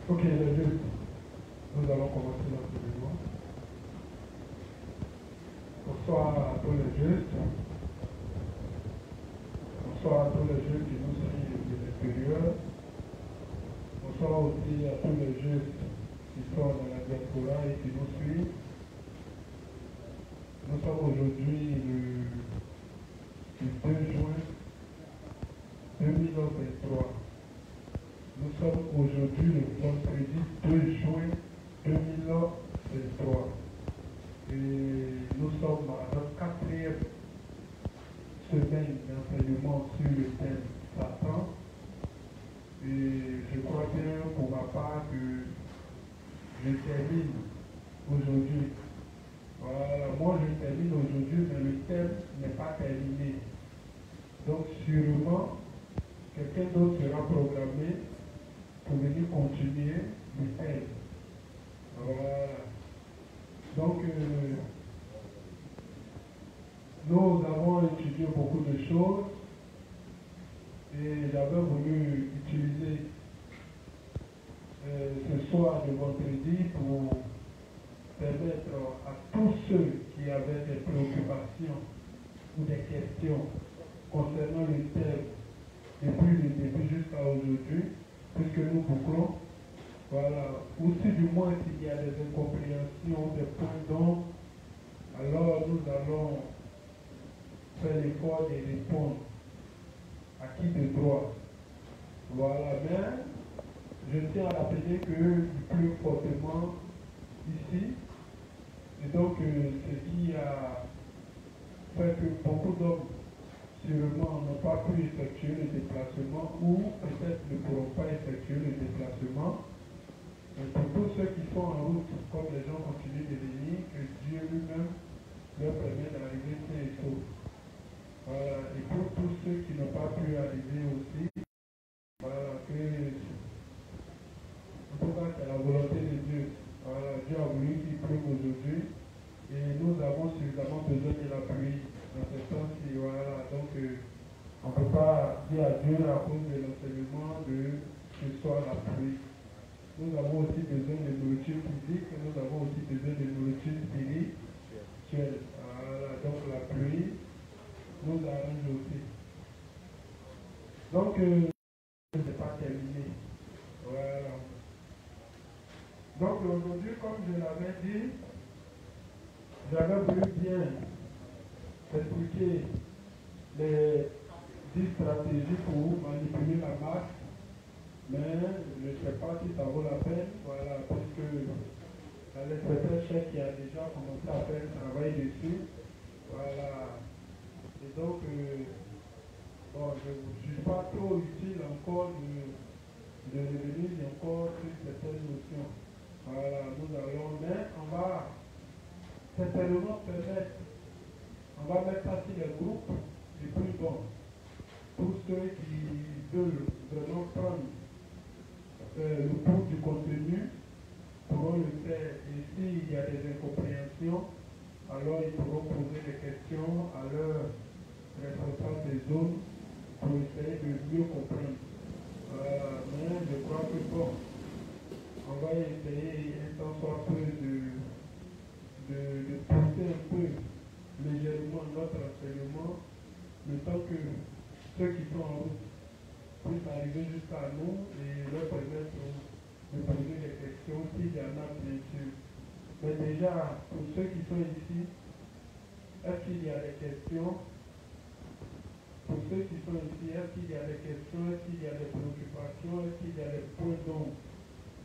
Ok, les justes. Nous allons commencer l'enseignement. Bonsoir à tous les justes. Bonsoir à tous les justes qui nous suivent de l'extérieur. Bonsoir aussi à tous les justes qui sont dans la diaspora et qui nous suivent. Nous sommes aujourd'hui le 2 juin 2023. Nous sommes aujourd'hui le vendredi 2 juin 2023. Et nous sommes à notre 4e semaine d'enseignement sur le thème Satan. Et je crois bien pour ma part que je termine aujourd'hui. Voilà, moi je termine aujourd'hui, mais le thème n'est pas terminé. Donc sûrement, quelqu'un d'autre sera programmé pour venir continuer le thème. Voilà. Donc, nous avons étudié beaucoup de choses et j'avais voulu utiliser ce soir de vendredi pour permettre à tous ceux qui avaient des préoccupations ou des questions concernant le thème depuis le début jusqu'à aujourd'hui, puisque nous bouclons, voilà, ou si du moins s'il y a des incompréhensions, des points d'ombre, alors nous allons faire l'effort de répondre à qui de droit. Voilà, mais je tiens à rappeler qu'il pleut fortement ici, et donc ce qui a fait que beaucoup d'hommes sûrement n'ont pas pu effectuer le déplacement ou peut-être ne pourront pas effectuer le déplacement. Et pour tous ceux qui sont en route, comme les gens continuent de venir, que Dieu lui-même leur permet d'arriver sains et saufs. Voilà. Et pour tous ceux qui n'ont pas pu arriver aussi, voilà, que en tout cas c'est la volonté de Dieu. Voilà, Dieu a voulu qu'il pleuve aujourd'hui et nous avons suffisamment besoin de la pluie dans ce temps-ci. Voilà, donc on ne peut pas dire à Dieu à cause de l'enseignement de ce soir la pluie. Nous avons aussi besoin de nourriture physique, nous avons aussi besoin de nourriture spirituelle. Voilà, donc la pluie nous arrange aussi. Donc, ce n'est pas terminé. Voilà. Donc aujourd'hui, comme je l'avais dit, j'avais voulu bien expliquer les 10 stratégies pour manipuler la masse. Mais je ne sais pas si ça vaut la peine, voilà, parce que l'inspecteur chef qui a déjà commencé à faire un travail dessus, voilà. Et donc, bon, je ne suis pas trop utile encore de revenir encore sur certaines notions. Voilà, nous allons, mais on va certainement permettre, on va mettre ça sur les groupes, et puis bon, tous ceux qui veulent vraiment prendre le pouls du contenu pourront le faire. Et s'il y a des incompréhensions, alors ils pourront poser des questions à leur responsable des zones pour essayer de mieux comprendre. Mais je crois que bon, on va essayer un temps soit peu de pousser un peu légèrement notre enseignement, le temps que ceux qui sont en route puissent arriver jusqu'à nous et leur permettre de poser des questions s'il y en a bien sûr. Mais déjà, pour ceux qui sont ici, est-ce qu'il y a des questions? Pour ceux qui sont ici, est-ce qu'il y a des questions? Est-ce qu'il y a des préoccupations? Est-ce qu'il y a des points d'ombre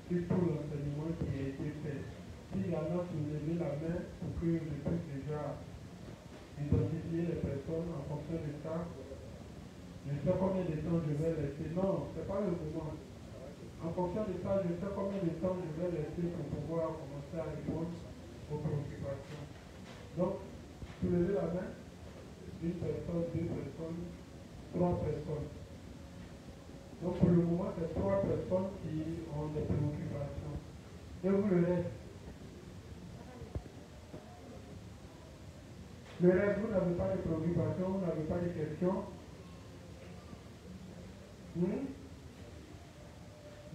sur tout l'enseignement qui a été fait? S'il y en a, soulevez la main pour que je puisse déjà identifier les personnes en fonction de ça. Je sais combien de temps je vais laisser. Non, ce n'est pas le moment. En fonction de ça, je sais combien de temps je vais laisser pour pouvoir commencer à répondre aux préoccupations. Donc, soulevez la main. Une personne, deux personnes, trois personnes. Donc, pour le moment, c'est 3 personnes qui ont des préoccupations. Et vous, le reste? Le reste, vous n'avez pas de préoccupations, vous n'avez pas de questions?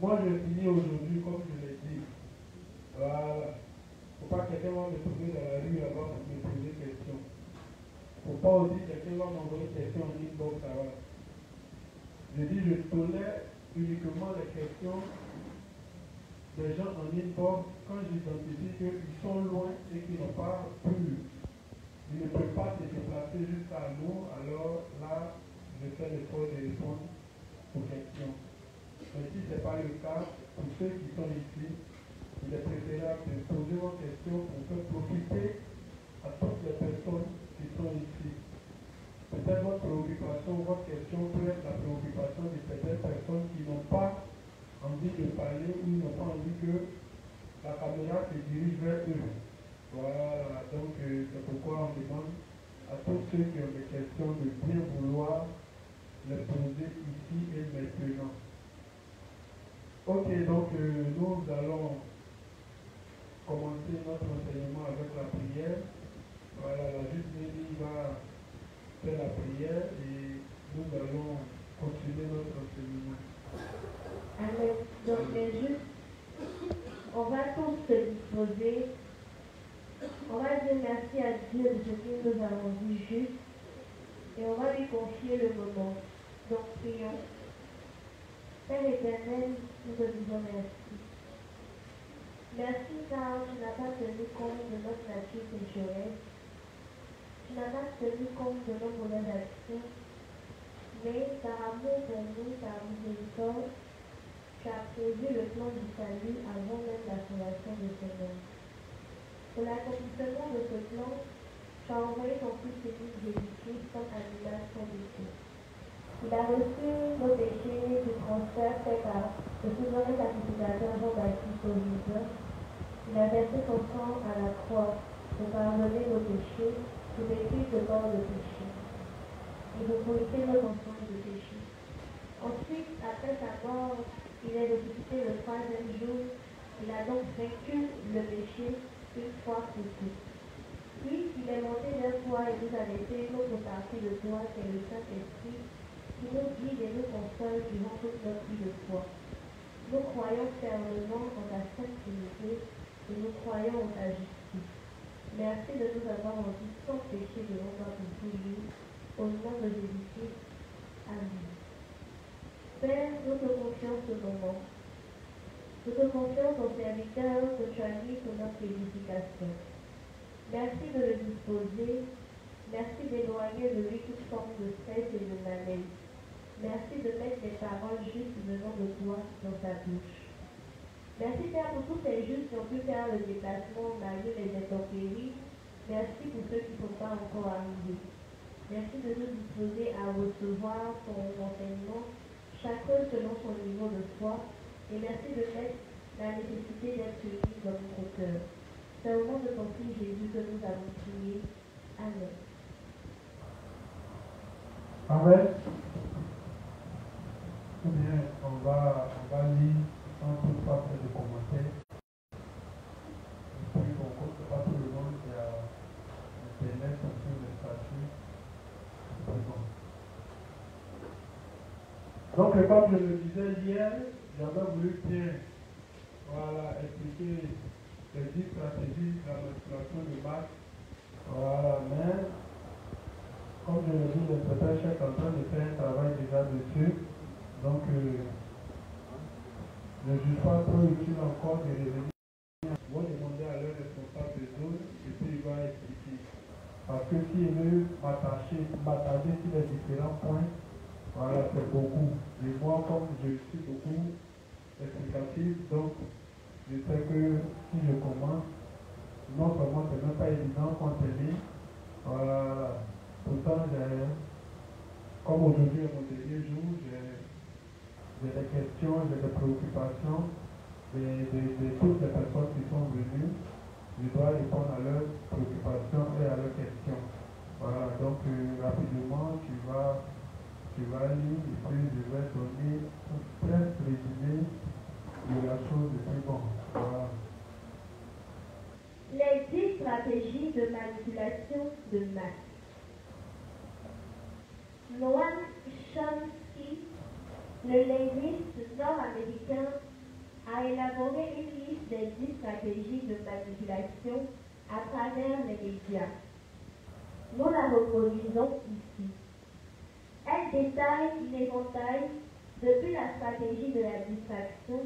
Moi, je finis aujourd'hui, comme je l'ai dit. Voilà. Il ne faut pas que quelqu'un va me trouver dans la rue là-bas pour me poser des questions. Il ne faut pas aussi que quelqu'un va m'envoyer des questions en inbox. Je dis, je tolère uniquement les questions des gens en inbox quand j'identifie qu'ils sont loin et qu'ils n'ont pas pu. Ils ne peuvent pas se déplacer jusqu'à nous, alors là, je fais l'effort de répondre aux questions. Mais si ce n'est pas le cas, pour ceux qui sont ici, il est préférable de poser vos questions pour faire profiter à toutes les personnes qui sont ici. Peut-être votre préoccupation, votre question peut être la préoccupation de certaines personnes qui n'ont pas envie de parler ou n'ont pas envie que la caméra se dirige vers eux. Voilà, donc c'est pourquoi on demande à tous ceux qui ont des questions de bien vouloir les poser ici et maintenant. Ok, donc nous allons commencer notre enseignement avec la prière. Voilà, la juste Mélie va faire la prière et nous allons continuer notre enseignement. Amen. Donc, on va tous se disposer. On va dire merci à Dieu de ce que nous avons vu juste et on va lui confier le moment. Donc, prions. Père éternel, nous te disons merci. Merci car tu n'as pas tenu compte de notre nature pécheresse. Tu n'as pas tenu compte de nos mauvaises actions. Mais par amour pour nous, par miséricorde, tu as prévu le plan du salut avant même la fondation de ce monde. Pour l'accomplissement de ce plan, tu as envoyé ton fils unique Jésus-Christ comme animal sans défaut. Il a reçu nos péchés du transfert fait par le souverain sacrificateur Jean-Baptiste au Jourdain. Il a versé son sang à la croix pour pardonner nos péchés, pour détruire ce corps de péché et pour purifier nos enfants de péché. Ensuite, après sa mort, il est ressuscité le troisième jour. Il a donc vaincu le péché une fois pour toutes. Puis, il est monté vers toi et nous a laissé une autre partie de toi, qui est le Saint-Esprit, qui nous guide et nous console durant toute notre vie de foi. Nous croyons fermement en ta sainte Trinité et nous croyons en ta justice. Merci de nous avoir rendus sans péché devant toi pour toujours. Au nom de Jésus-Christ. Amen. Père, nous te confions ce moment. Nous te confions ton serviteur que tu as mis pour notre édification. Merci de le disposer. Merci d'éloigner de lui toute forme de stress et de malaise. Merci de mettre des paroles justes venant de toi dans sa bouche. Merci Père pour tous ces justes qui ont pu faire le déplacement malgré les intempéries. Merci pour ceux qui ne sont pas encore arrivés. Merci de nous disposer à recevoir ton enseignement, chacun selon son niveau de foi. Et merci de mettre la nécessité d'être unis dans notre cœur. C'est au nom de ton Fils Jésus que nous avons prié. Amen. Amen. Ou bien on va lire sans toutefois faire de commentaires. Et puis pas tout le monde qui a Internet sur le statut. Donc comme je le disais hier, j'avais voulu bien expliquer les 10 stratégies de la manipulation de masse. Voilà, mais comme je l'ai dit, le secrétaire chef est en train de faire un travail déjà dessus. Donc, je ne juge pas trop utile encore de revenir. Ils vont demander à leur responsable de zone et puis il va expliquer. Parce que s'il veut m'attarder sur les différents points, voilà, c'est beaucoup. Et moi, comme je suis beaucoup explicatif, donc je sais que si je commence, non seulement ce n'est même pas évident qu'on termine. Voilà. Pourtant, comme aujourd'hui est mon dernier jour, j'ai des questions, j'ai des préoccupations de toutes les personnes qui sont venues. Je dois répondre à leurs préoccupations et à leurs questions. Voilà, donc rapidement, tu vas lire et puis je vais donner un bref résumé de la chose de plus bon. Voilà. Les 10 stratégies de manipulation de masse. Noam Chomsky, le linguiste nord-américain, a élaboré une liste des 10 stratégies de manipulation à travers les médias. Nous la reproduisons ici. Elle détaille une éventail depuis la stratégie de la distraction,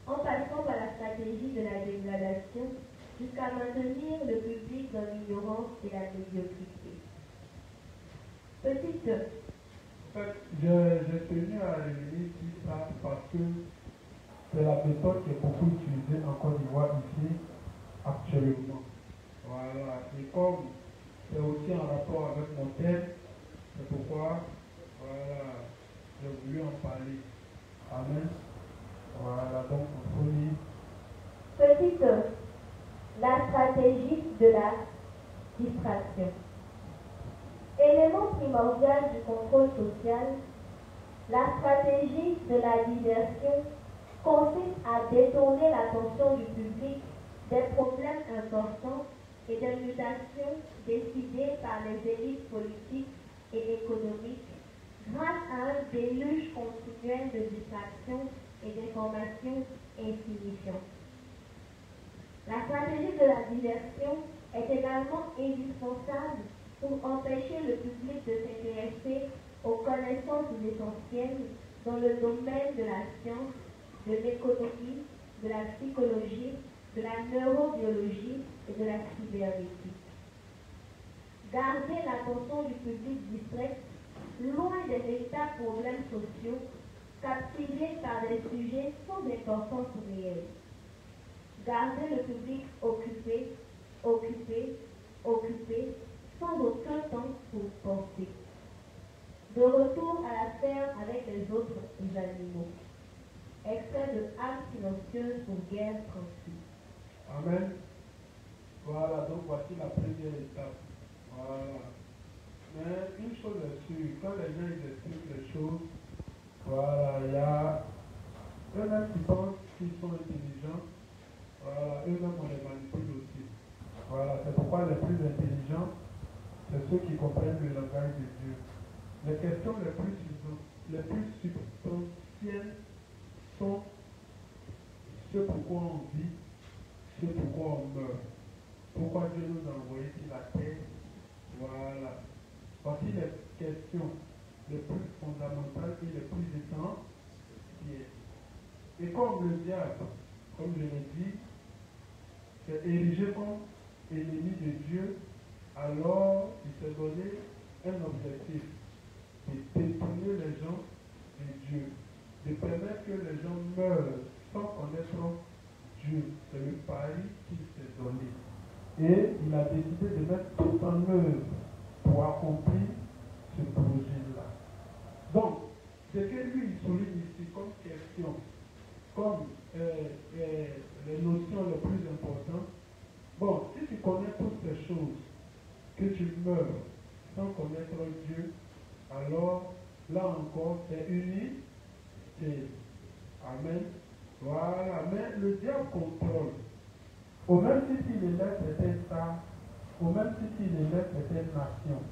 en passant par la stratégie de la dégradation, jusqu'à maintenir le public dans l'ignorance et la médiocrité. Petite. En fait, j'ai tenu à réunir tout ça parce que c'est la méthode qui est beaucoup utilisée en Côte d'Ivoire ici actuellement. Voilà. Et comme c'est aussi en rapport avec mon thème, c'est pourquoi voilà, j'ai voulu en parler. Amen. Voilà, donc on peut lire. Petite. La stratégie de la distraction. Élément primordial du contrôle social, la stratégie de la diversion consiste à détourner l'attention du public des problèmes importants et des mutations décidées par les élites politiques et économiques grâce à un déluge continuel de distractions et d'informations insignifiantes. La stratégie de la diversion est également indispensable pour empêcher le public de s'intéresser aux connaissances essentielles dans le domaine de la science, de l'économie, de la psychologie, de la neurobiologie et de la cybernétique. Garder l'attention du public distrait, loin des véritables problèmes sociaux, captivé par des sujets sans importance réelle. Garder le public occupé, sans aucun temps pour penser. De retour à la ferme avec les autres animaux. Extrait de Âme silencieuse pour guerre tranquille. Amen. Voilà, donc voici la première étape. Voilà. Mais une chose est sûre, quand les gens ils expliquent les choses, voilà, il y a eux-mêmes qui pensent qu'ils sont intelligents, voilà, eux-mêmes on les manipule aussi. Voilà, c'est pourquoi les plus intelligents, c'est ceux qui comprennent le langage de Dieu. Les questions les plus substantielles sont ce pourquoi on vit, ce pourquoi on meurt. Pourquoi Dieu nous a envoyés sur la terre. Voilà. Voici les questions les plus fondamentales et les plus essentielles. Et comme le diable, comme je l'ai dit, s'est érigé comme ennemi de Dieu, alors il s'est donné un objectif, de détourner les gens de Dieu, de permettre que les gens meurent sans connaître Dieu. C'est le pari qu'il s'est donné. Et il a décidé de mettre tout en œuvre pour accomplir ce projet-là. Donc, ce que lui il souligne ici comme question, comme les notions les plus importantes, bon, si tu connais toutes ces choses, que tu meurs sans connaître Dieu, alors là encore c'est inutile. Amen. Voilà, mais le diable contrôle. Au même titre qu'il élève certaines stars, au même titre qu'il élève certaines nations.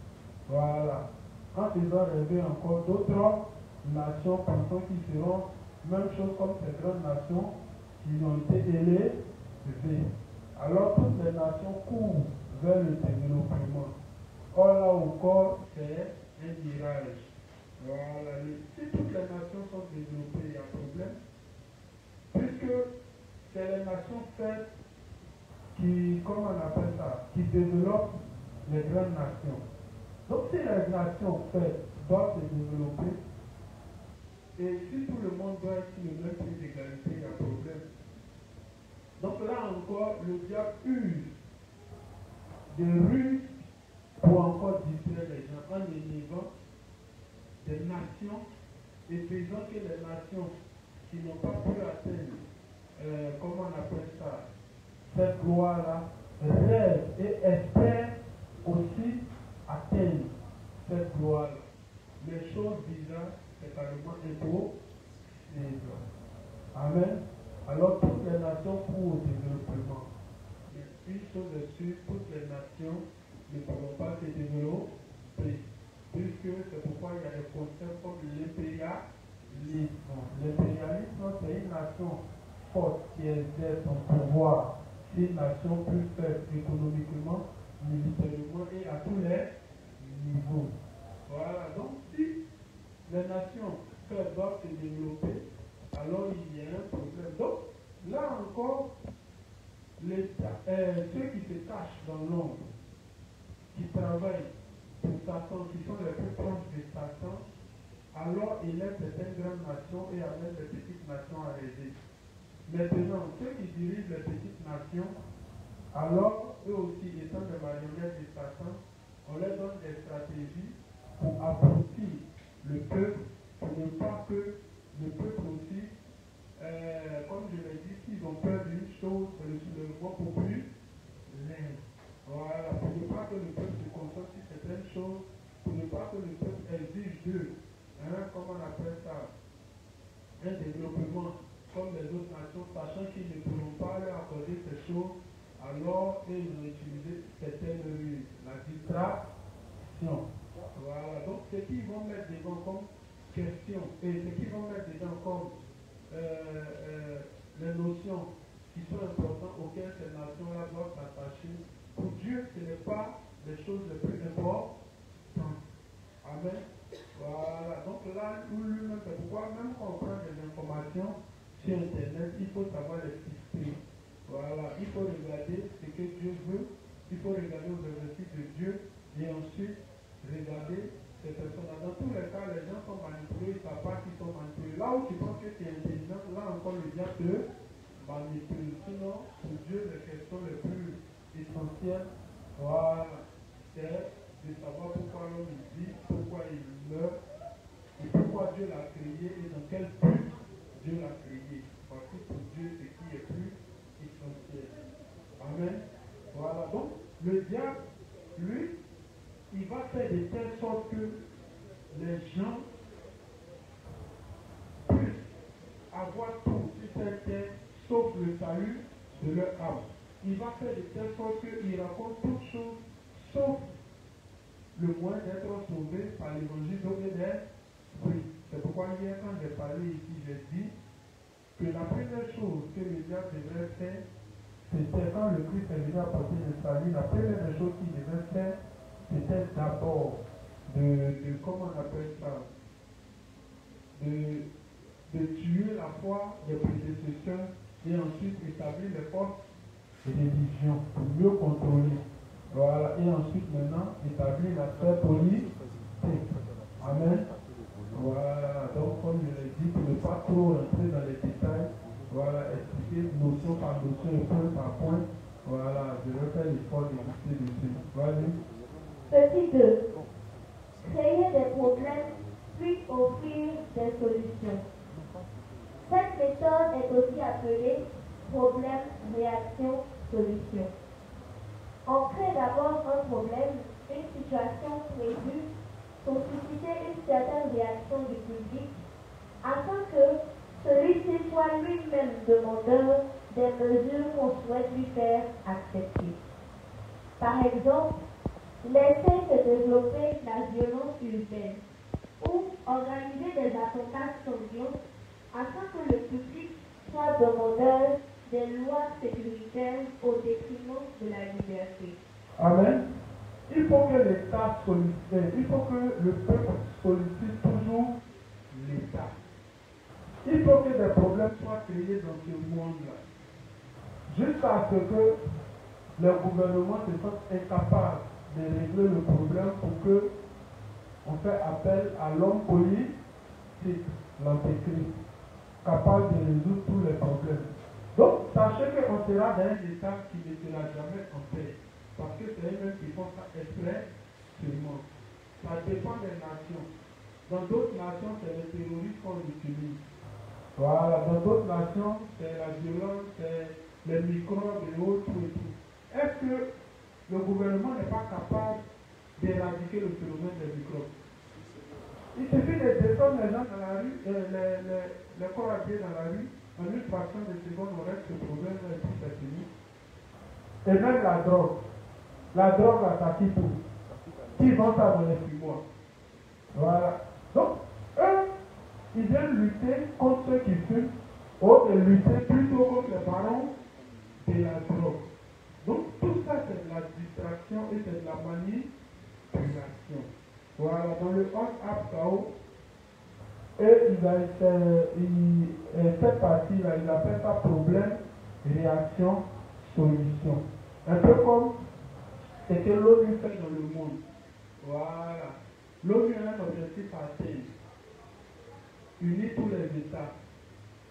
Voilà. En faisant rêver encore d'autres nations, pensant qu'ils seront même chose comme ces grandes nations qui ont été élevées. Alors toutes les nations courent vers le développement. Or là encore, c'est un mirage. Voilà. Si toutes les nations sont développées, il y a un problème. Puisque c'est les nations faites qui, comment on appelle ça, qui développent les grandes nations. Donc si les nations faites doivent se développer, et si tout le monde doit être sur le même pied d'égalité, il y a un problème. Donc là encore, le diable use des ruses pour encore distraire les gens en élevant des nations et faisant que les nations qui n'ont pas pu atteindre, comment on appelle ça, cette gloire-là, rêvent et espèrent aussi atteindre cette gloire-là. Les choses bizarres, c'est carrément impossible. Amen. Alors toutes les nations courent au développement. Mais une chose est sûre, toutes les nations ne pourront pas se développer. Puisque c'est pourquoi il y a des concepts comme l'impérialisme. L'impérialisme, c'est une nation forte qui exerce son pouvoir sur une nation plus faible économiquement, militairement et à tous les niveaux. Voilà, donc si les nations faibles doivent se développer, alors il y a un problème. Donc, là encore, ceux qui se cachent dans l'ombre, qui travaillent pour Satan, qui sont les plus proches de Satan, alors il aide certaines grandes nations et amène les petites nations à aider. Maintenant, ceux qui dirigent les petites nations, alors eux aussi étant des marionnettes de Satan, on leur donne des stratégies pour abrutir le peuple, pour ne pas que le peuple aussi, comme je l'ai dit, s'ils ont peur d'une chose, c'est le soulèvement populaire. Voilà, pour ne pas que le peuple se concentre sur certaines choses, pour ne pas que le peuple exige d'eux, comment on appelle ça, un développement comme les autres nations, sachant qu'ils ne pourront pas leur accorder ces choses, alors ils ont utilisé certaines ruses, la distraction. Voilà, donc ce qu'ils vont mettre devant comme question, et ce qu'ils vont mettre dedans comme les notions qui sont importantes auxquelles ces nations-là doivent s'attacher, pour Dieu, ce n'est pas les choses les plus importantes. Amen. Voilà. Donc là, lui-même, c'est pourquoi même quand on prend des informations sur Internet, il faut savoir les filtrer. Voilà. Il faut regarder ce que Dieu veut. Il faut regarder aux exercices de Dieu et ensuite regarder ces personnes-là. Dans tous les cas, les gens sont manipulés, ils ne savent pas qu'ils sont manipulés. Là où tu penses que tu es intelligent, là encore le diable te manipule. Sinon, pour Dieu, les questions les plus essentielles, voilà, c'est de savoir pourquoi l'homme vit, pourquoi il meurt, et pourquoi Dieu l'a créé et dans quel but Dieu l'a créé. Parce que pour Dieu, c'est qui est plus essentiel. Amen. Voilà, donc le diable, lui, il va faire de telle sorte que les gens puissent avoir tout sur cette terre, sauf le salut de leur âme. Il va faire de telle sorte qu'il raconte toutes choses, sauf le moyen d'être sauvé par l'évangile d'eau et d'esprit. C'est pourquoi hier, quand j'ai parlé ici, j'ai dit que la première chose que le diable devrait faire, c'était quand le Christ est venu apporter le salut, la première chose qu'il devait faire, c'était d'abord comment on appelle ça, de tuer la foi des prédécesseurs et ensuite établir les forces de religion pour mieux contrôler. Voilà, et ensuite maintenant établir la sphère politique. Amen. Voilà, donc comme je l'ai dit, pour ne pas trop rentrer dans les détails, voilà, expliquer notion par notion et point par point. Voilà, je vais faire l'effort d'écouter dessus. Voilà. Petit 2. Créer des problèmes puis offrir des solutions. Cette méthode est aussi appelée problème, réaction, solution. On crée d'abord un problème, une situation prévue pour susciter une certaine réaction du public afin que celui-ci soit lui-même demandeur des mesures qu'on souhaite lui faire accepter. Par exemple, laisser se développer la violence urbaine ou organiser des attentats sanglants afin que le public soit demandeur des lois sécuritaires au détriment de la liberté. Amen. Il faut que l'État sollicite, il faut que le peuple sollicite toujours l'État. Il faut que des problèmes soient créés dans ce monde-là. Jusqu'à ce que le gouvernement se sente incapable de régler le problème pour que on fait appel à l'homme politique, l'antéchrist, capable de résoudre tous les problèmes. Donc, sachez qu'on sera dans un état qui ne sera jamais en paix. Parce que c'est eux-mêmes qui font ça exprès seulement. Ça dépend des nations. Dans d'autres nations, c'est les terroristes qu'on utilise. Voilà, dans d'autres nations, c'est la violence, c'est les microbes et autres et tout. Est-ce que le gouvernement n'est pas capable d'éradiquer le phénomène des microbes? Il suffit de descendre les gens dans la rue, les corps à pied dans la rue, en une fraction de seconde, on reste ce problème et puis c'est fini. Et même la drogue. La drogue, ça qui tout. Qui vont ça dans les fumoirs. Voilà. Donc, eux, ils viennent lutter contre ceux qui fument ou de lutter plutôt contre les parents de la drogue. Donc tout ça c'est de la distraction et c'est de la manipulation. Voilà, dans le WhatsApp KO, et il fait partie là, il appelle ça problème, réaction, solution. Un peu comme ce que l'ONU fait dans le monde. Voilà. L'ONU a un objectif à atteindre. Unir tous les États.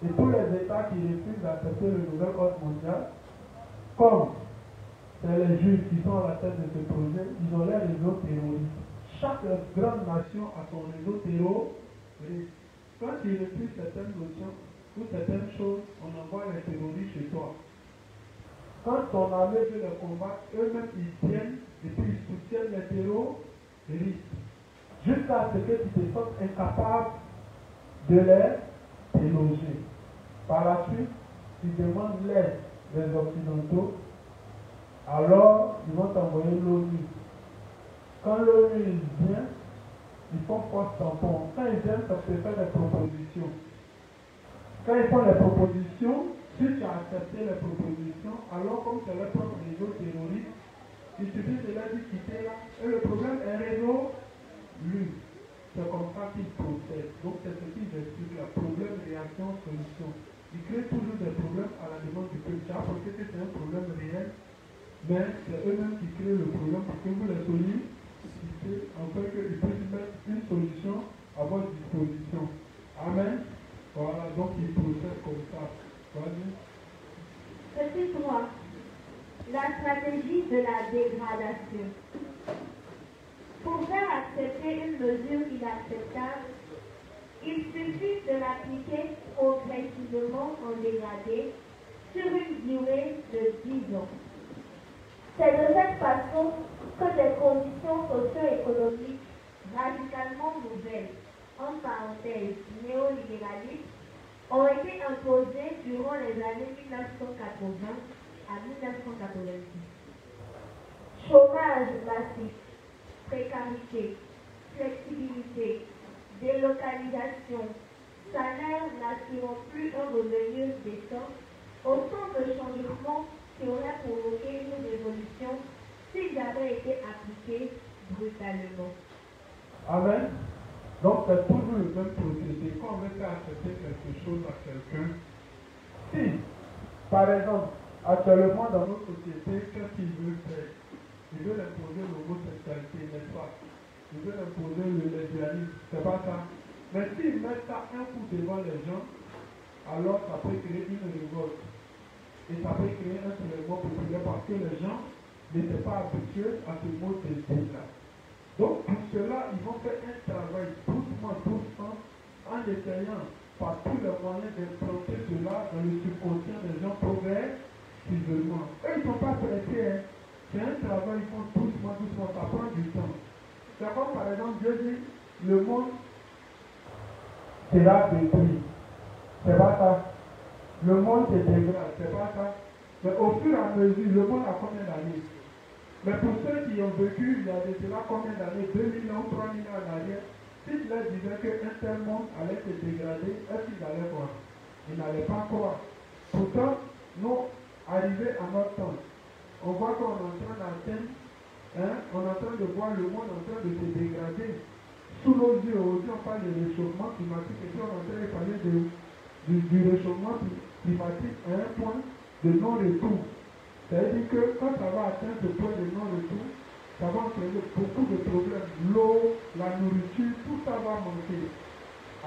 Et tous les États qui refusent d'accepter le nouvel ordre mondial, comme c'est les Juifs qui sont à la tête de ce projet, ils ont les réseaux terroristes. Chaque grande nation a son réseau terroriste. Quand ils refusent certaines notions ou certaines choses, on envoie les terroristes chez toi. Quand ton armée veut les combattre, eux-mêmes ils viennent et puis ils soutiennent les terroristes. Jusqu'à ce que tu te sentes incapable de les déloger. Par la suite, tu demandes l'aide des Occidentaux, alors ils vont t'envoyer l'ONU. Quand l'ONU vient, ils font force tampon. Quand ils viennent, ça te fait des propositions. Quand ils font les propositions, si tu as accepté les propositions, alors comme c'est leur propre réseau terroriste, il suffit de leur dire quitter là, et le problème est résolu. C'est comme ça qu'ils procèdent. Donc c'est ce qu'ils expliquent là. Problème, réaction, solution. Ils créent toujours des problèmes à la demande du peuple. Ça parce que c'est un problème réel, mais c'est eux-mêmes qui créent le problème pour que vous les sollicitez, en fait qu'ils puissent mettre une solution à votre disposition. Amen. Voilà, donc ils procèdent comme ça. Vas-y. Petit 3. La stratégie de la dégradation. Pour faire accepter une mesure inacceptable, il suffit de l'appliquer progressivement en dégradé sur une durée de 10 ans. C'est de cette façon que des conditions socio-économiques radicalement nouvelles, en parenthèse néolibéralistes, ont été imposées durant les années 1980 à 1990. Chômage massif, précarité, flexibilité, délocalisation, salaire n'assurant plus un revenu décent, autant de changements qui auraient provoqué une révolution s'ils avaient été appliqués brutalement. Amen. Donc c'est toujours le même procédé. Quand on veut faire accepter quelque chose à quelqu'un, si, par exemple, actuellement dans notre société, qu'est-ce qu'ils veulent faire? Ils veulent imposer l'homosexualité, n'est-ce pas? Ils veulent imposer le lesbianisme, c'est pas ça. Mais s'ils mettent ça un coup devant les gens, alors ça peut créer une révolte. Et ça peut créer un soulèvement populaire parce que les gens n'étaient pas habitués à ce mode de vie-là. Donc pour cela, ils vont faire un travail doucement, en essayant par tous les moyens d'implanter cela dans le subconscient des gens progressivement. Eux, ils ne sont pas pressés, hein. C'est un travail, ils font doucement, ça prend du temps. C'est comme par exemple, Dieu dit, le monde sera détruit. C'est pas ça. Le monde se dégrade, c'est pas ça. Mais au fur et à mesure, le monde a combien d'années? Mais pour ceux qui ont vécu, il y a de cela combien d'années? 2000 ans, 3000 ans en arrière. Si je leur disais qu'un tel monde allait se dégrader, est-ce qu'ils allaient voir? Ils n'allaient pas croire. Pourtant, nous, arrivés à notre temps, on voit qu'on est en train d'atteindre, on est en train de voir le monde en train de se dégrader. Sous nos yeux, aujourd'hui, on parle de réchauffement climatique et puis on est en train de parler du réchauffement climatique à un point de non-retour. C'est-à-dire que quand ça va atteindre ce point de non-retour, ça va entraîner beaucoup de problèmes. L'eau, la nourriture, tout ça va manquer.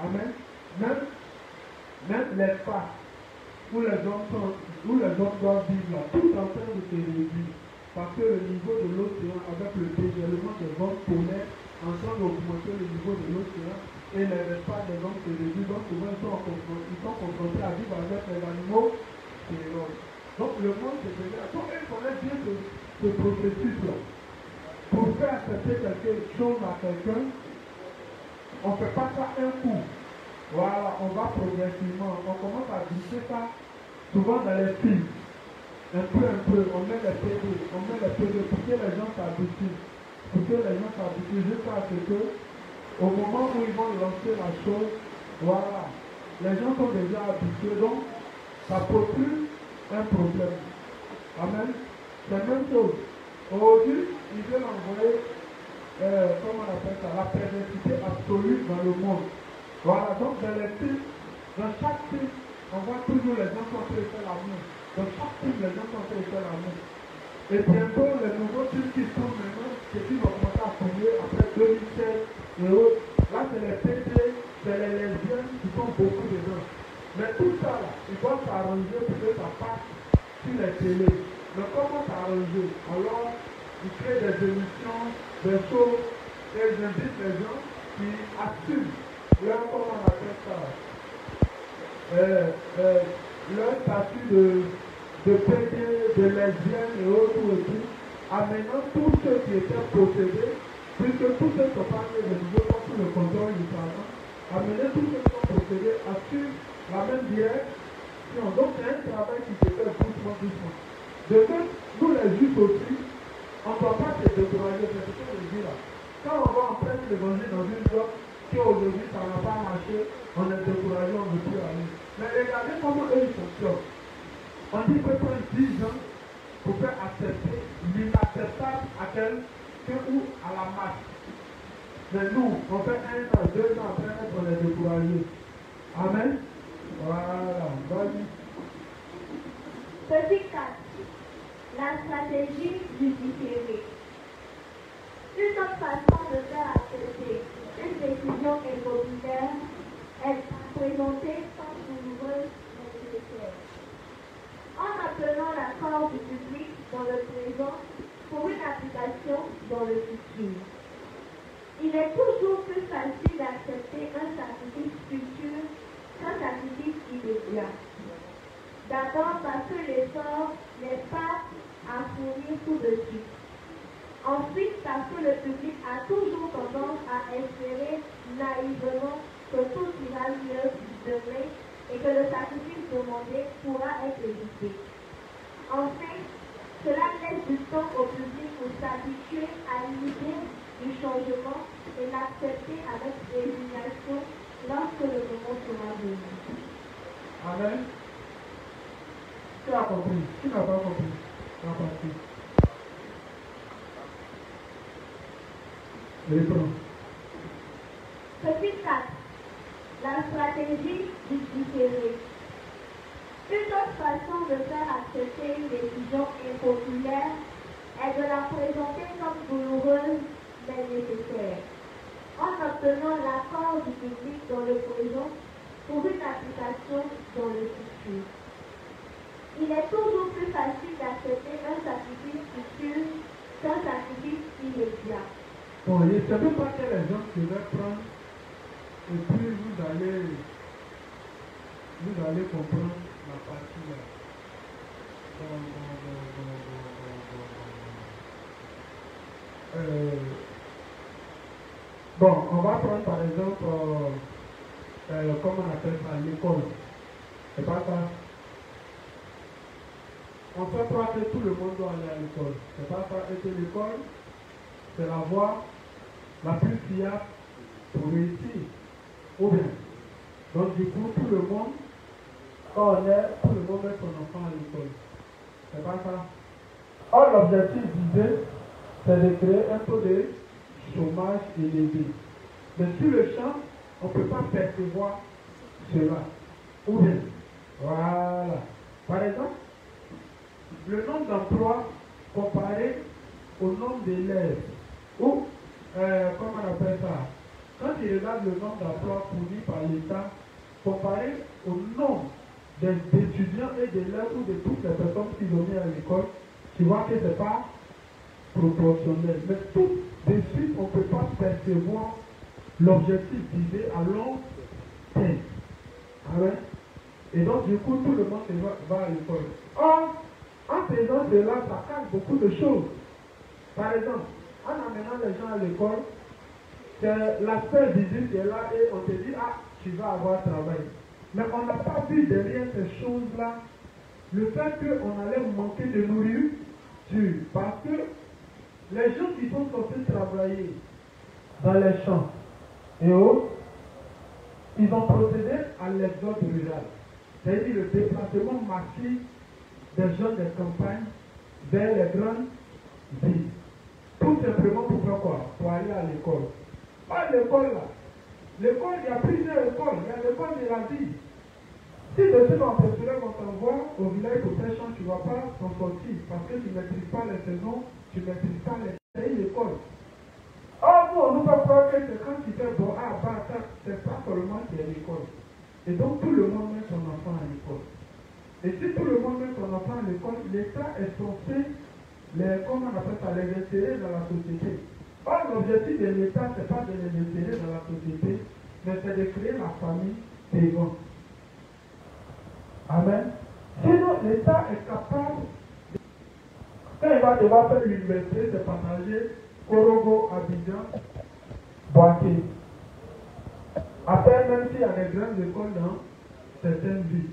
Amen. Même l'espace où les hommes doivent vivre là, tout est en train de se réduire. Parce que le niveau de l'océan, avec le dégèlement des zones polaires, en train d'augmenter le niveau de l'océan, et les espaces des hommes se réduisent. Donc souvent ils sont confrontés à vivre avec les animaux féroces. Donc le monde se dégrade. Donc il connaît bien ce processus-là. Pour faire accepter quelque chose à quelqu'un, on ne fait pas ça un coup. Voilà, on va progressivement. On commence à glisser ça souvent dans les films. Un peu, on met les PD, pour que les gens s'habituent. Jusqu'à ce que, au moment où ils vont lancer la chose, voilà, les gens sont déjà habitués, donc ça ne pose plus un problème. Amen. C'est la même chose. Aujourd'hui, ils veulent envoyer, comment on appelle ça, la perversité absolue dans le monde. Voilà, donc dans les films, dans chaque film, on voit toujours les gens qui ont fait l'amour. Dans chaque film, les gens qui ont fait l'amour. Et bientôt, les nouveaux films qui sont maintenant, c'est qu'ils vont commencer à tourner après 2016 et autres. Là, c'est les PD, c'est les lesbiennes qui sont beaucoup dedans. Mais tout ça, là, ils doivent s'arranger pour que ça passe sur les télés. Mais comment s'arranger? Alors, ils créent des émissions, des shows, et ils invitent les gens qui assument leur, comment on appelle ça, leur statut de PD, de lesbiennes et autres et tout, amenant tous ceux qui étaient possédés, puisque tous ceux qui sont pas nés de nouveau sont sous le contrôle du Satan, amener tous ceux qui sont possédés à suivre la même direction. Donc c'est un travail qui se fait doucement, doucement. De même, nous les juifs aussi, on ne doit pas se décourager, c'est ce que je dis là. Quand on va en prêcher l'évangile dans une bloc, qui aujourd'hui ça n'a pas marché, on est découragé, on ne veut plus aller. Mais regardez comment eux ils fonctionnent. On dit que prendre 10 ans pour faire accepter l'inacceptable à quelqu'un ou à la masse. Mais nous, on fait 1 an, 2 ans après, on est découragé. Amen. Voilà. Vas-y. Petit 4. La stratégie du différé. Une autre façon de faire accepter une décision impopulaire est présentée comme douloureuse mais nécessaire. En appelant l'accord du public dans le présent pour une application dans le futur. Il est toujours plus facile d'accepter un sacrifice futur qu'un sacrifice immédiat. D'abord parce que l'effort n'est pas à fournir tout de suite. Ensuite parce que le public a toujours tendance à espérer naïvement que tout ira mieux demain et que le sacrifice demandé pourra être évité. Enfin, cela laisse du temps au public pour s'habituer à l'idée du changement et l'accepter avec résignation lorsque le moment sera venu. Amen. Qui a compris? Qui n'a pas compris? La partie. Reprends. Petit 4. La stratégie du différé. Une autre façon de faire accepter une décision impopulaire est de la présenter comme douloureuse mais nécessaire, en obtenant l'accord du public dans le présent pour une application dans le futur. Il est toujours plus facile d'accepter un sacrifice futur qu'un sacrifice immédiat. Bon, je ne sais même pas quel exemple je vais prendre et puis vous allez comprendre la partie là. Bon, on va prendre par exemple, comment on appelle ça, l'école. C'est pas ça. On fait croire que tout le monde doit aller à l'école. C'est pas ça. Et que l'école, c'est la voie la plus fiable pour réussir. Ou bien. Donc du coup, tout le monde, quand on est, tout le monde met son enfant à l'école. C'est pas ça. Or, l'objectif disait, c'est de créer un taux de chômage élevé. Mais sur le champ, on ne peut pas percevoir cela. Ou bien, voilà. Par exemple, le nombre d'emplois comparé au nombre d'élèves, ou, comment on appelle ça, quand il regarde le nombre d'emplois fournis par l'État, comparé au nombre d'étudiants et d'élèves ou de toutes les personnes qui ont mis à l'école, tu vois que ce n'est pas proportionnel. Mais tout de suite, on ne peut pas percevoir l'objectif visé à long terme. Amen. Et donc, du coup, tout le monde va à l'école. Or, en faisant cela, ça cache beaucoup de choses. Par exemple, en amenant les gens à l'école, c'est l'aspect visible qui est là et on te dit, ah, tu vas avoir travail. Mais on n'a pas vu derrière ces choses-là le fait qu'on allait manquer de nourriture. Parce que les gens qui sont censés travailler dans les champs et autres, ils ont procédé à l'exode rural. C'est-à-dire le déplacement massif des jeunes des campagnes vers les grandes villes. Tout simplement pour faire quoi? Pour aller à l'école. Pas l'école là. L'école, il y a plusieurs écoles. Il y a l'école de la vie. Si de suite en professeur on t'envoie au village pour faire chant, tu ne vas pas t'en sortir parce que tu ne maîtrises pas les saisons, tu ne maîtrises pas l'école. Or, nous, on nous fait croire que c'est quand tu fais bon, c'est pas seulement qu'il y a l'école. Et donc, tout le monde met son enfant à l'école. Et si tout le monde met son enfant à l'école, l'État est censé comment on appelle ça, les insérer dans la société. Or, l'objectif de l'État, ce n'est pas de les insérer dans la société, mais c'est de créer la famille payante. Amen. Sinon, l'État est capable, quand il va devoir faire l'université, c'est partager Korogo, Abidjan, Boaké. Après, même s'il y a des grandes écoles dans certaines villes.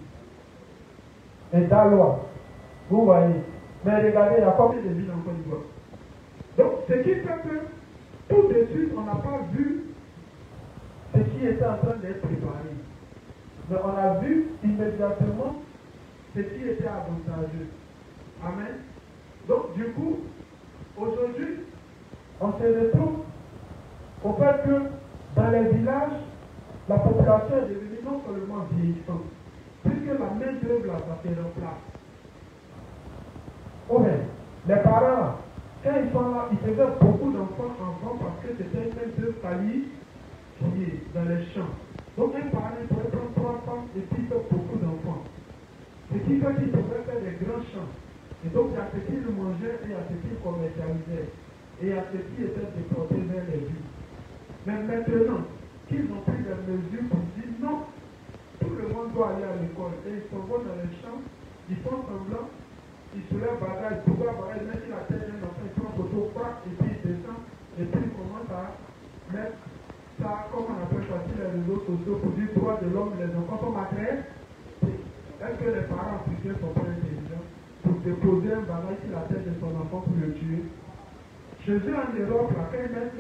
Et Dalois, vous voyez. Mais regardez, il y a combien de villes en Côte d'Ivoire? Donc, ce qui fait que tout de suite, on n'a pas vu ce qui était en train d'être préparé. Mais on a vu immédiatement ce qui était avantageux. Amen. Donc, du coup, aujourd'hui, on se retrouve au fait que dans les villages, la population est devenue non seulement vieillissante, puisque la main-d'œuvre là, ça se remplace. Ouais. Les parents, quand ils sont là, ils faisaient beaucoup d'enfants avant parce que c'était une main-d'œuvre qualifiée dans les champs. Donc un parent pourrait prendre 3 femmes et puis faire beaucoup d'enfants. Ce qui fait qu'ils pourraient faire des grands champs. Et donc il y a ce qu'ils mangeaient et il y a ce qu'ils commercialisaient. Et il y a ce qui était déporté vers les villes. Mais maintenant, qu'ils ont pris des mesures pour dire non, tout le monde doit aller à l'école. Et ils s'en vont dans les champs, ils font semblant, ils soulèvent bagage, ils soulèvent bagage, même si la terre est dans un plan photo, et puis ils descendent, et puis ils commencent à mettre ça, comme on appelle ça, sur les réseaux sociaux pour dire droit de l'homme, les enfants sont matériels. Est-ce que les parents africains sont pas intelligents pour déposer un bagage sur la tête de son enfant pour le tuer? Chez eux en Europe, là, quand ils mettent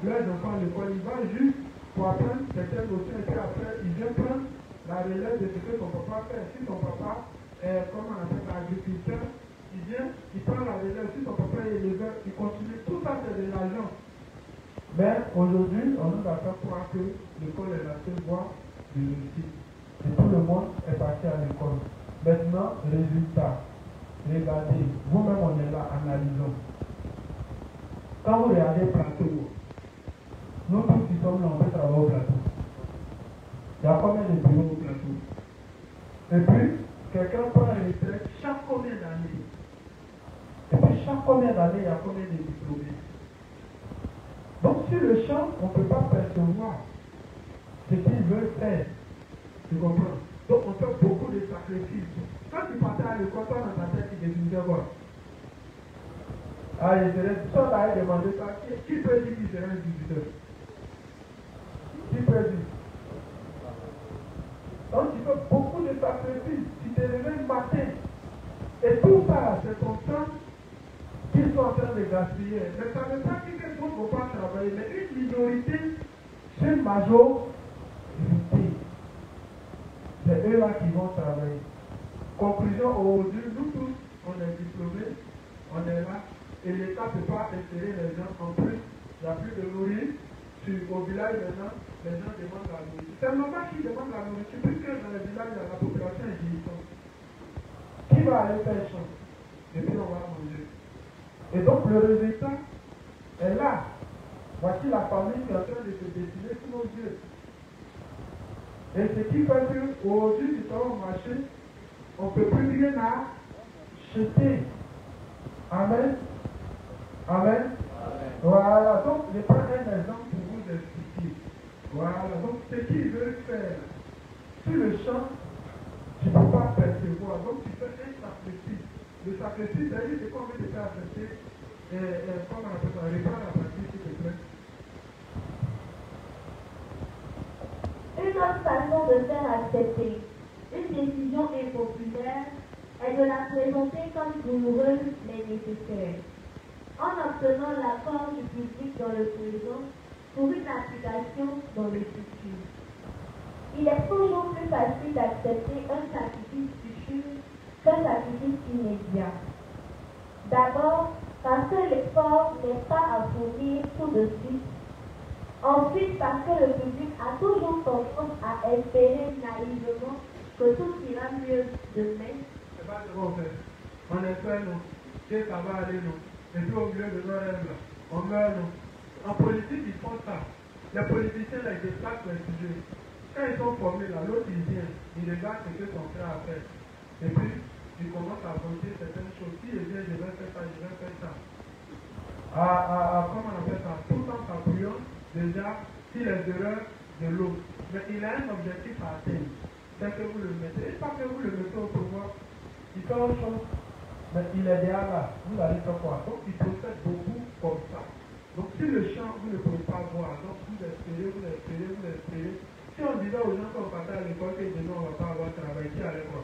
leurs enfants à l'école, ils vont juste pour apprendre certaines notions et puis après, ils viennent prendre la relève de ce que son papa fait. Si son papa est, comme on appelle ça, agriculteur, il vient, il prend la relève. Si son papa est éleveur, il continue. Tout ça, c'est de l'argent. Mais aujourd'hui, on nous a fait croire que l'école est la seule voie de réussite. Et tout le monde est parti à l'école. Maintenant, résultat. Regardez, vous-même on est là, analysons. Quand vous regardez le plateau, nous tous qui sommes là, on peut travailler au plateau. Il y a combien de bureaux au plateau? Et puis, quelqu'un prend une retraite chaque combien d'années? Et puis, chaque combien d'années, il y a combien de diplômés? Donc, sur le champ, on ne peut pas percevoir ce qu'ils veulent faire. Tu comprends? Donc, on fait beaucoup de sacrifices. Quand tu partais à l'école, toi, dans ta tête, tu définissais quoi? Ah, il serait, si on t'avait demandé ça, qui peut dire qu'il serait un visiteur? Qui peut dire? Donc, tu fais beaucoup de sacrifices. Tu te réveilles le matin. Et tout ça, c'est ton temps qu'ils sont en train de gaspiller. Mais ça ne veut pas dire que tout le monde ne va pas travailler. Mais une minorité, c'est une majorité. C'est eux là qui vont travailler. Conclusion, aujourd'hui, nous tous, on est diplômés, on est là. Et l'État ne peut pas insérer les gens. En plus, il n'y a plus de nourriture. Au village, maintenant, les gens demandent la nourriture. C'est normal qu'ils demandent la nourriture, puisque dans les villages, la population est vieillissante. Qui va aller faire champ? Et puis on va manger. Et donc le résultat est là. Voici la famille qui est en train de se dessiner sous nos yeux. Et ce qui fait qu'aujourd'hui, tu vas au marché, on ne peut plus rien acheter. Amen. Amen. Voilà, donc je prends un exemple pour vous expliquer. Voilà, donc ce qu'ils veulent faire sur le champ, tu ne peux pas percevoir. Donc tu fais un sacrifice. Le sacrifice, c'est qu'on veut te faire accepter, comment on appelle ça, reprendre la pratique, s'il te plaît. Une autre façon de faire accepter une décision impopulaire est de la présenter comme douloureuse mais nécessaire, en obtenant l'accord du public dans le présent pour une application dans le futur. il est toujours plus facile d'accepter un sacrifice futur qu'un sacrifice immédiat. D'abord, parce que l'effort n'est pas à fournir tout de suite. Ensuite, parce que le public a toujours tendance à espérer naïvement que tout ira mieux demain. C'est pas ce qu'on fait. On espère, non. Que ça va aller, non. Et puis au milieu de nos rêves, on meurt, non. En politique, ils font ça. Les politiciens, là, ils déplacent les sujets. Quand ils sont formés, là, l'autre, il vient. Il regarde ce que son frère a fait. Et puis, il commence à voter certaines choses. Si il vient, je vais faire ça, je vais faire ça. Comment on appelle ça? Tout en s'appuyant déjà sur les erreurs de l'autre. Mais il a un objectif à atteindre. C'est que vous le mettez. Et pas que vous le mettez au pouvoir. Il fait autre chose. Mais il est déjà là. Vous allez faire quoi? Donc il procède beaucoup comme ça. Donc si le champ, vous ne pouvez pas voir. Donc vous espérez, vous espérez, vous espérez. Si on disait aux gens qu'on partait à l'école que demain on ne va pas avoir travail, qui allait quoi?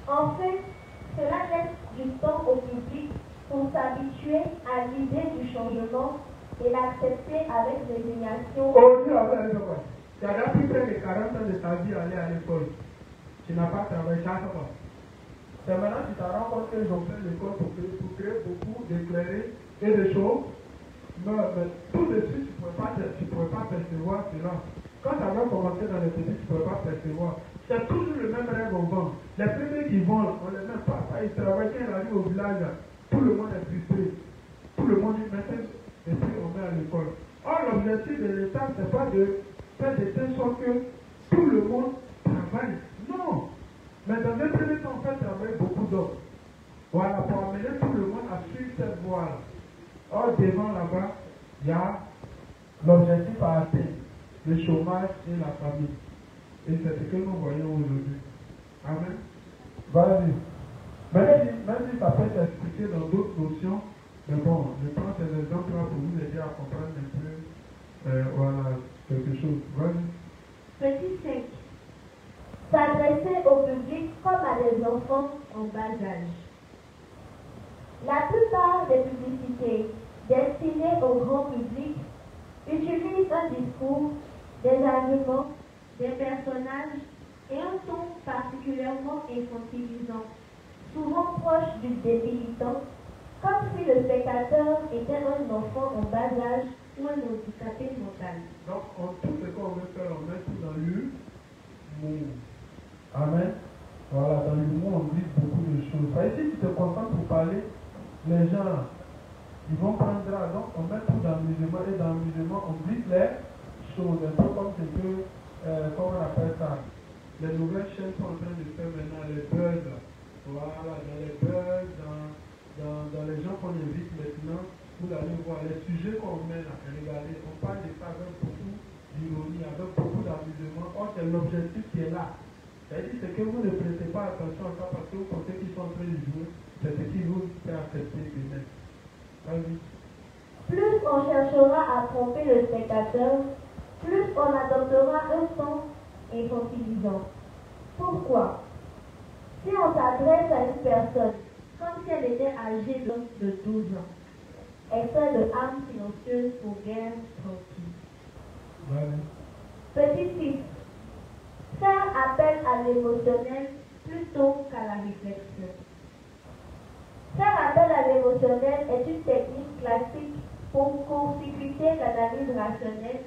En fait, cela laisse du temps au public pour s'habituer à l'idée du changement et l'accepter avec résignation. Aujourd'hui, tu as pris près de 40 ans de ta vie à aller à l'école. Tu n'as pas travaillé, ça va. C'est maintenant que tu te rends compte qu'ils ont fait l'école pour créer beaucoup d'éclairés et de choses. Mais tout de suite, tu ne pouvais pas percevoir cela. Quand tu avais commencé dans les petits, tu ne pouvais pas percevoir. C'est toujours le même rêve au vent. Les premiers qui vont, on les met pas. Ils travaillent, quand ils arrivent au village, tout le monde est frustré. Tout le monde est mettait et puis on met à l'école. Or, l'objectif de l'État, ce n'est pas de faire de telle sorte que tout le monde travaille. Non. Mais dans un premier temps, on fait travailler beaucoup d'hommes. Voilà, pour amener tout le monde à suivre cette voie-là. Or, devant là-bas, il y a l'objectif à atteindre, le chômage et la famille. Et c'est ce que nous voyons aujourd'hui. Amen. Vas-y. Même si ça peut s'expliquer dans d'autres notions, mais bon, je prends ces exemples-là pour vous aider à comprendre un peu voilà, quelque chose. Vas-y. Petit 5. S'adresser au public comme à des enfants en bas âge. La plupart des publicités destinées au grand public utilisent un discours, des arguments, des personnages et un ton particulièrement infantilisant, souvent proche du débilitant, comme si le spectateur était un enfant en bas âge ou un handicapé mental. Donc, tout ce qu'on veut faire, on met tout dans l'humour. Amen. Voilà, dans l'humour, on dit beaucoup de choses. Si tu te concentres pour parler, les gens, ils vont prendre là. Donc, on met tout dans l'amusement et dans l'amusement, on glisse les choses. Un peu comme ce que, comment on appelle ça? Les nouvelles chaînes sont en train de faire maintenant les buzz. Voilà, dans les buzz, dans les gens qu'on invite maintenant, vous allez voir les sujets qu'on met là. Regardez, on parle de ça avec beaucoup d'ironie, avec beaucoup d'amusement. Or, c'est l'objectif qui est là. C'est-à-dire que vous ne prêtez pas attention à ça parce que vous pensez qu'ils sont en train de jouer. C'est ce qui vous fait accepter eux-mêmes. Vas-y. Plus on cherchera à tromper le spectateur, plus on adoptera un ton infantilisant. Pourquoi? Si on s'adresse à une personne comme si elle était âgée de 12 ans, elle fait de âme silencieuse pour guerre tranquille. Petit 6. Faire appel à l'émotionnel plutôt qu'à la réflexion. Faire appel à l'émotionnel est une technique classique pour court-circuiter l'analyse rationnelle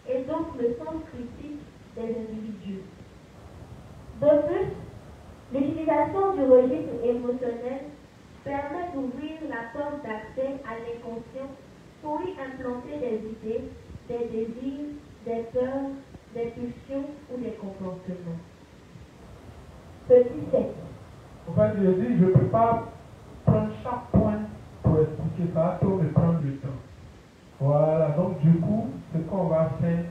et donc le sens critique des individus. De plus, l'utilisation du registre émotionnel permet d'ouvrir la porte d'accès à l'inconscient pour y implanter des idées, des désirs, des peurs, des pulsions ou des comportements. Petit 7. En fait, je dis, je ne peux pas prendre chaque point pour expliquer ça, pour me prendre le temps. Voilà, donc du coup, ce qu'on va faire,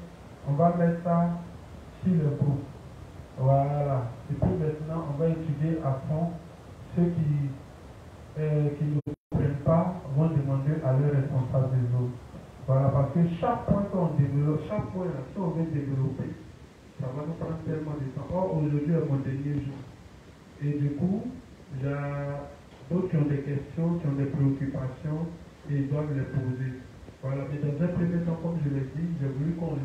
on va mettre ça sur le groupe. Voilà. Et puis maintenant, on va étudier à fond. Ceux qui ne comprennent pas vont demander à leurs responsables des autres. Voilà, parce que chaque point qu'on développe, chaque point là, si on veut développer, ça va nous prendre tellement de temps. Or, aujourd'hui est mon dernier jour. Et du coup, il y a d'autres qui ont des questions, qui ont des préoccupations, et ils doivent les poser. Voilà, mais dans un premier temps, comme je l'ai dit,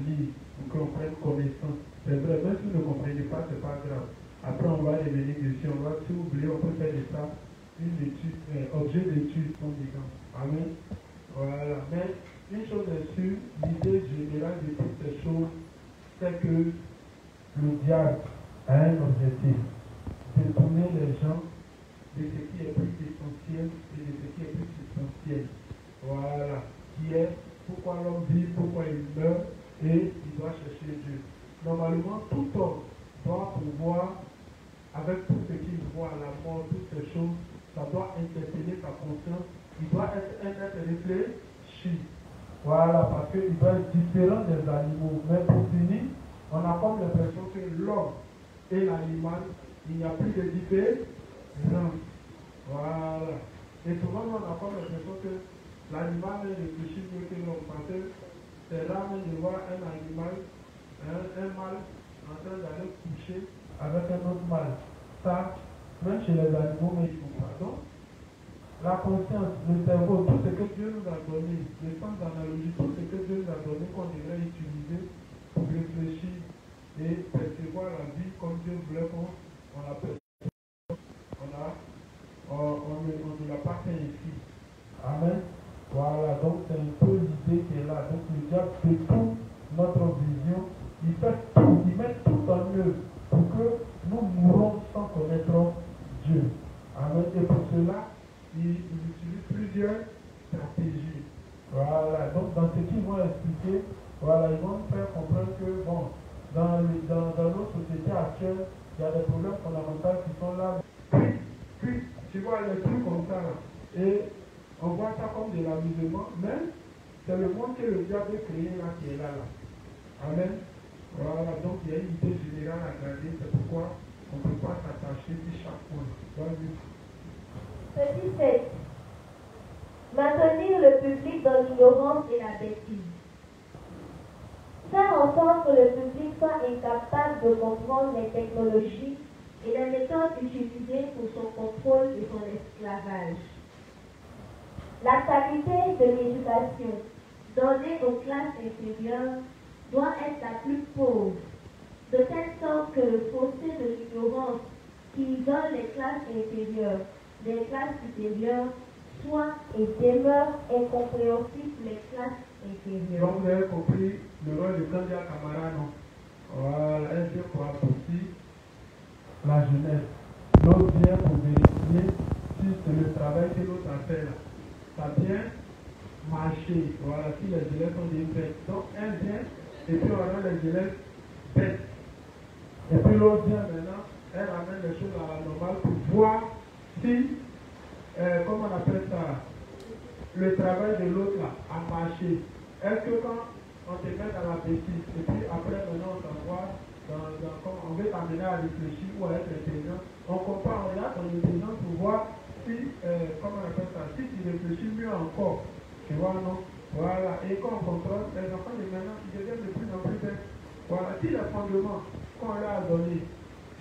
lire, pour qu'on prenne connaissance. C'est vrai, même si vous ne comprenez pas, c'est pas grave. Après, on va revenir dessus, on va, si vous voulez, on peut faire de ça une étude, objet d'étude, comme disant. Amen. Voilà. Mais une chose est sûre, l'idée générale de toutes ces choses, c'est que le diable a un objectif, détourner les gens de ce qui est plus essentiel et de ce qui est plus essentiel. Voilà. Qui est pourquoi l'homme vit, pourquoi il meurt, et il doit chercher Dieu. Normalement, tout homme doit pouvoir, avec tout ce qu'il voit à la mort, toutes ces choses, ça doit interpeller sa conscience. Il doit être un être réfléchi. Voilà, parce qu'il doit être différent des animaux. Mais pour finir, on a comme l'impression que l'homme et l'animal, il n'y a plus de différence. Voilà. Et souvent, on a comme l'impression que l'animal réfléchit mieux que l'homme. Parce que c'est rare de voir un animal, un mâle, en train d'aller coucher avec un autre mâle. Ça, même chez les animaux, mais ils font pas. Donc, la conscience, le cerveau, tout ce que Dieu nous a donné, le sens d'analogie, tout ce que Dieu nous a donné qu'on devrait utiliser pour réfléchir et percevoir la vie comme Dieu voulait qu'on la perçoive. On ne l'a pas fait ici. Amen. Voilà, donc c'est un peu l'idée qui est là. Donc le diable détourne notre vision, il fait tout, il met tout en œuvre pour que nous mourons sans connaître Dieu. Amen. Et pour cela, il utilise plusieurs stratégies. Voilà, donc dans ce qu'ils vont expliquer, voilà, ils vont faire comprendre que, bon, dans nos sociétés actuelles, il y a des problèmes fondamentaux qui sont là. Puis tu vois les trucs comme ça, là. Et on voit ça comme de l'amusement, mais c'est le monde que le diable a créé là qui est là. Amen. Voilà, donc il y a une idée générale à garder, c'est pourquoi on ne peut pas s'attacher sur chaque point. Petit 7. Maintenir le public dans l'ignorance et la bêtise. Faire en sorte que le public soit incapable de comprendre les technologies et les méthodes utilisées pour son contrôle et son esclavage. La qualité de l'éducation donnée aux classes inférieures doit être la plus pauvre, de telle sorte que le fossé de l'ignorance qui isole les classes inférieures des classes supérieures soit et demeure incompréhensible pour les classes inférieures. Donc vous avez compris le rôle de Kandia Kamara, non? Voilà, elle vient pour apporter la jeunesse. L'autre vient pour vérifier si c'est le travail que l'autre a fait là. Ça vient marcher. Voilà, si les élèves sont des bêtes. Donc elle vient et puis on rend les élèves bêtes. Et puis l'autre vient maintenant, elle ramène les choses à la normale pour voir si, comment on appelle ça, le travail de l'autre là a marché. Est-ce que quand on te met dans la bêtise et puis après maintenant on t'envoie on veut t'amener à réfléchir ou à être intelligent, on compare, on regarde ton intelligence pour voir si, comment on appelle ça, si tu réfléchis mieux encore, tu vois, non? Voilà, et quand on contrôle, les enfants de maintenant, ils deviennent de plus en plus bêtes. Voilà, si les fondements qu'on leur a donnés,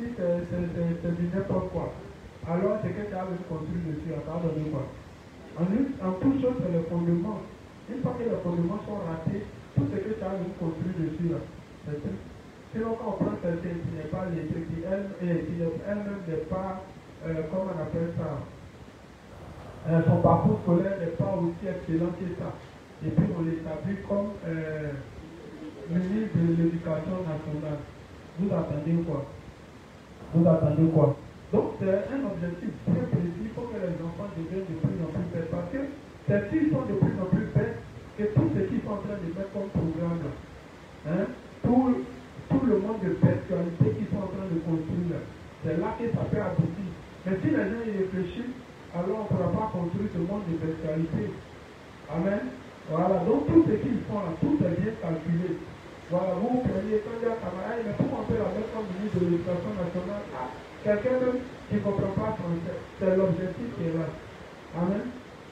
si c'est du n'importe quoi, alors c'est que tu as construit dessus, ça a donné quoi? En toute chose, c'est le fondement. Une fois que les fondements sont ratés, tout ce que tu as construit dessus, c'est tout. Sinon, quand on prend quelqu'un qui n'est pas lettré, qui elle-même n'est pas, comment on appelle ça, son parcours scolaire n'est pas aussi excellent que ça. Et puis on l'établit comme ministre de l'Éducation nationale. Vous attendez quoi? Vous attendez quoi? Donc c'est un objectif très précis. Il faut que les enfants deviennent de plus en plus bêtes. Parce que c'est s'ils sont de plus en plus bêtes que tout ce qu'ils sont en train de mettre comme programme là. Hein? Tout le monde de bestialité qu'ils sont en train de construire, c'est là que ça peut aboutir. Mais si les gens y réfléchissent, alors on ne pourra pas construire ce monde de bestialité. Amen. Voilà, donc tout ce qu'ils font là, tout est bien calculé. Voilà, vous prenez quand il y a camarade, mais pourquoi on peut la mettre comme ministre de l'Éducation nationale? Quelqu'un même qui ne comprend pas français, c'est l'objectif qui est là. Amen.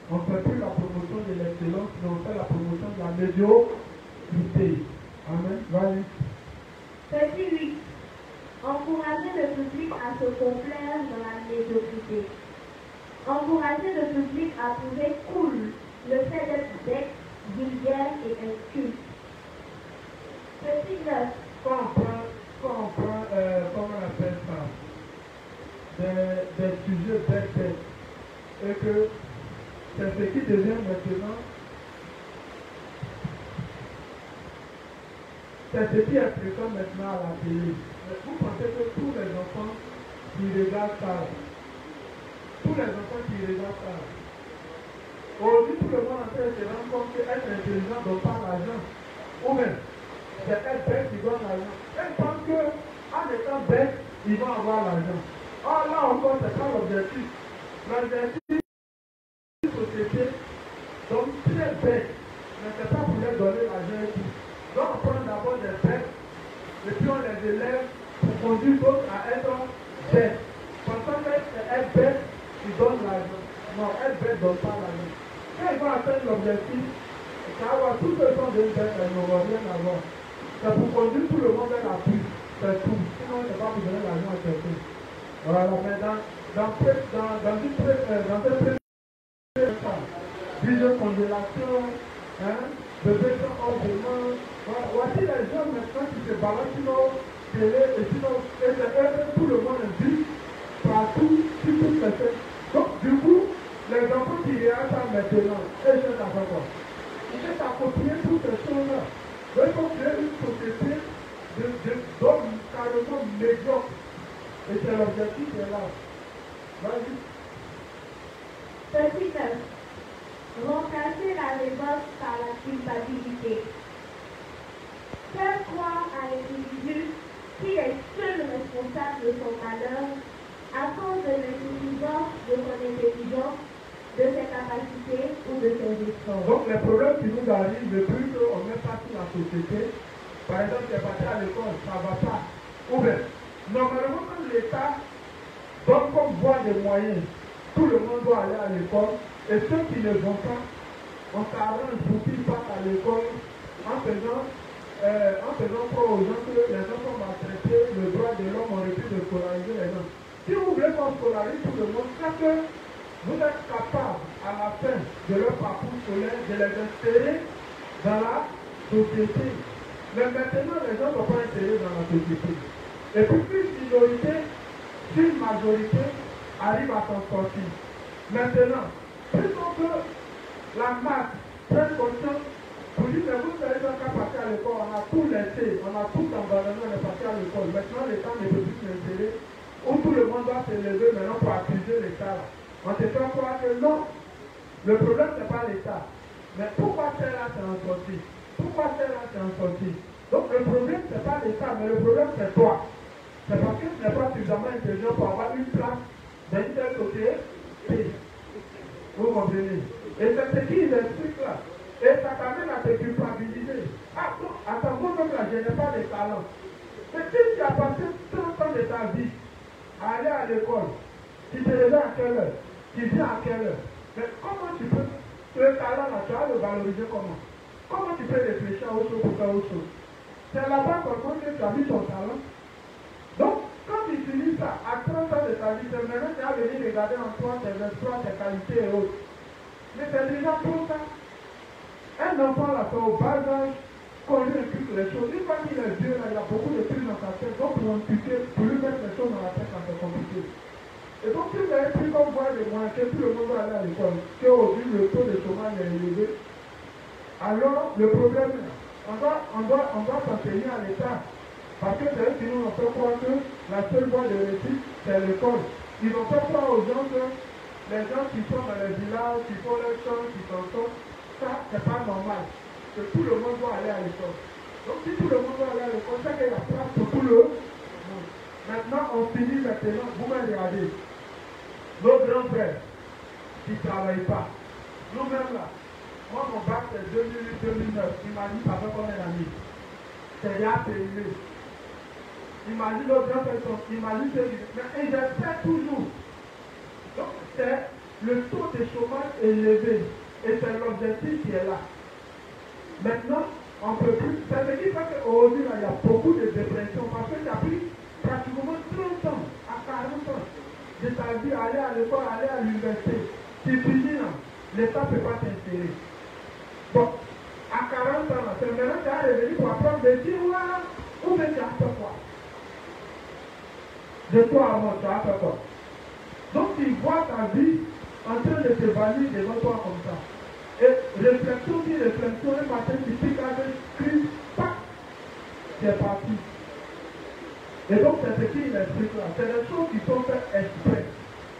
On ne fait plus la promotion de l'excellence, mais on fait la promotion de la médiocrité. Amen. Vas-y. Petit 8. Encourager le public à se complaire dans la médiocrité. Encourager le public à trouver cool le fait d'être bête, vulgaire et inculte. Quand on prend comment on appelle ça, des sujets bêtes, et que c'est ce qui devient maintenant, c'est ce qui est présent maintenant à la télé. Vous pensez que tous les enfants qui regardent ça, aujourd'hui tout le monde en train de se rendre compte qu'être intelligent ne donne pas l'argent. Ou même, c'est être bête qui donne l'argent. Ils pensent qu'en étant bête, ils vont avoir l'argent. Or là encore, c'est pas l'objectif. L'objectif de la société, donc très bête, mais c'est pas pour leur donner l'argent et tout. Donc on prend d'abord des bêtes, et puis on les élève pour conduire d'autres à être bêtes. Pensant que être bête, ils donnent l'argent. Non, être bête ne donne pas l'argent. Quand ils vont atteindre l'objectif, ça va avoir tout le temps d'une bête, elles n'auront rien à voir. C'est pour conduire tout le monde vers la prise. C'est tout. Sinon, c'est pas pour donner l'argent à quelqu'un. Voilà, mais dans cette première vision congélation, de besoin ornement, voici les gens maintenant qui se balancent sur nos télé et sinon, tout le monde est vu partout, sur toutes les scènes. Donc, du coup, les enfants qui regardent ça maintenant, ils cherchent à faire quoi? Ils cherchent à copier toutes ces choses-là. Donc, il faut créer une société d'hommes carrément médiocres. Et c'est l'objectif qui est là. Vas-y. Petit 9. Remplacer la révolte par la culpabilité. Faire croire à l'individu qu'il est seul responsable de son malheur à cause de l'insuffisance de son intelligence, de ses capacités ou de ses efforts. Donc les problèmes qui nous arrivent, le plus qu'on met pas sur la société, par exemple, tu es parti à l'école, ça ne va pas. Ou bien, normalement, quand l'État donne comme voie des moyens, tout le monde doit aller à l'école, et ceux qui ne vont pas, on s'arrange pour qu'ils partent à l'école en faisant croire aux gens que les gens sont maltraités, le droit de l'homme aurait pu de scolariser les gens. Si vous voulez qu'on scolarise tout le monde, c'est que vous êtes capable, à la fin de leur parcours scolaire, de les insérer dans la société. Mais maintenant, les gens ne sont pas insérés dans la société. Et puis, une minorité, une majorité arrive à s'en sortir. Maintenant, plutôt que la masse prenne conscience, vous dites, mais vous savez qu'à partir à l'école, on a tout laissé, on a tout abandonné, on est parti à l'école. Maintenant, l'État ne peut plus s'insérer, où tout le monde doit se lever maintenant pour accuser l'État. On se fait croire que non, le problème, ce n'est pas l'État. Mais pourquoi celle-là s'est en sortie? Pourquoi celle-là s'est en sortie? Donc, le problème, ce n'est pas l'État, mais le problème, c'est toi. C'est parce que tu n'es pas suffisamment intelligent pour avoir une place dans une telle société. Vous comprenez? Et c'est ce qu'ils expliquent là. Et ça t'amène à te culpabiliser. Ah non, attends, moi-même là, je n'ai pas de talent. Mais si tu as passé 30 ans de ta vie à aller à l'école, tu te lèves à quelle heure? Tu viens à quelle heure? Mais comment tu peux, le talent là, tu vas le valoriser comment? Comment tu peux réfléchir à autre chose pour faire autre chose? C'est là-bas qu'on compte que tu as mis ton talent. Donc, quand tu finis ça, à 30 ans de ta vie, c'est maintenant que tu vas venir regarder en toi tes exploits, tes qualités et autres. Mais c'est déjà trop tard. Un enfant là, c'est au bas âge qu'on lui inculque les choses. Une fois qu'il est vieux, là, il a beaucoup de trucs dans sa tête. Donc, pour lui mettre les choses dans la tête, c'est compliqué. Et donc, si vous avez pris comme voie de moyens que tout le monde va aller à l'école, qu'aujourd'hui le taux de chômage est élevé, alors le problème, on doit s'enseigner à l'État. Parce que c'est eux qui nous ont fait croire que la seule voie de réussite, c'est l'école. Ils ont fait croire aux gens que les gens qui sont dans les villages, qui font les champs, qui s'en sortent, ça, c'est pas normal. Que tout le monde doit aller à l'école. Donc si tout le monde doit aller à l'école, c'est qu'il y a place pour tout le monde. Maintenant, on finit maintenant, vous me regardez. Nos grands frères qui ne travaillent pas. Nous-mêmes là, moi mon bac c'est 2008-2009. Imagine ça fait combien d'années? C'est déjà périmé. Imagine nos grands frères, imagine ceux qui... Mais ils espèrent toujours. Donc c'est le taux de chômage élevé. Et c'est l'objectif qui est là. Maintenant, on ne peut plus. C'est ce qui fait qu'aujourd'hui, il y a beaucoup de dépression parce que tu as pris pratiquement 30 ans à 40 ans de ta vie à aller à l'école, aller à l'université. Tu finis là, l'État ne peut pas t'insérer. Bon, à 40 ans, c'est maintenant que tu as revenir pour apprendre de dire, voilà, où est-ce que tu as fait quoi? De toi à moi, tu as fait quoi? Donc tu vois ta vie en train de s'évanouir devant toi comme ça. Et réflexion, un matin, tu piques avec Christ, pac, c'est parti. Et donc c'est ce qu'il explique là. C'est des choses qui sont faites exprès.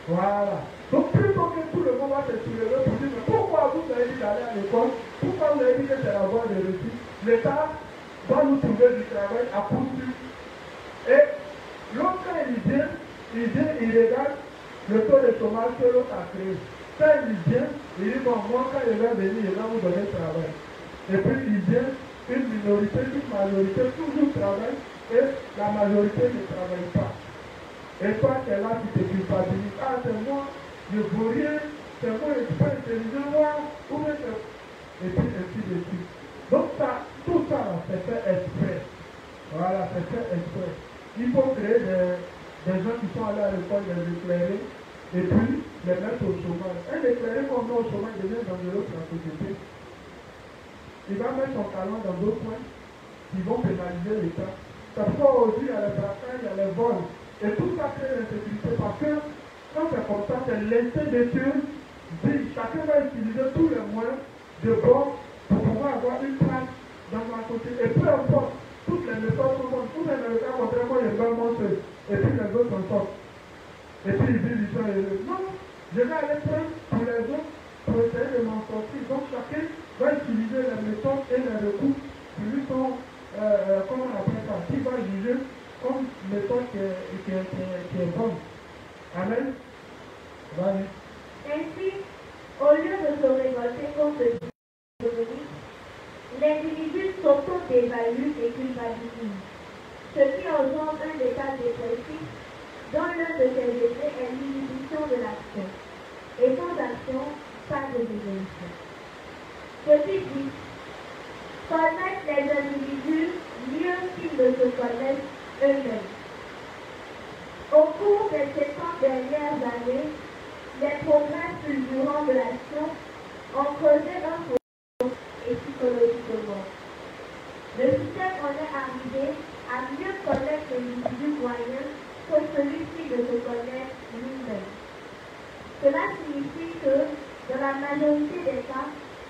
Voilà. Donc plutôt que tout le monde va se soulever pour dire, mais pourquoi vous avez dit d'aller à l'école? Pourquoi vous avez dit que c'est la voie de réussite? L'État va nous trouver du travail à poursuivre. Et l'autre, quand il vient, il regarde le taux de chômage que l'autre a créé. Quand il vient, il dit, bon, moi, quand il va venir, il va vous donner travail. Et puis il vient, une minorité, une majorité, toujours travaille, et la majorité ne travaille pas. Et toi, tu es là, tu te culpabilises. Ah, c'est moi, je ne vaux rien, c'est moi, je ne suis pas intelligent, moi, ou bien c'est... Et puis, ainsi de suite. Donc, ça, tout ça, c'est fait exprès. Voilà, c'est fait exprès. Il faut créer des gens qui sont allés à l'école, les éclairer, et puis les mettre au chômage. Un éclairé qu'on met au chômage devient dangereux pour la société. Il va mettre son talent dans d'autres points qui vont pénaliser l'État. C'est pourquoi aujourd'hui, il y a les braquages, il y a les vols. Et tout ça crée l'insécurité parce que quand c'est comme ça, c'est l'instinct de Dieu. Chacun va utiliser tous les moyens de bord pour pouvoir avoir une place dans la société. Et peu importe, toutes les méthodes sont bonnes. Tous les Américains, contrairement, ils veulent manger. Et puis les autres s'en sortent. Et puis ils disent, ils sont heureux. Non, je vais aller prendre pour les autres pour essayer de m'en sortir. Donc chacun va utiliser les méthodes et les recours qui lui sont, comment on appelle ça, qui va juger comme méthode qui est bonne. Amen. Vas-y. Ainsi, au lieu de se révolter contre l'économie, l'individu s'auto-dévalue et culpabilise, ce qui engendre un état dépressif dont l'un de ses effets est l'inhibition de l'action. Et sans action, pas de évolution. Ceci dit, connaître les individus mieux qu'ils ne se connaissent eux-mêmes. Au cours des 50 dernières années, les progrès fulgurants de l'action ont creusé un fossé et psychologiquement. Le système en est arrivé à mieux connaître l'individu moyen que celui-ci de se connaître lui-même. Cela signifie que, dans la majorité des cas,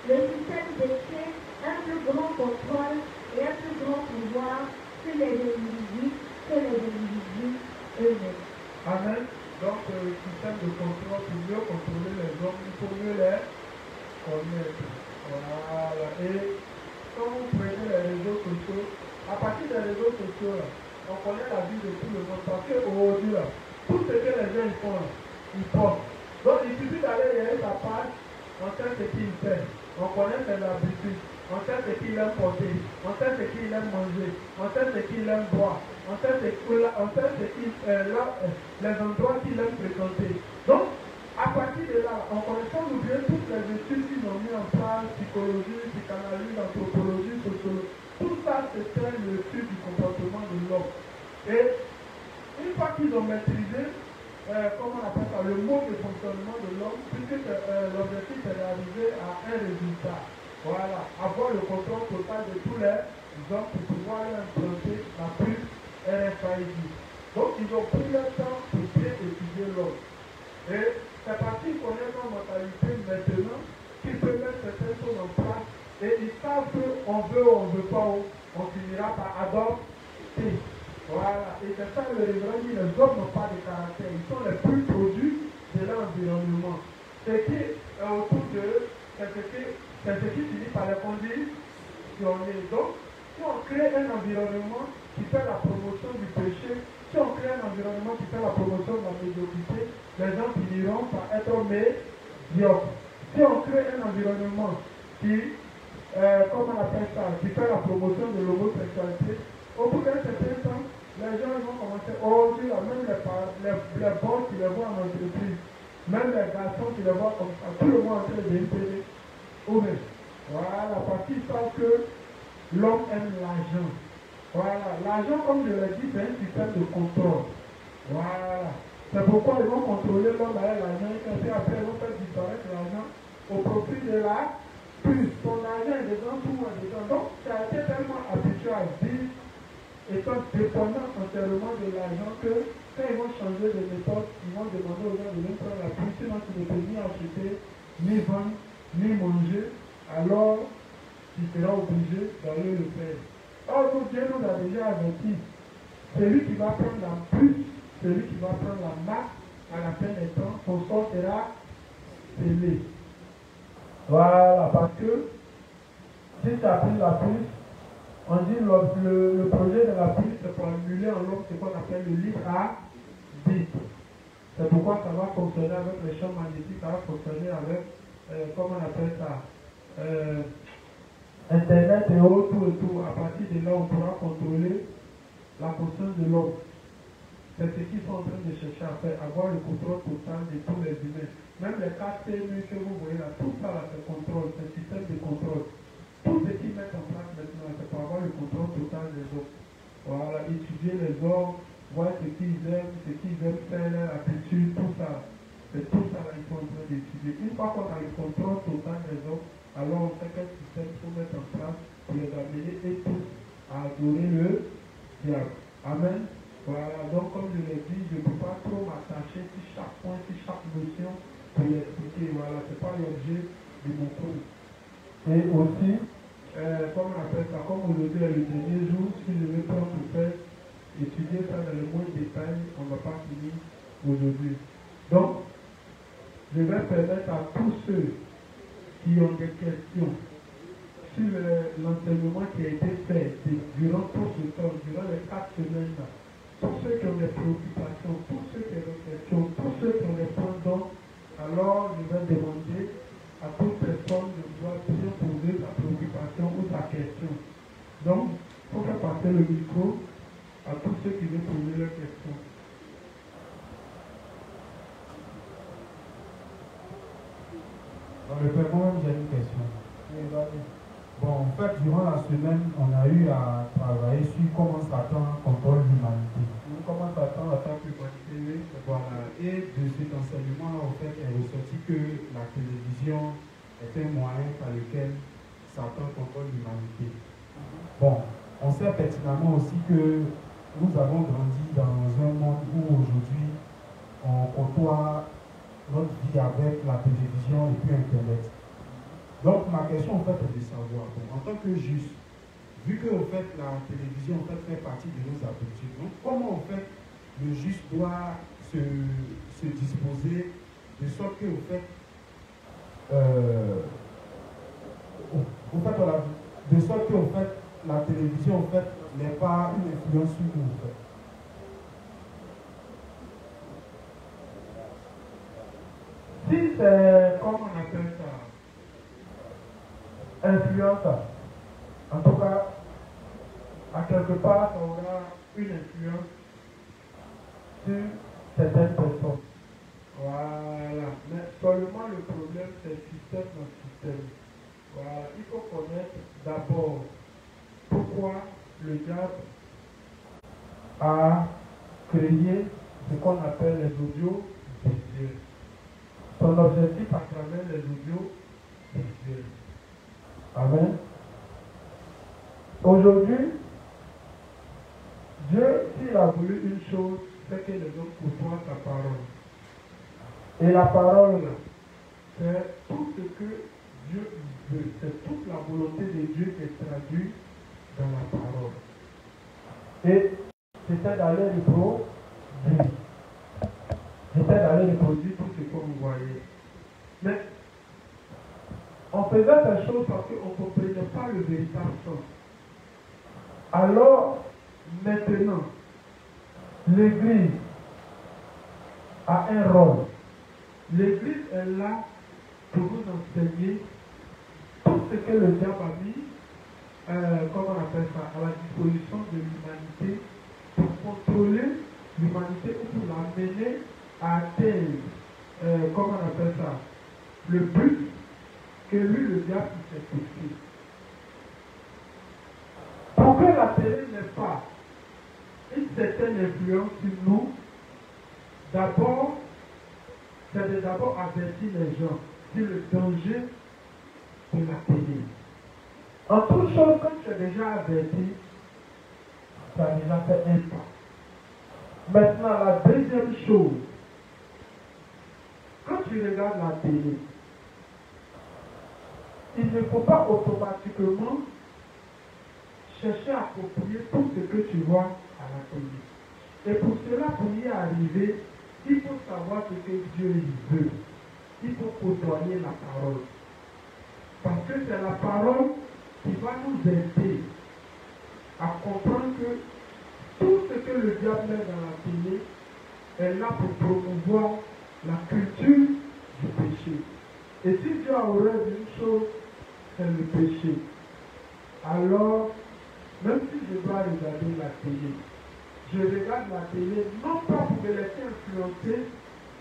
le système détient un plus grand contrôle et un plus grand pouvoir sur les individus que les individus eux-mêmes. Amen. Donc, le système de contrôle, pour mieux contrôler les hommes, il faut mieux les connaître. Voilà. Et quand vous prenez les réseaux sociaux, à partir des réseaux sociaux, là, on connaît la vie de tout le monde. Parce qu'aujourd'hui, tout ce que les gens font, ils postent. Donc, il suffit d'aller derrière sa page, on sait ce qu'il fait. On connaît ses habitudes. On sait ce qu'il aime porter. On sait ce qu'il aime manger. On sait ce qu'il aime boire. On sait les endroits qu'il aime fréquenter. Donc, à partir de là, on connaît sans oublier toutes les études qu'ils ont mis en place, psychologie, psychanalyse, anthropologie, sociologie. Tout ça, c'était l'étude du comportement de l'homme. Et une fois qu'ils ont maîtrisé, comment on appelle ça, le mode de fonctionnement de l'homme, puisque l'objectif est d'arriver à un résultat. Voilà, avoir le contrôle total de tous les hommes pour pouvoir leur implanter la plus RFID. Donc ils ont pris le temps pour bien étudier l'homme. Et c'est parce qu'ils connaissent leur mentalité maintenant qu'ils peuvent mettre certaines choses en place et ils savent qu'on veut ou on ne veut pas, on finira par adopter. Voilà, et c'est ça le révérend dit, les hommes n'ont pas de caractère, ils sont les plus produits de l'environnement. Ce qui est autour d'eux, c'est ce qui finit par les conditionner. Donc, si on crée un environnement qui fait la promotion du péché, si on crée un environnement qui fait la promotion de la médiocrité, les gens finiront par être médiocres. Si on crée un environnement qui, comment on appelle ça, qui fait la promotion de l'homosexualité, au bout d'un certain temps, les gens vont commencer, aujourd'hui, même les boss qui les voient en entreprise, même les garçons qui les voient comme ça, tout le monde en train d'imprimer. Voilà, parce qu'ils savent que l'homme aime l'argent. Voilà, l'argent, comme je l'ai dit, c'est un système de contrôle. Voilà. C'est pourquoi ils vont contrôler l'homme avec l'argent et après ils vont faire disparaître l'argent au profit de la puce. Son argent est dedans, tout est dedans. Donc, ça a été tellement déjà dit, étant dépendants entièrement de l'argent, que quand ils vont changer de méthode, ils vont demander aux gens de venir prendre la pluie, sinon tu ne peux ni acheter, ni vendre, ni manger, alors tu seras obligé d'aller le faire. Or, nous, Dieu nous a déjà averti, celui qui va prendre la pluie, celui qui va prendre la marque, à la fin des temps, son sort sera scellé. Voilà, parce que si tu as pris la pluie, on dit le projet de la pluie, c'est pour annuler en l'homme ce qu'on appelle le libre arbitre. C'est pourquoi ça va fonctionner avec les champs magnétiques, ça va fonctionner avec, comment on appelle ça, Internet et autres, tout et tout. À partir de là, on pourra contrôler la conscience de l'homme. C'est ce qu'ils sont en train de chercher à faire, avoir le contrôle total de tous les humains. Même les 4 PMU que vous voyez là, tout ça là, c'est contrôle, c'est système de contrôle. Tout ce qu'ils mettent en place maintenant, c'est pour avoir le contrôle total des hommes. Voilà, étudier les hommes, voir ce qu'ils aiment faire, leur attitude, tout ça. C'est tout ça là, ils sont en train d'étudier. Une fois qu'on a le contrôle total des hommes, alors on sait quel système il faut mettre en place pour les amener et tous à adorer le diable. Amen. Voilà, donc comme je l'ai dit, je ne peux pas trop m'attacher sur chaque point, sur chaque notion pour l'expliquer. Voilà, ce n'est pas l'objet de mon cours. Et aussi, comme on appelle ça, comme aujourd'hui est le dernier jour, si je vais prendre pour faire étudier ça dans le moins de détails, on ne va pas finir aujourd'hui. Donc, je vais permettre à tous ceux qui ont des questions sur l'enseignement qui a été fait durant tout ce temps, durant les 4 semaines là. Tous ceux qui ont des préoccupations, tous ceux qui ont des questions, tous ceux qui ont des points d'ordre, alors je vais demander à toute personne de pouvoir bien poser sa préoccupation ou sa question. Donc, il faut faire passer le micro à tous ceux qui veulent poser leurs questions. Dans le père, moi-même, j'ai une question. Oui, vas-y. Bon, en fait, durant la semaine, on a eu à travailler sur comment Satan contrôle l'humanité. Comment Satan attaque l'humanité, oui. Voilà. Et de cet enseignement-là, en fait, est ressorti que la télévision est un moyen par lequel Satan contrôle l'humanité. Bon, on sait pertinemment aussi que nous avons grandi dans un monde où aujourd'hui, on côtoie notre vie avec la télévision et puis Internet. Donc ma question en fait est de savoir, en tant que juste, vu que en fait, la télévision en fait partie de nos habitudes, donc comment en fait le juste doit se disposer de sorte que en fait, voilà, de sorte que en fait, la télévision en fait n'est pas une influence sur nous en fait. Si c'est, comment on appelle ça, influence, en tout cas, à quelque part, ça aura une influence sur certaines personnes. Voilà. Mais seulement le problème, c'est système dans système. Voilà. Il faut connaître d'abord pourquoi le diable a créé ce qu'on appelle les audios visuels. Son objectif à travers les audios visuels. Amen. Aujourd'hui, Dieu, s'il a voulu une chose, c'est que les hommes côtoient sa parole. Et la parole, c'est tout ce que Dieu veut. C'est toute la volonté de Dieu qui est traduite dans la parole. Et c'était d'aller reproduire. C'était d'aller reproduire tout ce qu'on voyait. Mais on faisait ces choses parce qu'on ne comprenait pas le véritable sens. Alors, maintenant, l'Église a un rôle. L'Église est là pour nous enseigner tout ce que le diable a mis, comment on appelle ça, à la disposition de l'humanité pour contrôler l'humanité ou pour l'amener à atteindre, comment on appelle ça, le but que lui, le diable, s'est fixé. Pour que la télé n'ait pas une certaine influence sur nous, d'abord, c'est de d'abord avertir les gens sur le danger de la télé. En toute chose, quand tu es déjà averti, ça a déjà fait un pas. Maintenant, la deuxième chose, quand tu regardes la télé, il ne faut pas automatiquement chercher à approprier tout ce que tu vois à la télé. Et pour cela, pour y arriver, il faut savoir ce que Dieu veut. Il faut côtoyer la parole. Parce que c'est la parole qui va nous aider à comprendre que tout ce que le diable met dans la télé est là pour promouvoir la culture du péché. Et si Dieu a horreur d'une chose, c'est le péché. Alors, même si je dois regarder la télé, je regarde la télé non pas pour me laisser influencer,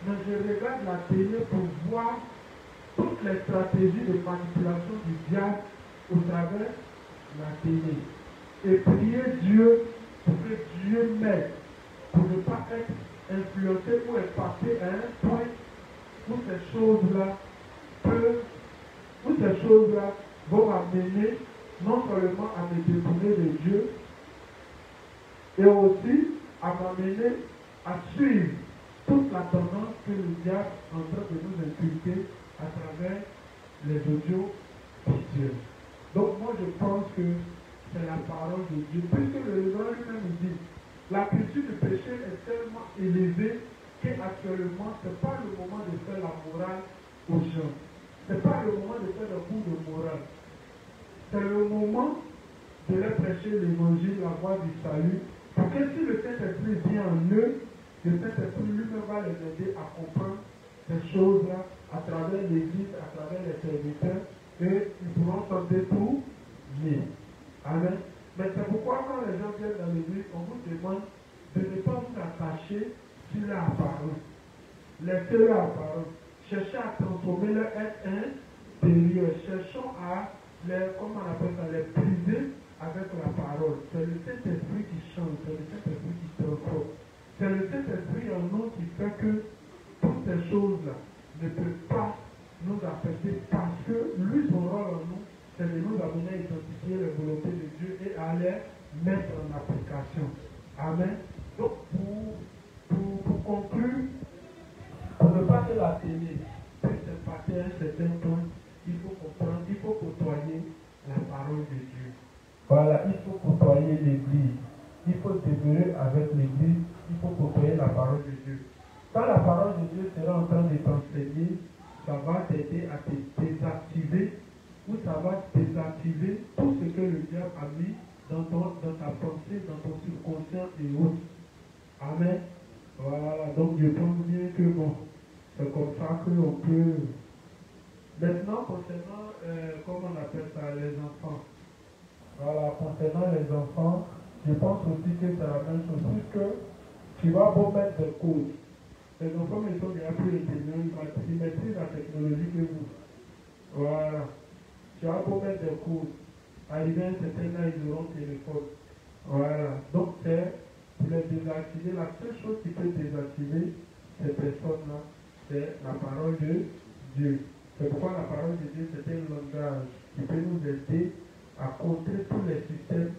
mais je regarde la télé pour voir toutes les stratégies de manipulation du diable au travers de la télé. Et prier Dieu pour que Dieu m'aide pour ne pas être influencé ou impacté à un point où ces choses-là vont m'amener non seulement à me détourner de Dieu, et aussi à m'amener à suivre toute la tendance que le diable est en train de nous inculquer à travers les audios spirituels. Donc moi je pense que c'est la parole de Dieu, puisque le livre lui-même nous dit, la culture du péché est tellement élevée qu'actuellement ce n'est pas le moment de faire la morale aux gens. Ce n'est pas le moment de faire le cours de morale. C'est le moment de leur prêcher l'évangile, la voie du salut, pour que si le Saint-Esprit vient en eux, le Saint-Esprit lui-même va les aider à comprendre ces choses-là à travers l'Église, à travers les serviteurs, et ils pourront s'en détourner. Amen. Mais c'est pourquoi quand les gens viennent dans l'Église, on vous demande de ne pas vous attacher sur la parole. Laissez-le à parole. Cherchez à transformer leur être intérieur. Cherchons à les, comment on appelle ça, les briser avec la parole. C'est le Saint-Esprit qui change, c'est le Saint-Esprit qui transforme. C'est le Saint-Esprit en nous qui fait que toutes ces choses-là ne peuvent pas nous affecter parce que lui, son rôle en nous, c'est de nous amener à identifier les volontés de Dieu et à les mettre en application. Amen. Donc, pour conclure, pour ne pas que la télé puisse impacter un certain point, il faut comprendre, il faut côtoyer la parole de Dieu. Voilà, il faut côtoyer l'Église. Il faut demeurer avec l'Église, il faut côtoyer la parole de Dieu. Quand la parole de Dieu sera en train de t'enseigner, ça va t'aider à te désactiver, ou ça va désactiver tout ce que le diable a mis dans ta pensée, dans ton subconscient et autres. Amen. Voilà, donc je pense bien que bon, c'est comme ça qu'on peut. Maintenant, concernant, comment on appelle ça, les enfants. Voilà, concernant les enfants, je pense aussi que c'est la même chose, puisque tu vas beau mettre des codes. Les enfants, ils sont déjà plus intelligents, ils maîtrisent la technologie que vous. Voilà. Tu vas beau mettre des codes. Arrivé à un certain âge, ils auront téléphone. Voilà. Donc, c'est pour les désactiver. La seule chose qui peut désactiver ces personnes-là, c'est la parole de Dieu. C'est pourquoi la parole de Dieu, c'est un langage qui peut nous aider à contrer tous les systèmes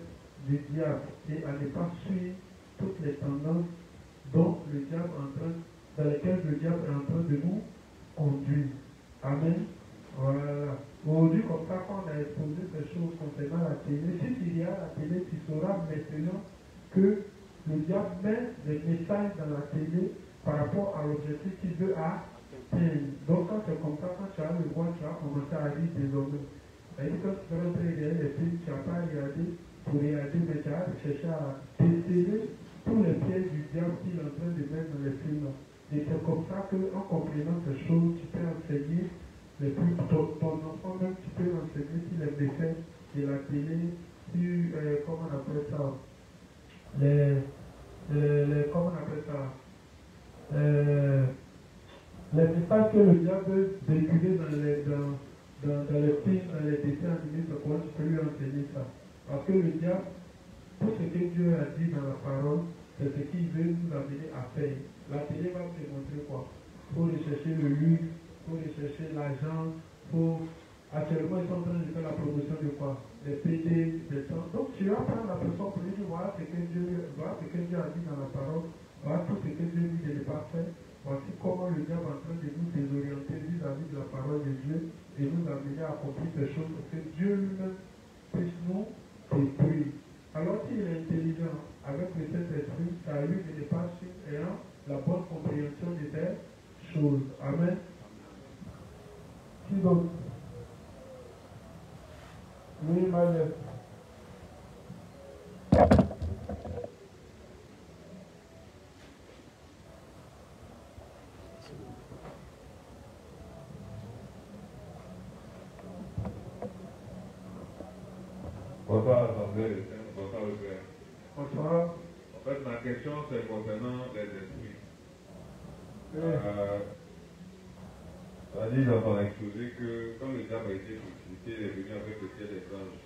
du diable et à ne pas suivre toutes les tendances dont le diable dans lesquelles le diable est en train de nous conduire. Amen. Voilà. Aujourd'hui, comme ça, quand on a exposé ces choses concernant la télé, si tu regardes la télé, tu sauras maintenant que le diable met des messages dans la télé par rapport à l'objectif qu'il veut atteindre. Donc, quand c'est comme ça, quand tu as le voir, tu vas commencer à lire désormais. C'est-à-dire que quand tu vas rentrer regarder les films, tu n'as pas regardé pour regarder, mais tu vas chercher à déceler tous les pièges du diable qu'il est en train de mettre dans les films. Et c'est comme ça qu'en comprenant ces choses, tu peux enseigner les plus ton enfant, même tu peux enseigner sur les méfaits de la télé, sur, comment on appelle ça, comment on appelle ça, les messages que le diable veut véhiculer dans les films, dans les dessins animés, c'est quoi, tu peux lui enseigner ça. Parce que le diable, tout ce que Dieu a dit dans la parole, c'est ce qu'il veut nous amener à faire. La télé va te montrer quoi? Il faut rechercher le luxe, il faut rechercher l'argent, il faut Actuellement, ils sont en train de faire la promotion de quoi? Des PD, des temps. Donc, tu vas prendre la personne pour lui dire voilà ce que Dieu a dit dans la parole, voilà tout ce que Dieu dit de ne pas faire. Voici comment le diable est en train de nous désorienter vis-à-vis de la parole de Dieu et nous amener à accomplir ces choses pour que Dieu lui-même puisse nous détruire. Alors s'il est intelligent avec le Saint-Esprit, ça a lui de ne pas suivre ayant la bonne compréhension de ces choses. Amen. Qui d'autre? Oui, Marie. Bonsoir, Assemblée. Bonsoir, le Père. Bonsoir. En fait, ma question, c'est concernant les esprits. Tu as dit dans ton exposé que quand le diable a été crucifié, il est venu avec le ciel des anges.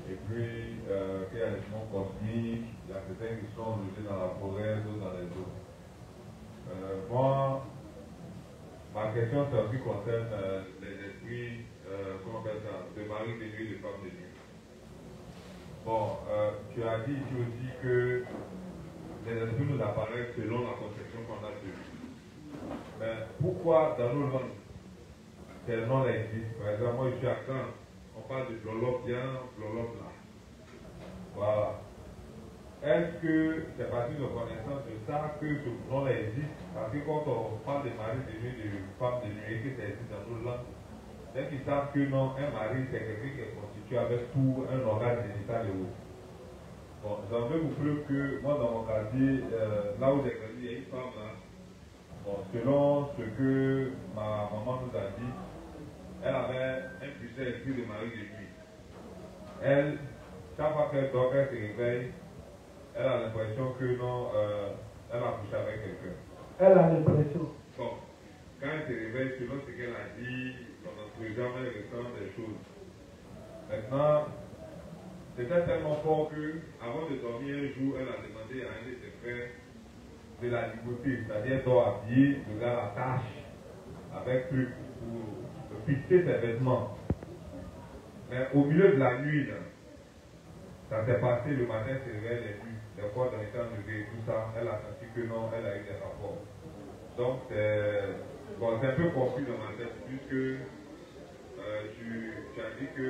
Et puis, qu'il y a des mondes cosmiques, il y a certains qui sont logés dans la forêt, d'autres dans les eaux. Moi, ma question, c'est en ce qui concerne les esprits, comment on appelle ça, de mari de nuit, de femme de nuit. Bon, tu as dit ici aussi que les esprits nous apparaissent selon la conception qu'on a de lui. Mais pourquoi dans nos langues, ces noms existent? Par exemple, moi je suis à Caen, on parle de Blolop bien, Blolop là. Voilà. Est-ce que c'est parti de connaissance de ça que ce nom existe? Parce que quand on parle de mari de nuit, de femme de nuit, et que ça existe dans nos langues, c'est qu'ils savent que non, un mari c'est quelqu'un qui est constitué avec tout un organe génital et autres. Bon, j'en veux vous preuve que moi dans mon quartier, là où j'ai grandi, il y a une femme là. Bon, selon ce que ma maman nous a dit, elle avait un puissant esprit de mari de nuit. Elle, chaque fois qu'elle dort, elle se réveille, elle a l'impression que non, elle a couché avec quelqu'un. Elle a l'impression. Bon, quand elle se réveille, selon ce qu'elle a dit, pendant ce jamais elle ressent des choses. Maintenant, c'était tellement fort que, avant de dormir un jour, elle a demandé à un de ses frères de la ligoter, c'est-à-dire dort habillé, de la tâche, avec truc pour fixer ses vêtements. Mais au milieu de la nuit, là, ça s'est passé le matin, elle se réveille les nuits, les fois dans les temps de veille, tout ça, elle a senti que non, elle a eu des rapports. Donc, bon, c'est un peu confus dans ma tête, puisque tu as dit que,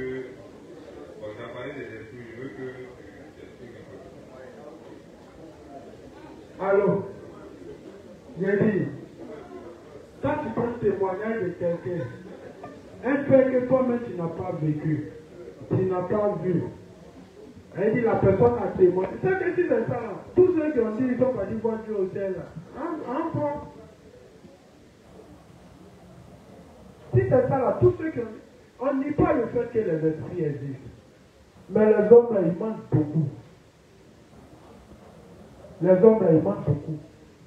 bon, tu as parlé des esprits, je veux que tu expliques un peu. Allô? J'ai dit, quand tu prends le témoignage de quelqu'un, un fait que toi-même tu n'as pas vécu, tu n'as pas vu, elle dit la personne a témoigné. C'est que si c'est ça, là, tous ceux qui ont dit ils sont pas dit voir Dieu au ciel, là, encore. Si c'est ça, là, tous ceux qui ont dit, on nie pas le fait que les esprits existent. Mais les hommes, là, ils mentent beaucoup. Les hommes, là, ils mentent beaucoup.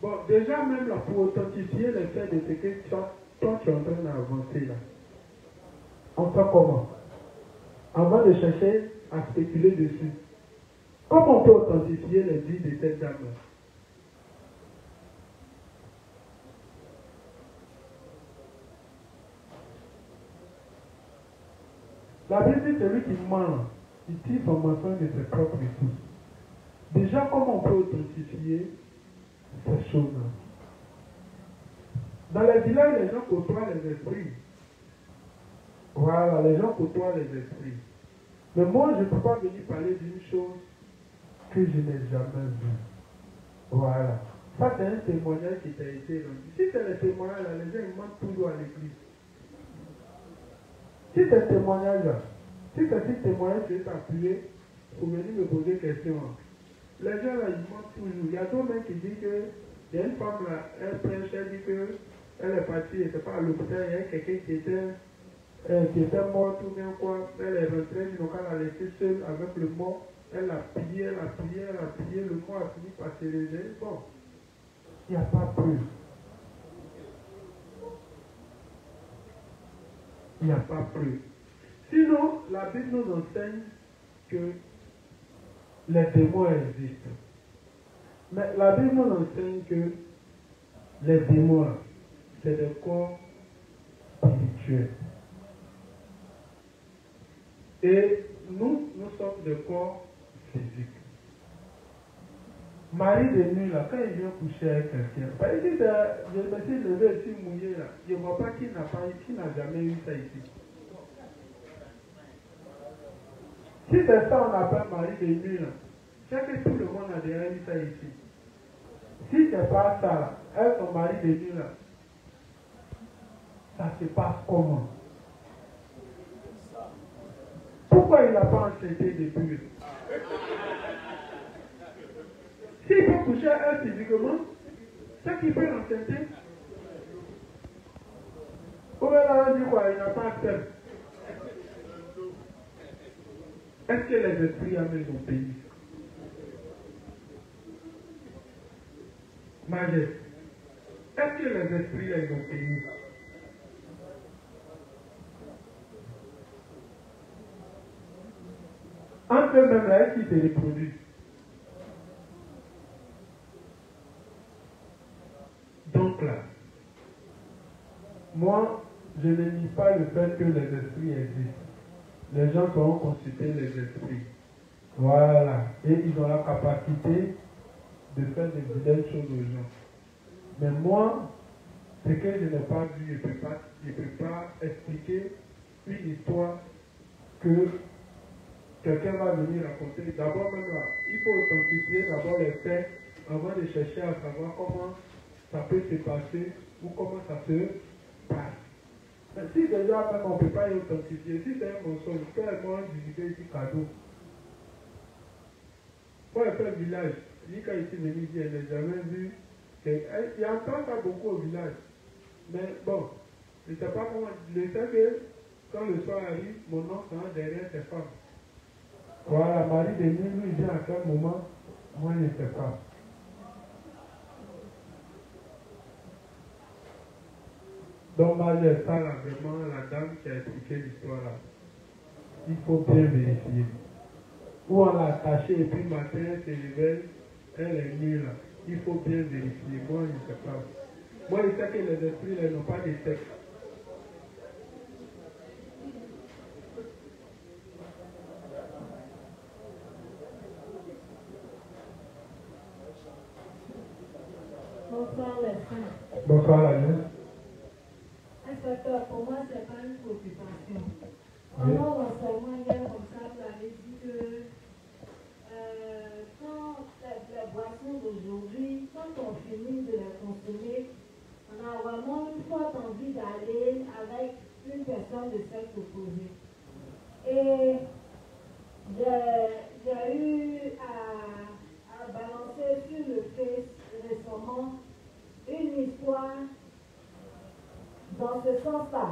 Bon, déjà, même là, pour authentifier les faits de ce que toi, tu es en train d'avancer, là, on fait comment? Avant de chercher à spéculer dessus. Comment on peut authentifier les vies de cette dame-là? La Bible dit celui qui ment, il tire son mensonge de ses propres sources. Déjà, comment on peut authentifier ces choses-là? Dans les villages, les gens côtoient les esprits. Voilà, les gens côtoient les esprits. Mais moi, je ne peux pas venir parler d'une chose que je n'ai jamais vue. Voilà. Ça, c'est un témoignage qui t'a été rendu. Si c'est le témoignage, là, les gens ils mentent toujours à l'église. Si c'est ce témoignage-là, si c'est ce témoignage qui est appuyé pour venir me poser des questions, les gens là, ils mentent toujours. Il y a d'autres mecs qui disent que, il y a une femme là, elle prêche, elle dit qu'elle est partie, elle n'était pas à l'hôpital, il y a quelqu'un qui était mort ou bien quoi, elle est rentrée, donc elle a laissé seule avec le mort, elle a prié, le mort a fini par se lever. Bon, il n'y a pas preuve. Il n'y a pas preuve. Sinon, la Bible nous enseigne que les démons existent. Mais la Bible nous enseigne que les démons, c'est des corps spirituels. Et nous sommes des corps physiques. Mari de nuit, là, quand il vient coucher avec quelqu'un, par exemple, je me suis levé ici mouillé, là, je ne vois pas qui n'a jamais eu ça ici. Si c'est ça, on appelle mari de nuit, là, c'est que tout le monde a déjà eu ça ici. Si c'est pas ça, là, avec ton mari de nuit, là, ça se passe comment? Pourquoi il n'a pas enchanté depuis? S'il peut coucher à elle physiquement, c'est qu'il peut l'enchanter. Ou bien là, on dit quoi? Il n'a pas accès. Est-ce que les esprits amènent au pays? Majesté, est-ce que les esprits amènent au pays? Entre eux-mêmes, là, est-ce qu'ils se reproduisent? Donc là, moi, je ne nie pas le fait que les esprits existent. Les gens seront consultés les esprits. Voilà. Et ils ont la capacité de faire de belles choses aux gens. Mais moi, ce que je n'ai pas vu, je ne peux pas expliquer une histoire que quelqu'un va venir raconter. D'abord, même là, il faut authentifier d'abord les faits avant de chercher à savoir comment ça peut se passer ou comment ça se passe. Mais si déjà même on ne peut pas y authentifier, si c'est un mensonge, fais-moi visiter ici cadeau. Pour faire un village, lui quand il est venu dire, il n'a jamais vu. Il entend ça beaucoup au village. Mais bon, je ne sais pas comment. Je sais que quand le soir arrive, mon nom sera derrière ses femmes. Voilà, Marie de nuit, lui, vient à quel moment, moi je ne sais pas. Donc, Marie, ça là, vraiment, la dame qui a expliqué l'histoire là, il faut bien vérifier. Ou on l'a attachée et puis le matin, elle se réveille, elle est nue là. Il faut bien vérifier. Moi, je ne sais pas. Moi, je sais que les esprits là, n'ont pas de sexe. Bonsoir les frères. Bonsoir la jeune. Inspecteur, pour moi, ce n'est pas une préoccupation. Oui. Pendant l'enseignement hier, comme ça, vous avez dit que quand les boissons d'aujourd'hui, quand on finit de les consommer, on a vraiment une forte envie d'aller avec une personne de sexe opposé. Et j'ai eu à balancer sur le Face récemment une histoire dans ce sens-là.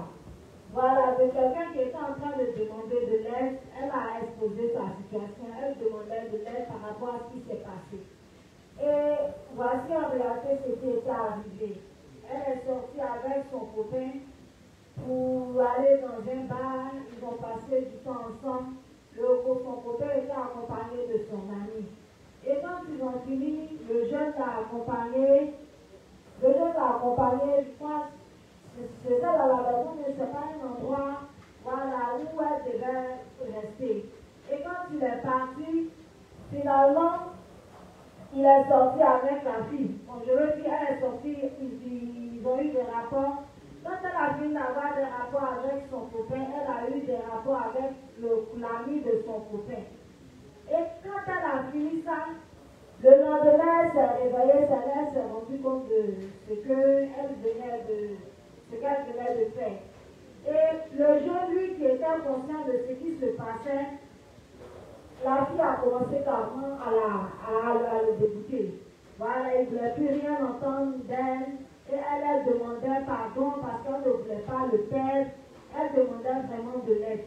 Voilà, de quelqu'un qui était en train de demander de l'aide, elle a exposé sa situation, elle demandait de l'aide par rapport à ce qui s'est passé. Et voici en réalité ce qui était arrivé. Elle est sortie avec son copain pour aller dans un bar, ils ont passé du temps ensemble. Son copain était accompagné de son ami. Et quand ils ont fini, le jeune l'a accompagné, je pense, c'est ça dans la maison, mais ce n'est pas un endroit voilà, où elle devait rester. Et quand il est parti, finalement, il est sorti avec la fille. Bon, je veux dire, elle est sortie, ils ont eu des rapports. Quand elle a fini d'avoir des rapports avec son copain, elle a eu des rapports avec l'ami de son copain. Et quand elle a fini ça, le lendemain, elle s'est réveillée, elle s'est rendue compte de ce qu'elle venait de faire. Et le jeune, lui, qui était conscient de ce qui se passait, la fille a commencé carrément à le dégoûter. Voilà, il ne voulait plus rien entendre d'elle. Et elle demandait pardon parce qu'elle ne voulait pas le perdre. Elle demandait vraiment de l'aide.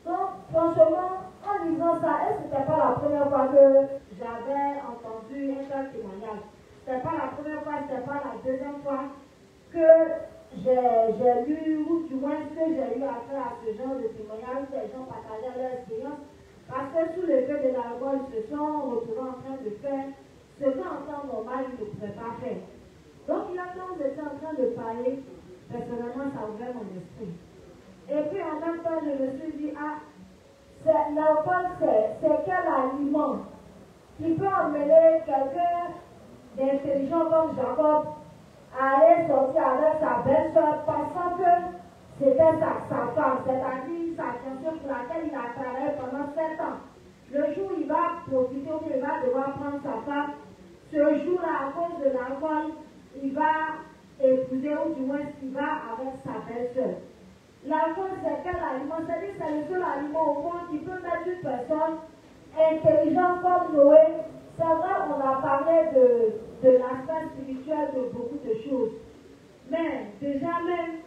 Donc, franchement, en disant ça, et ce n'était pas la première fois que j'avais entendu un tel témoignage. Ce n'était pas la première fois, ce n'était pas la deuxième fois que j'ai lu, ou du moins que j'ai eu affaire à ce genre de témoignage, où les gens partageaient leur expérience, parce que sous l'effet de l'alcool, ils se sont retrouvés en train de faire ce qu'en temps normal, ils ne pouvaient pas faire. Donc là, quand j'étais en train de parler, personnellement, ça ouvrait mon esprit. Et puis en même temps, je me suis dit, ah, l'alcool, c'est quel aliment qui peut emmener quelqu'un d'intelligent comme Jacob à aller sortir avec sa belle-sœur pensant que c'était sa femme, c'est-à-dire sa fiancée pour laquelle il a travaillé pendant 7 ans. Le jour où il va profiter, où il va devoir prendre sa femme, ce jour-là, à cause de l'alcool, il va épouser, ou du moins il va avec sa belle-sœur. L'alcool, c'est quel aliment? C'est-à-dire que c'est le seul aliment au monde qui peut mettre une personne intelligente comme Noé. C'est vrai, on a parlé de l'aspect spirituel de beaucoup de choses. Mais déjà même,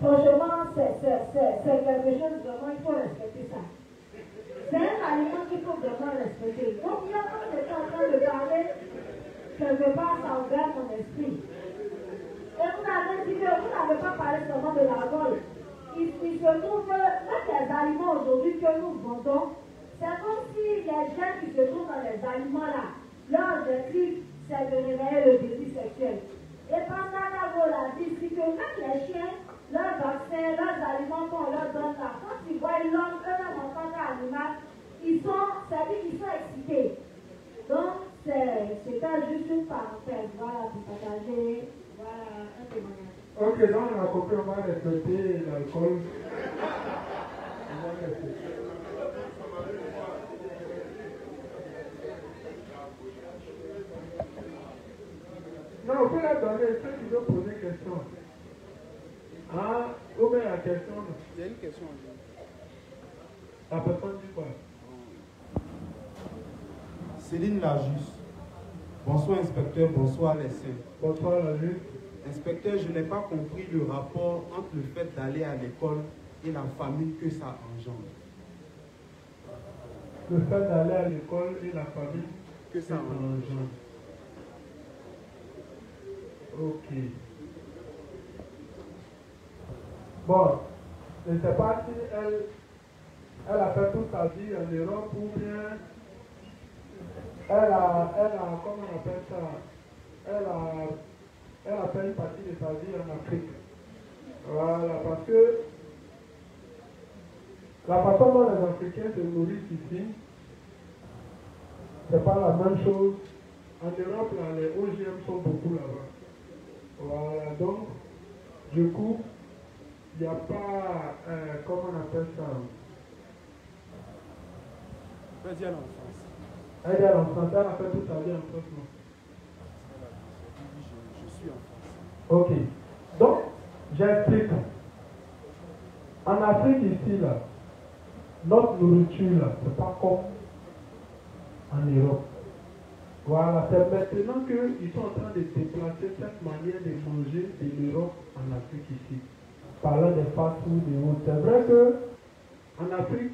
franchement, c'est quelque chose de vraiment, il faut respecter ça. C'est un aliment qu'il faut vraiment respecter. Donc, il y a quand on est en train de parler, quelque part, ça ouvert mon esprit. Et vous avez dit que vous n'avez pas parlé seulement de l'alcool. Il se trouve que même les aliments aujourd'hui que nous vendons, c'est comme si les gènes qui se trouvent dans les aliments là, leur objectif, c'est de réveiller le désir sexuel. Et pendant la voie, l'a dit que même les chiens, leurs vaccins, leurs aliments qu'on leur donne là, quand ils voient l'homme, eux-mêmes en tant qu'animal, c'est-à-dire qu'ils sont excités. Donc, c'était juste une parenthèse, voilà, pour partager. Voilà, un témoignage. Ok, donc on a compris, on va respecter l'alcool. On va respecter. Non, on peut la donner, ceux qui veulent poser question. Ah, où met la question? Il y a une question. La personne dit quoi? Céline Lajus. Bonsoir inspecteur, bonsoir les saints. Bonsoir Lajus. Inspecteur, je n'ai pas compris le rapport entre le fait d'aller à l'école et la famille que ça engendre. Le fait d'aller à l'école et la famille Que ça engendre. Ok. Bon, je ne sais pas si elle a fait toute sa vie en Europe ou bien elle a comment on appelle ça? Elle a fait une partie de sa vie en Afrique. Voilà, parce que la façon dont les Africains se nourrissent ici, c'est pas la même chose. En Europe, là, les OGM sont beaucoup là-bas. Voilà, donc, du coup, il n'y a pas, comment on appelle ça? Vas-y, elle est en France. Elle est en France, elle a fait toute sa vie en France, non? Je suis en France. Ok. Donc, j'explique. En Afrique, ici, là, notre nourriture, là, c'est pas comme en Europe. Voilà, c'est maintenant qu'ils sont en train de déplacer cette manière de manger de l'Europe en Afrique ici. Parlant des fast-food et autres. C'est vrai qu'en Afrique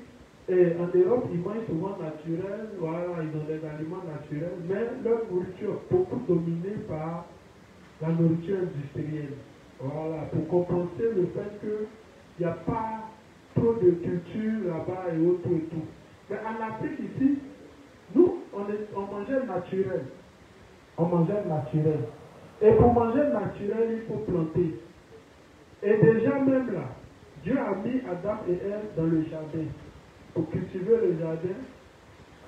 et en Europe, ils mangent souvent naturel, voilà, ils ont des aliments naturels, mais leur nourriture est beaucoup dominée par la nourriture industrielle. Voilà, pour compenser le fait qu'il n'y a pas trop de culture là-bas et autres et tout. Mais en Afrique ici, nous, on mangeait naturel. On mangeait naturel. Et pour manger naturel, il faut planter. Et déjà même là, Dieu a mis Adam et Ève dans le jardin pour cultiver le jardin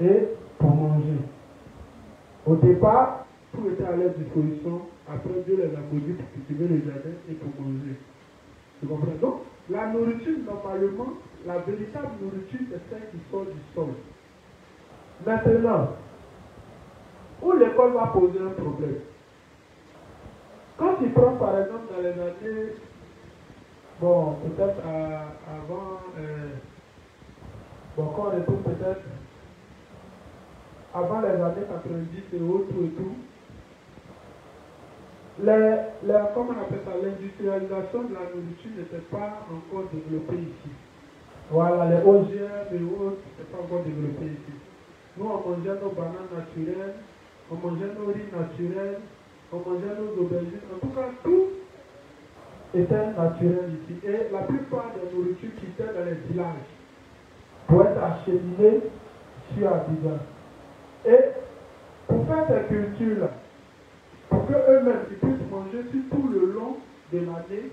et pour manger. Au départ, tout était à leur disposition. Après, Dieu les a maudits pour cultiver le jardin et pour manger. Tu comprends? Donc, la nourriture, normalement, la véritable nourriture, c'est celle qui sort du sol. Maintenant, où l'école va poser un problème? Quand tu prends par exemple dans les années, bon, peut-être avant, bon, quand on est tout peut-être, avant les années 90 et autres et tout, comment on appelle ça, l'industrialisation de la nourriture n'était pas encore développée ici. Voilà, les OGM et autres, n'étaient pas encore développés ici. Nous, on mangeait nos bananes naturelles, on mangeait nos riz naturels, on mangeait nos aubergines. En tout cas, tout était naturel ici. Et la plupart des nourritures qui étaient dans les villages pour être acheminées sur Abidjan. Et pour faire ces cultures-là, pour qu'eux-mêmes puissent manger tout le long de l'année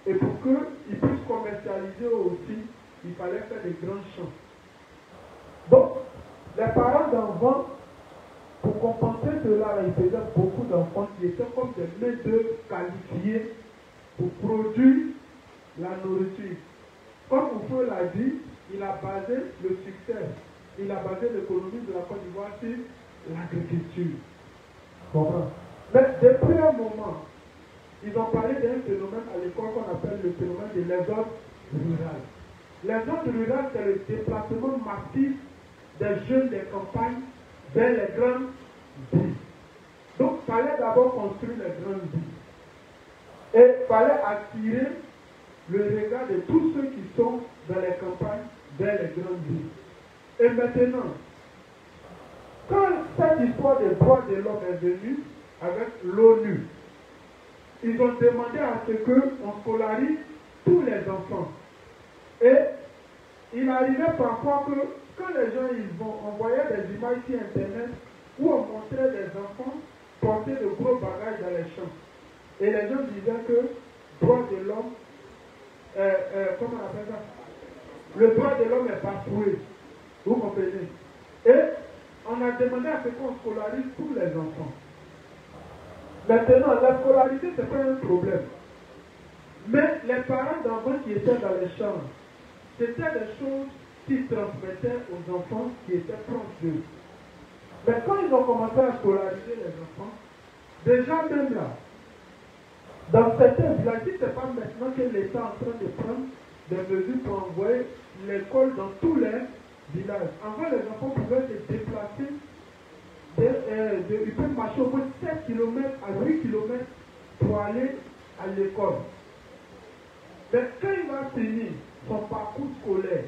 et pour qu'ils puissent commercialiser aussi il fallait faire des grands champs. Donc, les parents d'enfants, pour compenser cela, ils faisaient beaucoup d'enfants qui étaient comme des maîtres qualifiés pour produire la nourriture. Comme Oufou l'a dit, il a basé le succès, il a basé l'économie de la Côte d'Ivoire sur l'agriculture. Comprends? Mais depuis un moment, ils ont parlé d'un phénomène à l'école qu'on appelle le phénomène de l'exode rural. L'exode rural, c'est le déplacement massif des jeunes des campagnes vers les grandes villes. Donc, il fallait d'abord construire les grandes villes. Et il fallait attirer le regard de tous ceux qui sont dans les campagnes vers les grandes villes. Et maintenant, quand cette histoire des droits de l'homme est venue avec l'ONU, ils ont demandé à ce qu'on scolarise tous les enfants. Et il arrivait parfois que quand les gens on voyait des images sur Internet où on montrait des enfants porter de gros bagages dans les champs. Et les gens disaient que droit de l'homme, comment on appelle ça? Le droit de l'homme est bafoué. Vous comprenez? Et on a demandé à ce qu'on scolarise tous les enfants. Maintenant, la scolarité, ce n'est pas un problème. Mais les parents d'enfants qui étaient dans les champs, c'était des choses qu'ils transmettaient aux enfants qui étaient proches d'eux. Mais quand ils ont commencé à scolariser les enfants, déjà même là, dans certains villages, ce n'est pas maintenant que l'État est en train de prendre des mesures pour envoyer l'école dans tous les villages. Avant, les enfants pouvaient se déplacer, ils peuvent marcher au moins 7 km à 8 km pour aller à l'école. Mais quand il va finir son parcours scolaire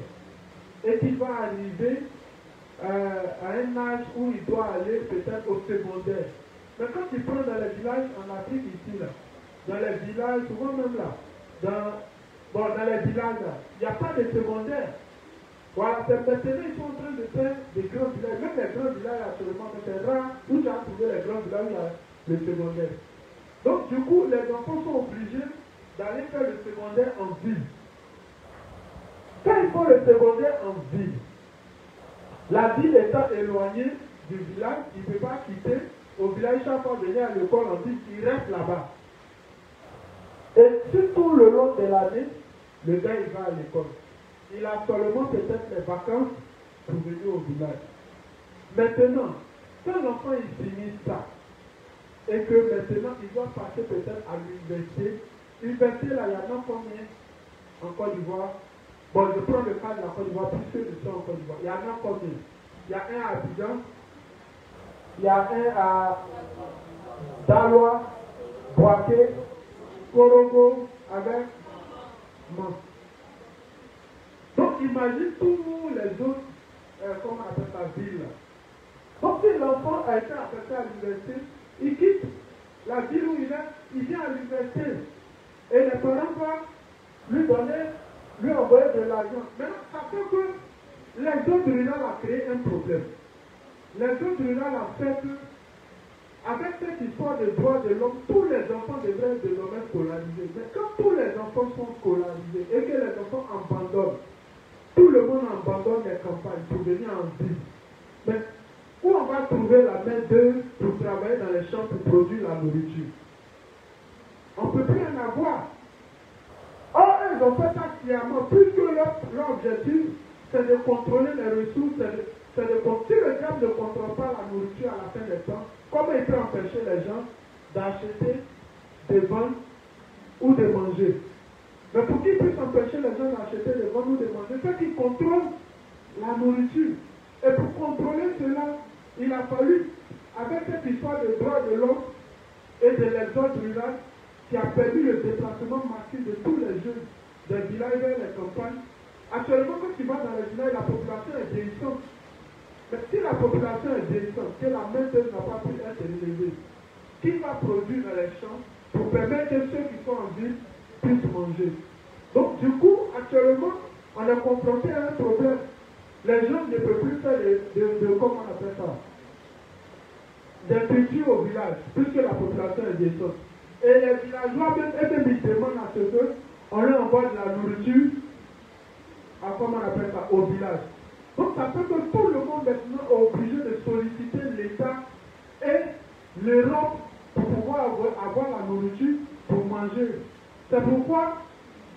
et qu'il va arriver à un âge où il doit aller peut-être au secondaire, mais quand il prend dans les villages en Afrique ici, là, dans les villages, souvent même là, dans les villages là, il n'y a pas de secondaire. Voilà, c'est maintenant ils sont en train de faire des grands villages, même les grands villages actuellement, mais c'est rare où tu as trouvé les grands villages où il y a le secondaire. Donc du coup, les enfants sont obligés d'aller faire le secondaire en ville. Quand ils font le secondaire en ville, la ville étant éloignée du village, il ne peut pas quitter au village chaque fois venir à l'école en ville, il reste là-bas. Et surtout le long de l'année, le gars il va à l'école. Il a seulement peut-être les vacances pour venir au village. Maintenant, quand l'enfant il finit ça, et que maintenant il doit passer peut-être à l'université, l'université là, il y en a combien en Côte d'Ivoire? Bon, je prends le cas de la Côte d'Ivoire, puisque je suis en Côte d'Ivoire. Il y en a combien? Il y a un à Abidjan, il y a un à Daloa, Boaké, Korogo, avec Mans. Donc imagine tous les autres, comment on appelle ça, villes. Donc si l'enfant a été affecté à l'université, il quitte la ville où il est, il vient à l'université. Et les parents doivent lui envoyer de l'argent. Maintenant, ça fait que l'exode rural a créé un problème. L'exode rural a fait que, avec cette histoire de droits de l'homme, tous les enfants devraient être désormais scolarisés. Mais quand tous les enfants sont scolarisés et que les enfants abandonnent, tout le monde abandonne les campagnes pour venir en ville. Mais où on va trouver la main-d'œuvre pour travailler dans les champs pour produire la nourriture? On ne peut plus en avoir. Or, ils ont fait ça sciemment, puisque leur objectif, c'est de contrôler les ressources, si le diable ne contrôle pas la nourriture à la fin des temps, comment il peut empêcher les gens d'acheter, de vendre ou de manger? Mais pour qu'ils puissent empêcher les gens d'acheter, de vendre ou de manger, c'est qu'ils contrôlent la nourriture. Et pour contrôler cela, il a fallu, avec cette histoire de droits de l'homme et de l'exode rural, qui a permis le déplacement massif de tous les jeunes des villages vers les campagnes. Actuellement, quand tu vas dans les villages, la population est vieillissante. Mais si la population est vieillissante, que la main-d'œuvre n'a pas pu être élevée, qui va produire dans les champs pour permettre que ceux qui sont en ville puissent manger? Donc, du coup, actuellement, on est confronté à un problème. Les gens ne peuvent plus faire comment on appelle ça, des cultures au village, puisque la population est vieillissante. Et les villageois, même ils demandent à ce qu'on leur envoie de la nourriture comment on appelle ça, au village. Donc ça fait que tout le monde maintenant est obligé de solliciter l'État et l'Europe pour pouvoir avoir la nourriture pour manger. C'est pourquoi,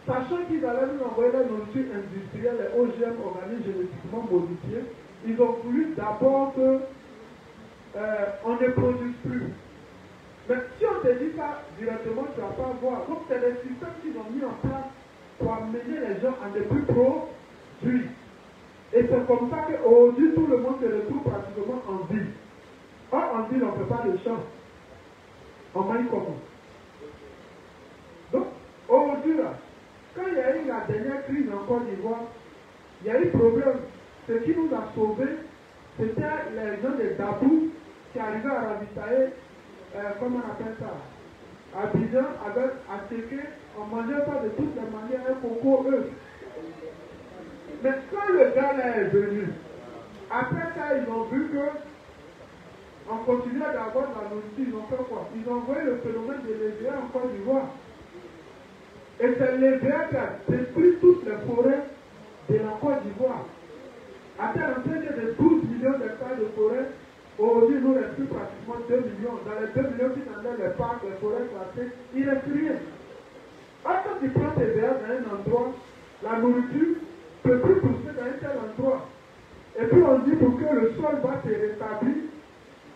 sachant qu'ils allaient nous envoyer la nourriture industrielle, les OGM, organismes génétiquement modifiés, ils ont voulu d'abord que on ne produise plus. Mais si on te dit ça directement, tu ne vas pas voir. Donc c'est les systèmes qu'ils ont mis en place pour amener les gens à ne plus produire. Et c'est comme ça qu'aujourd'hui, tout le monde se retrouve pratiquement en ville. Or, en ville, on ne fait pas de champ. On mange comment? Donc, aujourd'hui, là, quand il y a eu la dernière crise en Côte d'Ivoire, il y a eu problème. Ce qui nous a sauvés, c'était les gens de Dabou qui arrivaient à ravitailler, comment on appelle ça, Abidjan, avec Atéké, on ne mangeait pas de toutes les manières un coco, eux. Mais quand le gars là est venu, après ça, ils ont vu que on continuait d'avoir de la nourriture, ils ont fait quoi? Ils ont envoyé le phénomène de l'EVA en Côte d'Ivoire. Et c'est l'EVA qui a détruit toutes les forêts de la Côte d'Ivoire. À tel enseigne de 12 millions d'hectares de forêt, aujourd'hui, il nous reste plus pratiquement 2 millions. Dans les 2 millions qui sont dans les parcs, les forêts classées, il ne reste rien. Alors, quand tu prends tes verres dans un endroit, la nourriture ne peut plus pousser dans un tel endroit. Et puis on dit pour que le sol va se rétablir,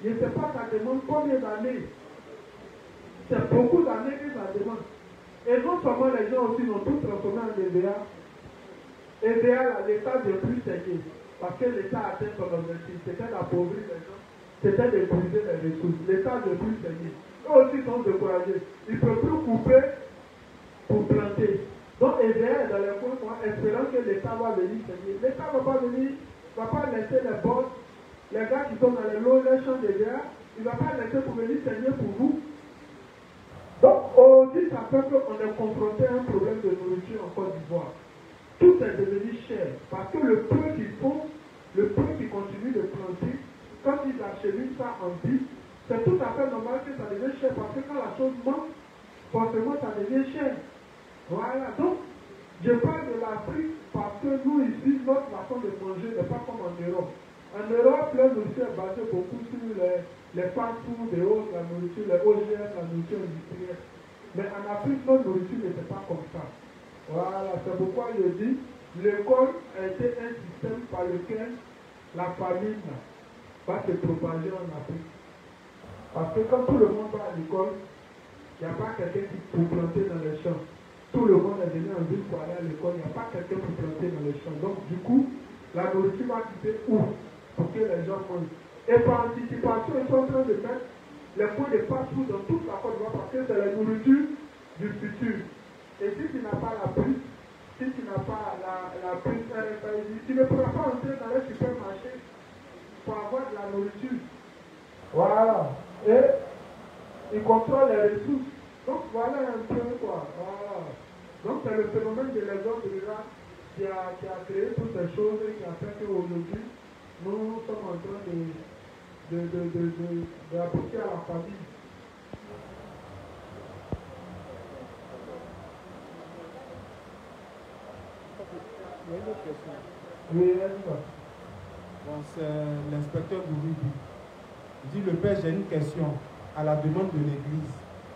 je ne sais pas, ça demande combien d'années. C'est beaucoup d'années que ça demande. Et non seulement les gens aussi ont tout transformé en EVA. EVA, l'État ne plus s'aider. Parce que l'État a atteint son objectif. C'était d'appauvrir les gens. C'était d'épuiser les ressources. L'État ne plus s'aider. Eux aussi sont découragés. Ils ne peuvent plus couper pour planter. Donc EVA est dans les coins, espérant que l'État va venir s'aider. L'État ne va pas venir, ne va pas laisser les boss, les gars qui sont dans les lots, les champs d'EVA, il ne va pas laisser pour venir saigner pour vous. Donc aujourd'hui, ça fait qu'on est confronté à un problème de nourriture en Côte d'Ivoire. Tout est devenu cher. Parce que le peu qu'ils font, le peu qu'ils continuent de planter, quand ils acheminent ça en ville, c'est tout à fait normal que ça devienne cher. Parce que quand la chose manque, forcément ça devient cher. Voilà. Donc, je parle de l'Afrique parce que nous ici, notre façon de manger n'est pas comme en Europe. En Europe, la nourriture est basée beaucoup sur les fast-food et autres, la nourriture, les OGM, la nourriture industrielle. Mais en Afrique, notre nourriture n'était pas comme ça. Voilà, c'est pourquoi je dis, l'école a été un système par lequel la famine va se propager en Afrique. Parce que quand tout le monde va à l'école, il n'y a pas quelqu'un pour planter dans les champs. Tout le monde est venu en ville pour aller à l'école, il n'y a pas quelqu'un pour planter dans les champs. Donc du coup, la nourriture va quitter où? Pour que les gens mangent. Et par anticipation, ils sont en train de mettre les points de fast-food dans toute la Côte d'Ivoire parce que c'est la nourriture du futur. Et si tu n'as pas la puce, si tu n'as pas la puce RFID, tu ne pourras pas entrer dans les supermarchés pour avoir de la nourriture. Voilà. Et ils contrôlent les ressources. Donc voilà un peu quoi. Voilà. Donc c'est le phénomène de l'exode rural qui a créé toutes ces choses et qui a fait qu'aujourd'hui, nous sommes en train d'aboutir à la famille. Il y a une autre question. Oui, vas-y. Bon, c'est l'inspecteur Bouribi. Il dit, le Père, j'ai une question à la demande de l'Église.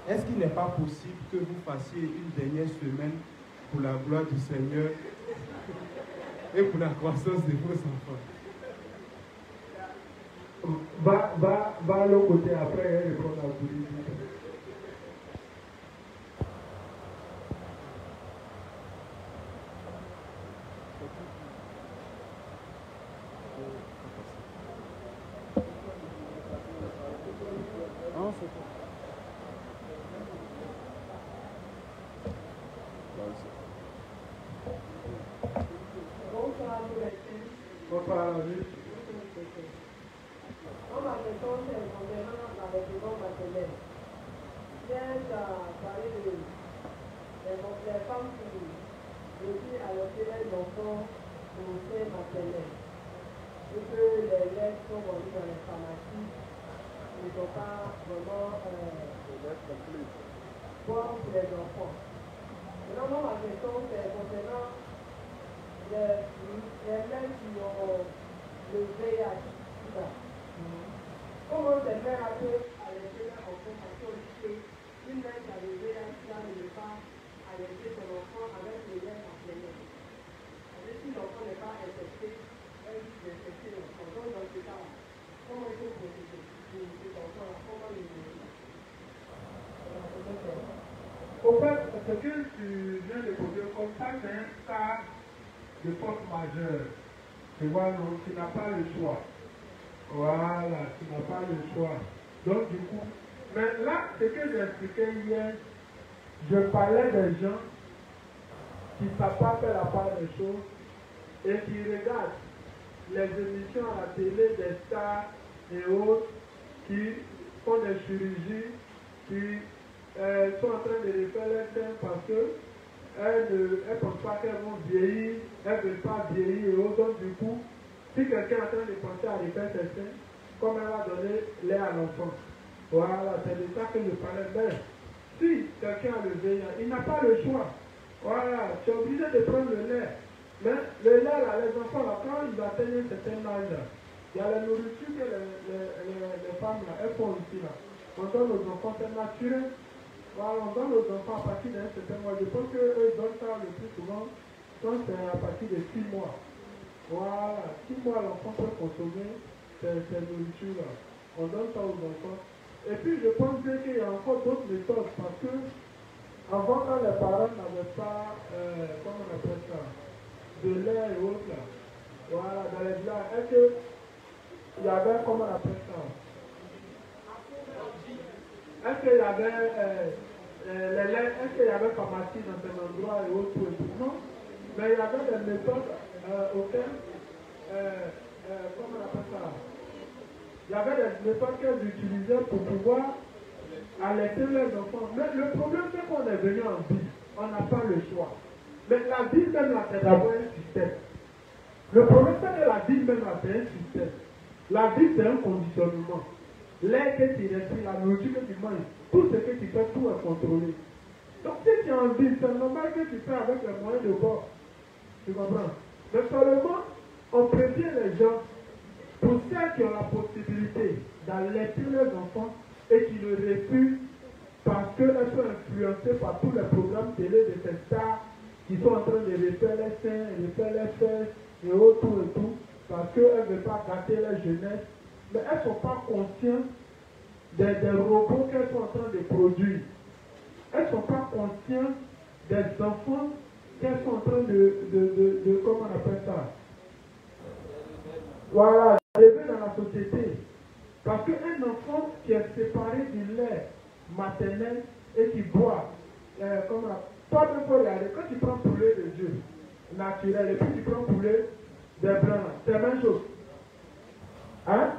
Est-ce qu'il n'est pas possible que vous fassiez une dernière semaine pour la gloire du Seigneur et pour la croissance de vos enfants? Va à l'autre côté après et répondre à Bouribi. les mères qui ont le VIH. Comment ces mères peuvent allaiter leur enfant parce qu'on dit qu'une mère qui a le VIH là ne peut pas allaiter son enfant avec le lait maternel. Si l'enfant n'est pas infecté, elle dit d'infecter l'enfant. Donc dans ce cas-là, comment il faut protéger cet enfant-là? Comment il Au fait, ce que tu viens de poser comme ça, c'est un cas de force majeure. Tu vois, non, tu n'as pas le choix. Voilà, tu n'as pas le choix. Donc, du coup, mais là, ce que j'ai expliqué hier, je parlais des gens qui ne savent pas faire la part des choses et qui regardent les émissions à la télé des stars et autres qui font des chirurgies, qui sont en train de refaire les seins parce qu'elles ne pensent pas qu'elles vont vieillir, elles ne veulent pas vieillir et autres. Donc, du coup, si quelqu'un est en train de penser à refaire ses seins, comme elle va donner lait à l'enfant. Voilà, c'est de ça que je parlais. Mais si quelqu'un a le VIH, il n'a pas le choix. Voilà, tu es obligé de prendre le lait. Mais le lait, là, les enfants, là, quand ils atteignent un certain âge, il y a la nourriture que les femmes, là, elles font ici, là. On donne aux enfants, c'est naturel. Voilà, on donne aux enfants à partir d'un certain mois. Je pense qu'eux, ils donnent ça le plus souvent quand c'est à partir de 6 mois. Voilà, 6 mois, l'enfant peut consommer ces nourritures-là. On donne ça aux enfants. Et puis, je pense qu'il y a encore d'autres méthodes parce que avant, quand les parents n'avaient pas, comment on appelle ça, de lait et autres, là, voilà, dans les villages, est-ce qu'il y avait, comment on appelle ça, est-ce qu'il y avait les laits, est-ce qu'il y avait pharmacie dans ces endroits et autres et tout? Non, mais il y avait des méthodes auxquelles, comment on appelle ça, il y avait des méthodes qu'elles utilisaient pour pouvoir allaiter leurs enfants. Mais le problème, c'est qu'on est venu en ville. On n'a pas le choix. Mais la ville même, là, c'est d'avoir un système. Le problème, c'est que la ville même, là, c'est un système. La vie, c'est un conditionnement. L'air que tu respires, la nourriture que tu manges, tout ce que tu fais, tout est contrôlé. Donc, si tu es en ville, c'est normal que tu fais avec les moyens de bord. Tu comprends? Mais seulement, on prévient les gens, pour ceux qui ont la possibilité d'allaiter leurs enfants et qui le refusent parce qu'elles sont influencées par tous les programmes télé de ces stars qui sont en train de refaire les seins, refaire les fesses et autres et tout, parce qu'elles ne veulent pas gâter leur jeunesse. Mais elles ne sont pas conscientes des robots qu'elles sont en train de produire. Elles ne sont pas conscientes des enfants qu'elles sont en train de comment on appelle ça? Voilà, d'élever dans la société. Parce qu'un enfant qui est séparé du lait maternel et qui boit, pas de fois regarder, quand tu prends poulet de Dieu, naturel, et puis tu prends poulet des blancs, c'est la même chose. Hein?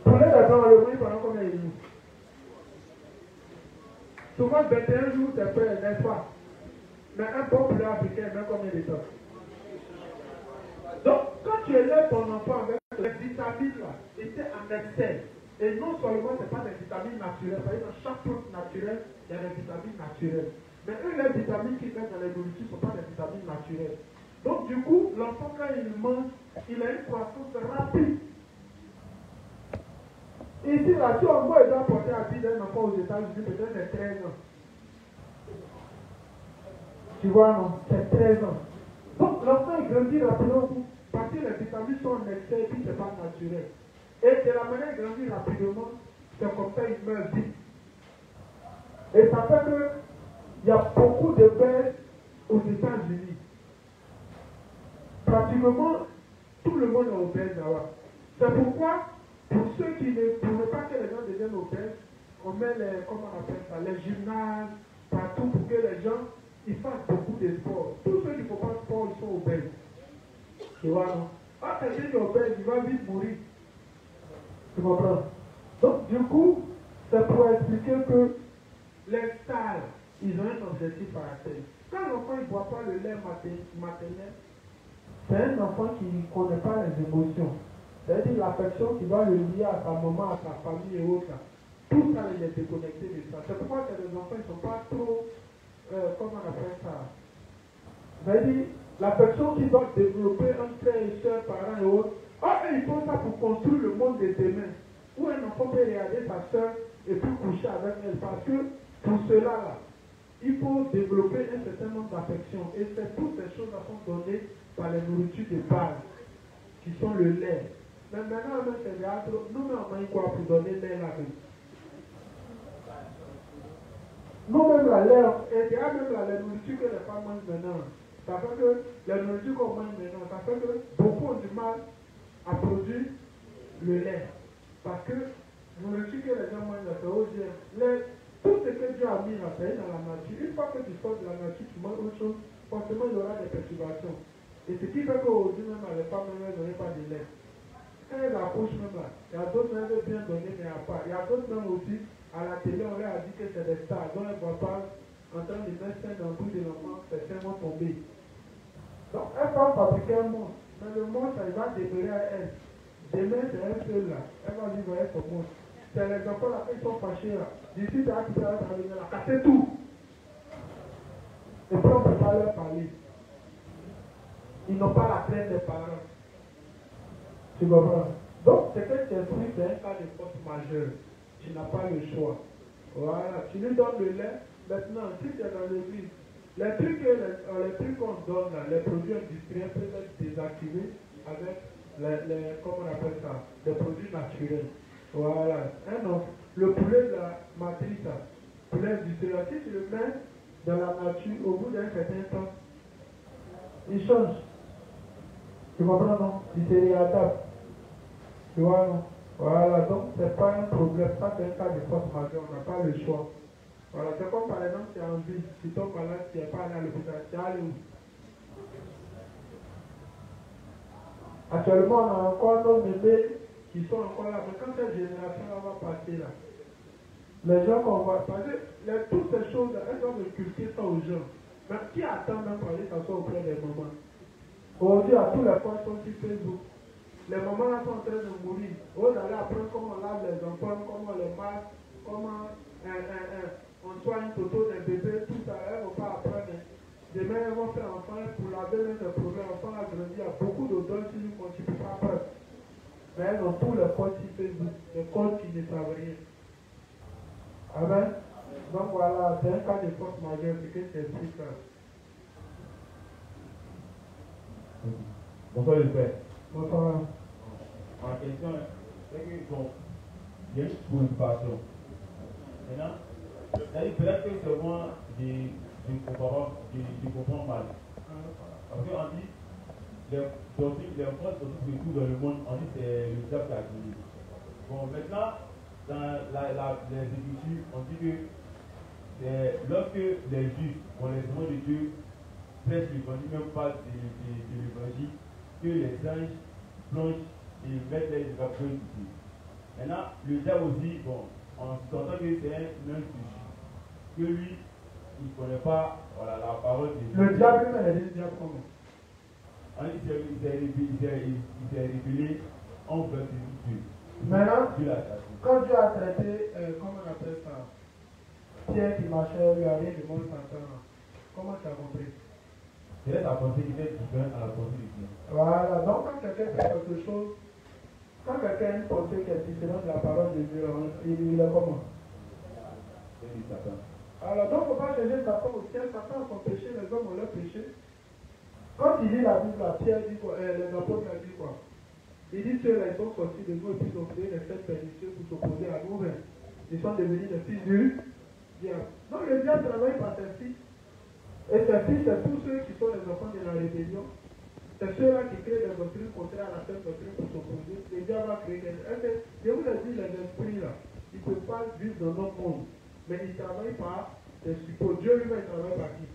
Poulet des blancs, le bruit pendant combien de jours? Souvent 21 jours, c'est prêt, n'est-ce pas? Mais un bon poulet africain, même combien de temps? Donc, quand tu élèves ton enfant avec les vitamines là, c'est en excès. Et non seulement ce n'est pas des vitamines naturelles, par exemple, chaque plante naturelle, il y a des vitamines naturelles. Mais eux, les vitamines qu'ils mettent dans les nourritures ne sont pas des vitamines naturelles. Donc, du coup, l'enfant, quand il mange, il a une croissance rapide. Ici, là, si on voit, il doit porter à vie d'un enfant aux États-Unis, peut-être c'est 13 ans. Tu vois, non? C'est 13 ans. Donc, l'enfant, il grandit rapidement parce que les vitamines sont en excès et puis ce n'est pas naturel. Et de la manière il grandit rapidement, c'est comme ça il meurt vite. Et ça fait qu'il y a beaucoup de baisses aux États-Unis. Pratiquement, tout le monde est obèse là-bas. C'est pourquoi, pour ceux qui ne veulent pas que les gens deviennent obèses, on met les, comment on appelle ça, les gymnases, partout pour que les gens ils fassent beaucoup de sport. Tous ceux qui ne font pas de sport, ils sont obèses. Tu vois, non? Ah, quelqu'un qui est obèse, il va vite mourir. Tu comprends? Donc, du coup, c'est pour expliquer que les stars, ils ont un objectif à atteindre. Quand l'enfant ne boit pas le lait maternel, c'est un enfant qui ne connaît pas les émotions. C'est-à-dire l'affection qui va le lier à sa maman, à sa famille et autres. Tout ça, il est déconnecté de ça. C'est pourquoi que les enfants ne sont pas trop, comment on appelle ça? C'est-à-dire, L'affection qui doit développer entre frères et sœurs, parents et autres. Ah, ils font ça pour construire le monde de demain. Où un enfant peut regarder sa sœur et puis coucher avec elle. Parce que pour cela, là, il faut développer un certain nombre d'affections. Et toutes ces choses-là sont données par les nourritures de base, qui sont le lait. Mais maintenant, c'est nous-mêmes, on a quoi pour donner le lait là-même. Nous-mêmes, la lait, et déjà même la nourriture que les femmes mangent maintenant, ça fait que la nourriture qu'on mange maintenant, ça fait que beaucoup ont du mal à produire le lait. Parce que la nourriture que les gens mangent, c'est OGM. Tout ce que Dieu a mis là, c'est dans la nature. Une fois que tu sors de la nature, tu manges autre chose, forcément il y aura des perturbations. Et ce qui fait qu'aujourd'hui même, les femmes ne donnent pas de lait. Quand elles accouchent même là, il y a d'autres même bien donner, mais il n'y a pas. Il y a d'autres même aussi, à la télé, on leur a dit que c'est des stars, dont elles ne voient pas en train de mettre ça dans le bout de l'enfant, certains vont tomber. Donc elles peuvent fabriquer un monstre, mais le monstre, il va demeurer à elle. Demain, c'est elle seule là, elle va vivre avec son monstre. C'est les enfants là, ils sont fâchés là. D'ici, tu as quitté la famille là, casser tout. Et puis on ne peut pas leur parler. Ils n'ont pas la crainte des parents. Tu comprends? Donc, c'est que tu expliques, c'est un cas de force majeure. Tu n'as pas le choix. Voilà, tu lui donnes le lait. Maintenant, si tu es dans l'église, les trucs qu'on donne, là, les produits industriels peuvent être désactivés avec comment on appelle ça, les produits naturels. Voilà. Donc, le poulet de la matrice, poulet industriel, si tu le mets dans la nature, au bout d'un certain temps, il change. Tu comprends, non? Il se réadapte. Tu vois, non? Voilà, donc c'est pas un problème. Ça, c'est un cas de force majeure. On n'a pas le choix. Voilà, c'est comme par exemple, tu es en vie. Tu tombes malade, tu n'es pas allé à l'hôpital. Tu es allé où? Actuellement, on a encore nos bébés qui sont encore là. Mais quand cette génération-là va passer là, les gens qu'on va passer, toutes ces choses-là, elles doivent inculquer ça aux gens. Mais qui attend même pour aller s'asseoir auprès des mamans? Aujourd'hui, à tous les points sont sur Facebook. Les mamans là sont en train de mourir. Vous allez apprendre comment on lave les enfants, comment on les masque, comment on soigne toto des bébés, tout ça. Elles ne vont pas apprendre. Demain, elles vont faire enfant pour laver même des problèmes. L'enfant a grandi, il y a beaucoup d'auteurs qui ne continuent pas à apprendre. Mais elles ont tous les codes sur Facebook, les codes qui ne savent rien. Amen. Donc voilà, c'est un cas de force majeure, c'est que c'est explique ça. Bonsoir le Père. Bonsoir. Ma question, c'est que bon, il y a une préoccupation. Maintenant, peut-être que c'est moi je comprends mal. Parce qu'on dit, les enfants sont tous dans le monde, on dit que c'est le diable qui a gagné. Bon, maintenant, dans les Écritures, on dit que lorsque les juifs, les enfants de Dieu, prêchent l'évangile, même pas de l'évangile, que les anges plongent et mettent les drapeaux ici. Maintenant, le diable aussi, bon, on s'entend que c'est un ange que lui, il ne connaît pas voilà, la parole de Dieu. Le diable lui-même, il est diable comment? Il s'est révélé en vertu de Dieu. Maintenant, Dieu l'a chassé. quand Dieu a traité, comment on appelle ça, Pierre qui marchait, lui a rien de monde s'entend. Comment tu as compris? C'est la pensée qui est différente à la pensée de Dieu. Voilà, donc quand quelqu'un fait quelque chose, quand quelqu'un a une pensée qui est différente de la parole de Dieu, il est comment? C'est du Satan. Alors donc, il ne faut pas chercher Satan au ciel. Satan a son péché, les hommes ont leur péché. Quand il lit la Bible, Pierre dit quoi? Les apôtres ont dit quoi? Il dit ceux-là, ils sont sortis de nous et puis ils ont créé des fêtes pernicieuses pour s'opposer à nous. Ils sont devenus des fils du diable. Donc le diable travaille par ses fils. Et ces fils, c'est tous ceux qui sont les enfants de la rébellion. C'est ceux-là qui créent des doctrines contraires à la seule doctrine pour s'opposer. Le diable va créer des... Je vous ai dit, les esprits là, ils ne peuvent pas vivre dans notre monde. Mais ils travaillent par des suppôts. Dieu lui-même travaille par qui?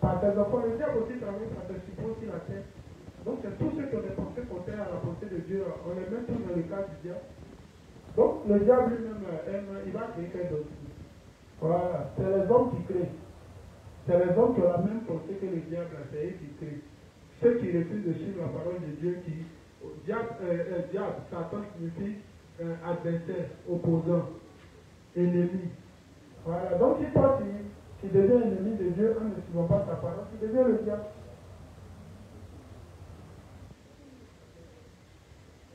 Par tes enfants. Le diable aussi travaille par des suppôts sur la terre. Donc c'est tous ceux qui ont des pensées contraires à la pensée de Dieu. On les met tous dans le cas du diable. Donc le diable lui-même, il va créer quelque chose. Voilà. C'est les hommes qui créent. C'est les hommes qui ont la même pensée que le diable, c'est eux qui créent. Ceux qui refusent de suivre la parole de Dieu, diable, Satan signifie adversaire, opposant, ennemi. Voilà. Donc si toi tu deviens ennemi de Dieu en ne suivant pas sa parole, tu deviens le diable.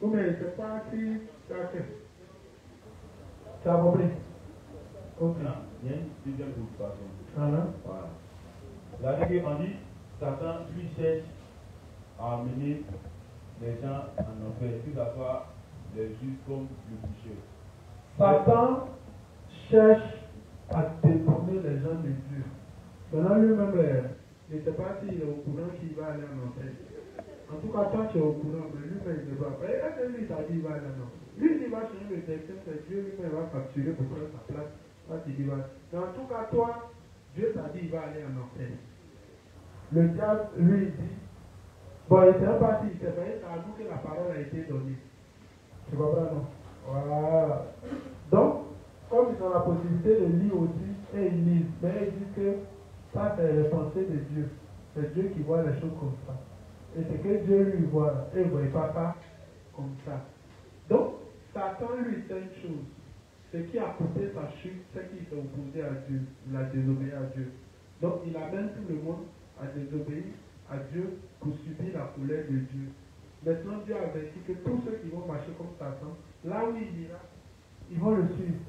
Ou mais je ne sais pas si ça fait. Tu as compris? Ok. Maintenant, il y a une deuxième préoccupation. Voilà. Voilà. C'est-à-dire qu'on dit, Satan, lui, cherche à amener les gens en enfer, que ce soit les juifs comme le boucher. Satan cherche à détourner les gens de Dieu. Maintenant, lui-même, il ne sait pas s'il est au courant qu'il va aller en enfer. En tout cas, toi, tu es au courant, mais lui-même, il ne va pas. Est-ce que lui, t'a dit qu'il va aller en enfer? Lui, il va changer le destin, c'est Dieu lui-même va facturer pour prendre sa place. Toi, tu dis, mais en tout cas, toi, Dieu t'a dit qu'il va aller en enfer. Le diable, lui, il dit, bon, il ne sait pas s'il sait pas, c'est à nous que la parole a été donnée. Tu comprends, non? Voilà. Donc, comme ils ont la possibilité de lire aussi, et ils lisent, mais ils disent que ça, c'est les pensées de Dieu. C'est Dieu qui voit les choses comme ça. Et c'est que Dieu lui voit, et il ne voit pas ça comme ça. Donc, Satan lui sait une chose. Ce qui a coûté sa chute, c'est qu'il s'est opposé à Dieu. Il a désobéi à Dieu. Donc, il amène tout le monde à désobéir à Dieu pour subir la colère de Dieu. Maintenant, Dieu a averti que tous ceux qui vont marcher comme Satan, là où il ira, ils vont le suivre.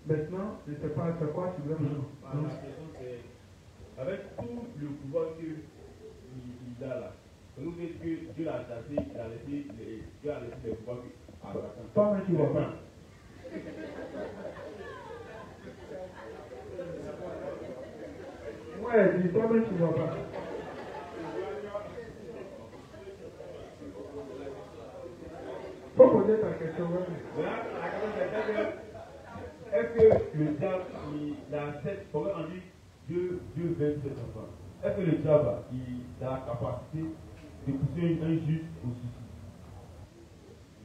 Maintenant, je ne sais pas c'est quoi tu veux me dire. La question c'est, avec tout le pouvoir qu'il a là, ça nous dit que Dieu l'a chassé, Dieu a laissé les pouvoirs à Satan. Toi-même, tu ne vois pas. Ouais, dis toi-même, tu ne vois pas. Faut poser ta question. Est-ce que le diable, il a cette, comment on dit, Dieu veut cet enfant. Est-ce que le diable, il a la capacité de pousser un juif au suicide?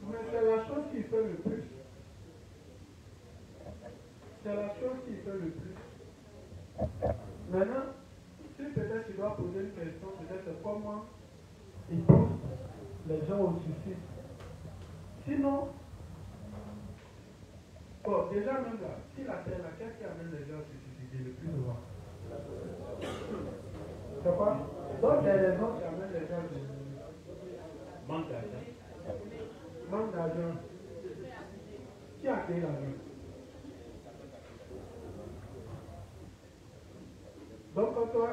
Mais c'est la chose qui fait le plus. C'est la chose qui fait le plus. Maintenant, si peut-être tu dois poser une question, peut-être comment il pousse les gens au suicide. Sinon, bon, déjà même là, si la terre là, qu'est-ce qui amène les gens à se suicider le plus souvent? C'est quoi? Donc, il y a des raisons qui amènent les gens à se suicider. Manque d'argent. Manque d'argent. Qui a créé l'argent? Donc, quand toi,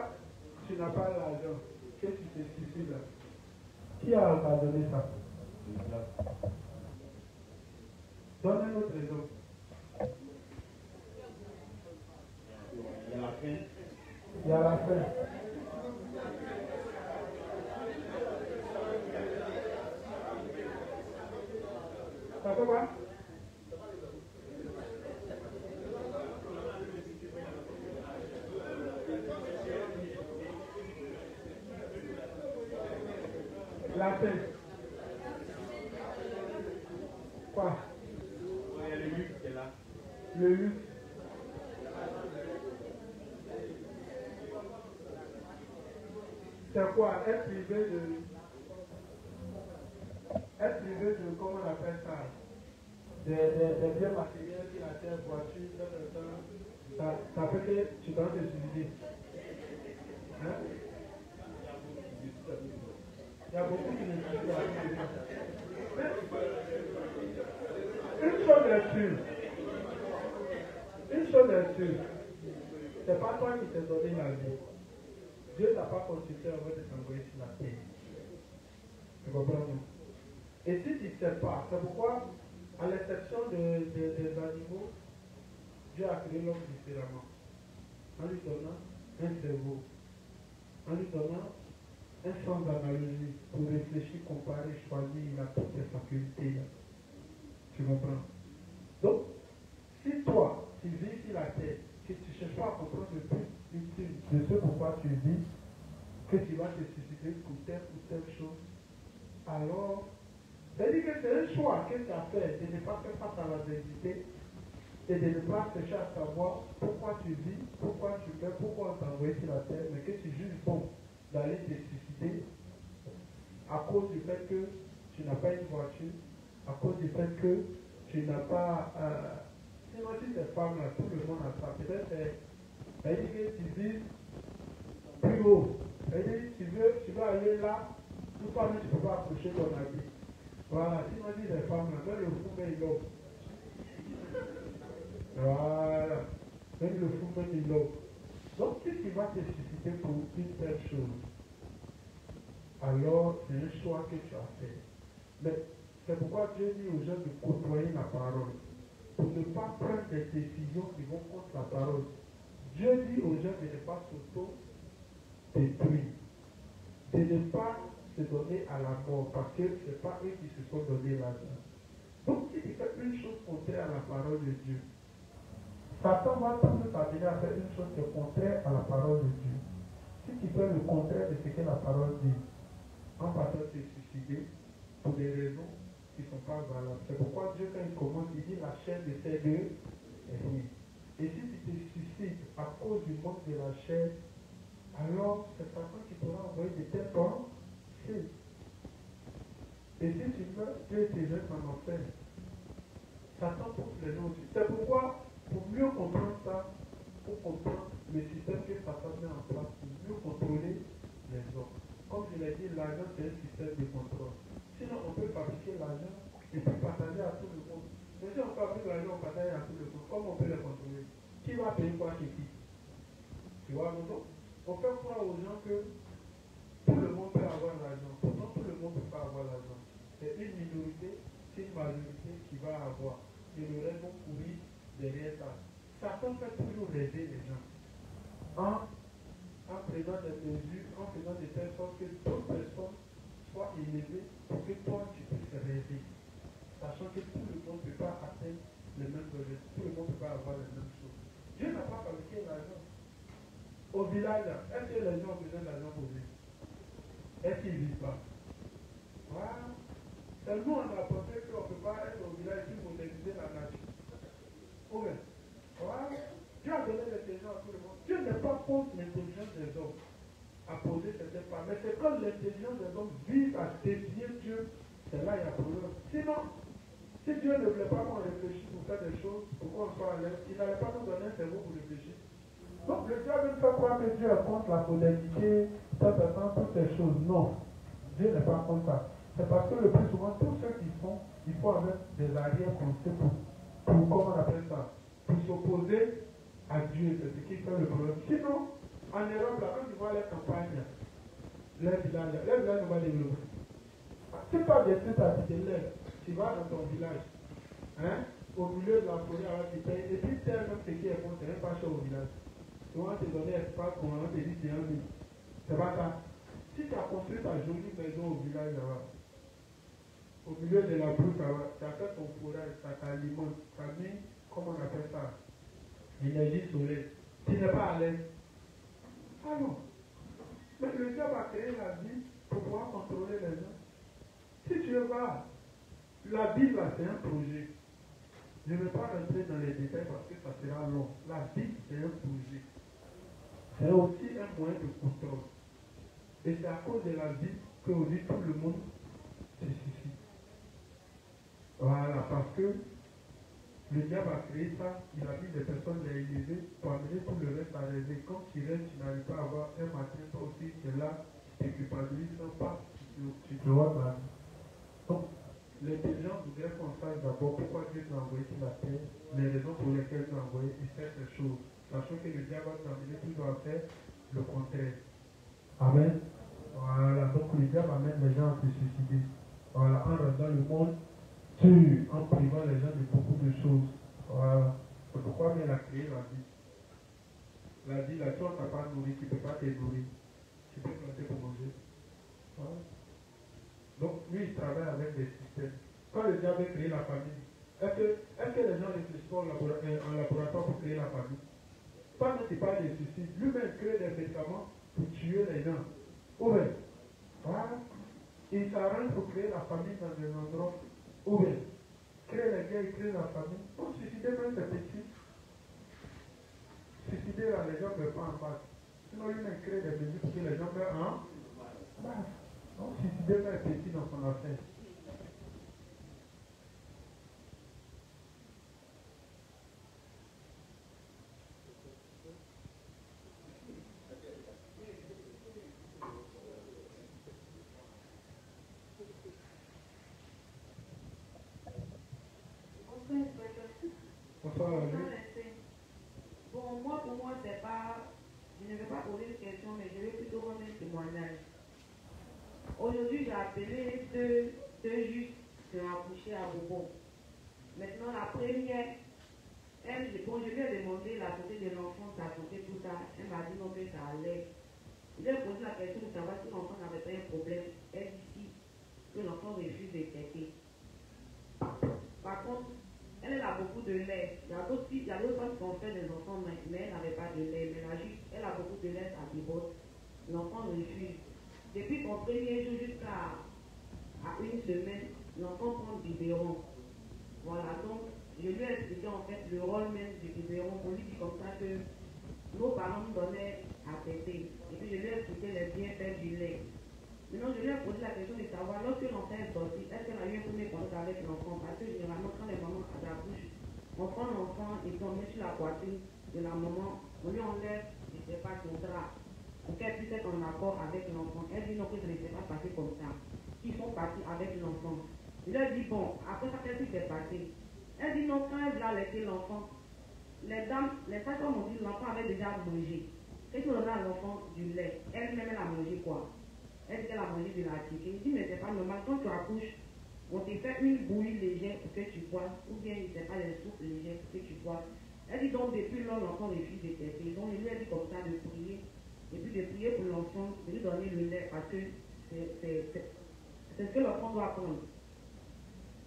tu n'as pas l'argent, que tu te suicides là, qui a donné ça? Donne une autre raison. Il y a la faim. Il y a la faim. Ça fait quoi? La faim. Quoi? Il y a le luxe qui est là. Le luxe. C'est quoi? Être privé de, comment on appelle ça? Des biens matériels, qui la terre, voiture, ça fait que tu dois te suicider. Hein? Il y a beaucoup qui ne suicident pas. Une chose est sûre. Une chose est sûre. C'est pas toi qui t'es donné la vie. Dieu ne t'a pas consulté avant de t'envoyer sur la terre. Tu comprends? Et si tu ne sais pas, c'est pourquoi, à l'exception des animaux, Dieu a créé l'homme différemment. En lui donnant un cerveau, en lui donnant un sens d'analogie pour réfléchir, comparer, choisir, il a toutes les facultés là. Tu comprends? Donc, si toi, tu vis sur la terre, que tu ne cherches pas à comprendre le but ultime de ce pourquoi tu vis, que tu vas te suicider pour telle ou telle chose, alors, c'est-à-dire que c'est un choix que tu as fait de ne pas faire face à l'adversité et de ne pas chercher à savoir pourquoi tu vis, pourquoi tu fais, pourquoi on t'a envoyé sur la terre, mais que tu juges bon d'aller te suicider à cause du fait que tu n'as pas une voiture, à cause du fait que tu n'as pas... sinon, si ces femmes-là, tout le monde a ça. Peut-être c'est-à-dire que tu vis plus haut. C'est-à-dire que tu veux aller là, tout toi-même tu ne peux pas accrocher ton habit. Voilà, si on dit les femmes, là, le fou, mais il l'offre. Voilà. Même le fou, même il l'offre. Donc, qu'est-ce qui va te susciter pour une telle chose? Alors, c'est un choix que tu as fait. Mais c'est pourquoi Dieu dit aux gens de côtoyer la parole. Pour ne pas prendre des décisions qui vont contre la parole. Dieu dit aux gens de ne pas s'auto-détruire. De ne pas se donner à la mort. Parce que ce n'est pas eux qui se sont donné la vie. Donc, si tu fais une chose contraire à la parole de Dieu, Satan va toujours t'amener à faire une chose qui est contraire à la parole de Dieu. Si tu fais le contraire de ce que la parole dit, en partant de te suicider pour des raisons qui ne sont pas valables. C'est pourquoi Dieu, quand il commence, il dit la chair de ces deux est finie. Et si tu te suicides à cause du manque de la chair, alors c'est Satan qui pourra envoyer de telles pensées. Et si tu meurs, Dieu te jette en enfer. Satan pousse les gens aussi. C'est pourquoi, pour mieux comprendre ça, il faut comprendre le système que Satan met en place pour mieux contrôler les hommes. Comme je l'ai dit, l'argent c'est un système de contrôle. Sinon, on peut fabriquer l'argent et puis partager à tout le monde. Mais si on fabrique l'argent, on partage à tout le monde. Comment on peut les contrôler? Qui va payer quoi chez qui? Tu vois, non? On fait croire aux gens que tout le monde peut avoir l'argent. Pourtant, tout le monde ne peut pas avoir l'argent. C'est une minorité, c'est une majorité qui va avoir. Et le reste vont courir derrière ça. Satan fait toujours rêver les gens. En prenant des mesures, en faisant de telle sorte que d'autres personnes soient élevées pour que toi tu puisses rêver. Sachant que tout le monde ne peut pas atteindre les mêmes objectifs, tout le monde ne peut pas avoir les mêmes choses. Dieu n'a pas fabriqué l'argent. Au village, est-ce que les gens ont besoin d'argent pour vivre? Est-ce qu'ils ne vivent pas? Voilà. C'est nous, on a pensé qu'on ne peut pas être au village et moderniser la nature. Oui. Voilà. Dieu a donné l'intelligence à tout le monde. Dieu n'est pas contre l'intelligence des hommes à poser certaines paroles. Mais c'est quand l'intelligence des hommes vise à défier Dieu, c'est là qu'il y a problème. Sinon, si Dieu ne voulait pas qu'on réfléchisse pour faire des choses, pour qu'on soit à l'aise, il n'allait pas nous donner un cerveau pour réfléchir. Donc le diable ne fait croire que Dieu est contre la modernité, toutes ces choses. Non, Dieu n'est pas contre ça. C'est parce que le plus souvent, tous ceux qui font, il faut avoir des arrière-pensées pour comment on appelle ça, pour s'opposer à Dieu, c'est ce qui fait le problème. Sinon, en Europe, là, quand tu vois les campagnes, les villages ne vont développer. Si tu as des trucs à te lèves, tu vas dans ton village, hein, au milieu de la forêt, alors tu payes, et puis tellement ce qui est bon, c'est même pas cher au village. On va te donner espace pour on te dit c'est un lit. C'est pas ça. Si tu as construit ta jolie maison au village là-bas, au milieu de la brousse là-bas, tu as fait ton fourrage, ça t'alimente, tu as mis, comment on appelle ça, l'énergie solaire. Tu n'es pas à l'aise. Ah non. Mais le diable a créé la vie pour pouvoir contrôler les gens. Si tu veux voir, la Bible c'est un projet. Je ne vais pas rentrer dans les détails parce que ça sera long. La Bible c'est un projet. C'est aussi un moyen de contrôle. Et c'est à cause de la Bible qu'aujourd'hui tout le monde se suicide. Voilà, parce que le diable a créé ça, il a mis des personnes les élever pour amener tout le reste à rêver. Quand tu rêves, tu n'arrives pas à avoir un matin, toi aussi, tu es là, tu te culpabilises, non pas, tu te vois mal. Donc, l'intelligence voudrait qu'on sache d'abord pourquoi Dieu nous a envoyé sur la terre, les raisons pour lesquelles il nous a envoyé et faire ces choses. Sachant que le diable va nous amener toujours à faire le contraire. Amen. Voilà, donc le diable amène les gens à se suicider. Voilà, en rendant le monde dur, en privant les gens de beaucoup de choses. Voilà. C'est pourquoi il a créé la vie. La vie, la chose n'a pas nourri, tu ne peux pas te nourrir. Tu peux planter pour manger. Voilà. Donc, lui, il travaille avec des systèmes. Quand le diable a créé la famille, est-ce que les gens réfléchissent en laboratoire pour créer la famille? Pas quand il parle de suicide. Lui-même crée des médicaments pour tuer les gens. Oui. Voilà. Il s'arrange pour créer la famille dans un endroit. Oui. Créer les guerres, il crée la famille. Pour suicider, même c'est petit. Suicider, là, les gens ne meurent pas en face. Sinon, lui-même crée des mesures pour que les gens meurent en bas. Donc, suicider, même est petit dans son affaire. aller. Bon, moi, pour moi, c'est pas. Je ne vais pas poser une question, mais je vais plutôt rendre un témoignage. Aujourd'hui, j'ai appelé deux juges qui ont accouché à Bobo. Maintenant, la première, bon, je lui ai demandé la santé de l'enfant, sa santé, tout ça. Elle m'a dit non, que ça allait. Je lui ai posé la question de savoir si l'enfant n'avait pas un problème. Elle dit si, que l'enfant refuse de traiter. Par contre, elle a beaucoup de lait. Il y a d'autres femmes qui ont fait des enfants, mais elle n'avait pas de lait. Mais la juge, elle a beaucoup de lait à Bibote. L'enfant refuse. Depuis son premier jour jusqu'à une semaine, l'enfant prend du biberon. Voilà, donc je lui ai expliqué en fait le rôle même du biberon. On lui dit comme ça que nos parents nous donnaient à têter. Et puis je lui ai expliqué les bienfaits du lait. Maintenant, je lui ai posé la question de savoir, lorsque l'enfant est sorti, est-ce qu'elle a eu un premier contact avec l'enfant? Parce que généralement, quand les mamans accouchent, on prend l'enfant et puis on met sur la poitrine de la maman, on lui enlève, je ne sais pas, son drap, pour qu'elle puisse être en accord avec l'enfant. Elle dit non, que ça ne s'est pas passé comme ça. Ils sont partis avec l'enfant. Je lui ai dit, bon, après ça, qu'est-ce qui s'est passé? Elle dit non, quand elle voulait allaiter l'enfant, les sages-femmes m'ont dit que l'enfant avait déjà mangé. Et qu'on a à l'enfant du lait, elle-même, elle a mangé quoi? Elle dit qu'elle a mangé de la chicken. Je dis, mais c'est pas normal. Quand tu accouches, on te fait une bouillie légère pour que tu bois, ou bien, je ne sais pas, des soupes légères pour que tu bois. Elle dit donc, depuis lors, l'enfant refuse de tester. Donc, je lui ai dit comme ça de prier. Et puis de prier pour l'enfant, de lui donner le lait, parce que c'est ce que l'enfant doit prendre.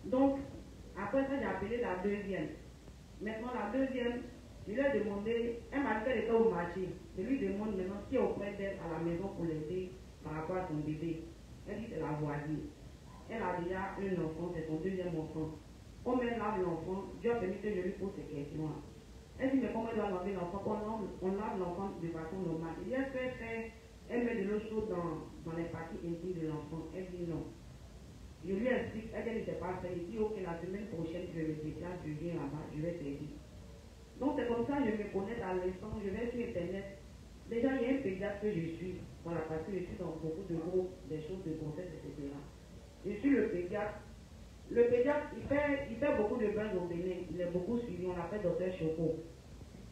Donc, après ça, j'ai appelé la deuxième. Maintenant, la deuxième, je lui ai demandé, elle m'a dit qu'elle était au marché. Je lui demande maintenant qui est auprès d'elle à la maison pour l'aider par rapport à son bébé. Elle dit que c'est la voisine. Elle a déjà un enfant, c'est son deuxième enfant. Comme elle lave l'enfant, Dieu a permis que je lui pose ces questions-là. Elle dit, mais comment elle doit laver l'enfant? On lave l'enfant de façon normale. Et elle fait faire, elle met de l'eau chaude dans les parties intimes de l'enfant. Elle dit non. Je lui explique, elle ne sait pas faire. Elle dit, ok, la semaine prochaine, je me déplace, je viens là-bas, je vais t'aider. Donc c'est comme ça que je me connais à l'instant, je vais sur Internet. Déjà, il y a un pédiatre que je suis, voilà, parce que je suis dans beaucoup de groupes, des choses de grossesse, etc. Je suis le pédiatre. Le pédiatre, il fait beaucoup de bains au Bénin, il est beaucoup suivi, on l'appelle docteur Choco.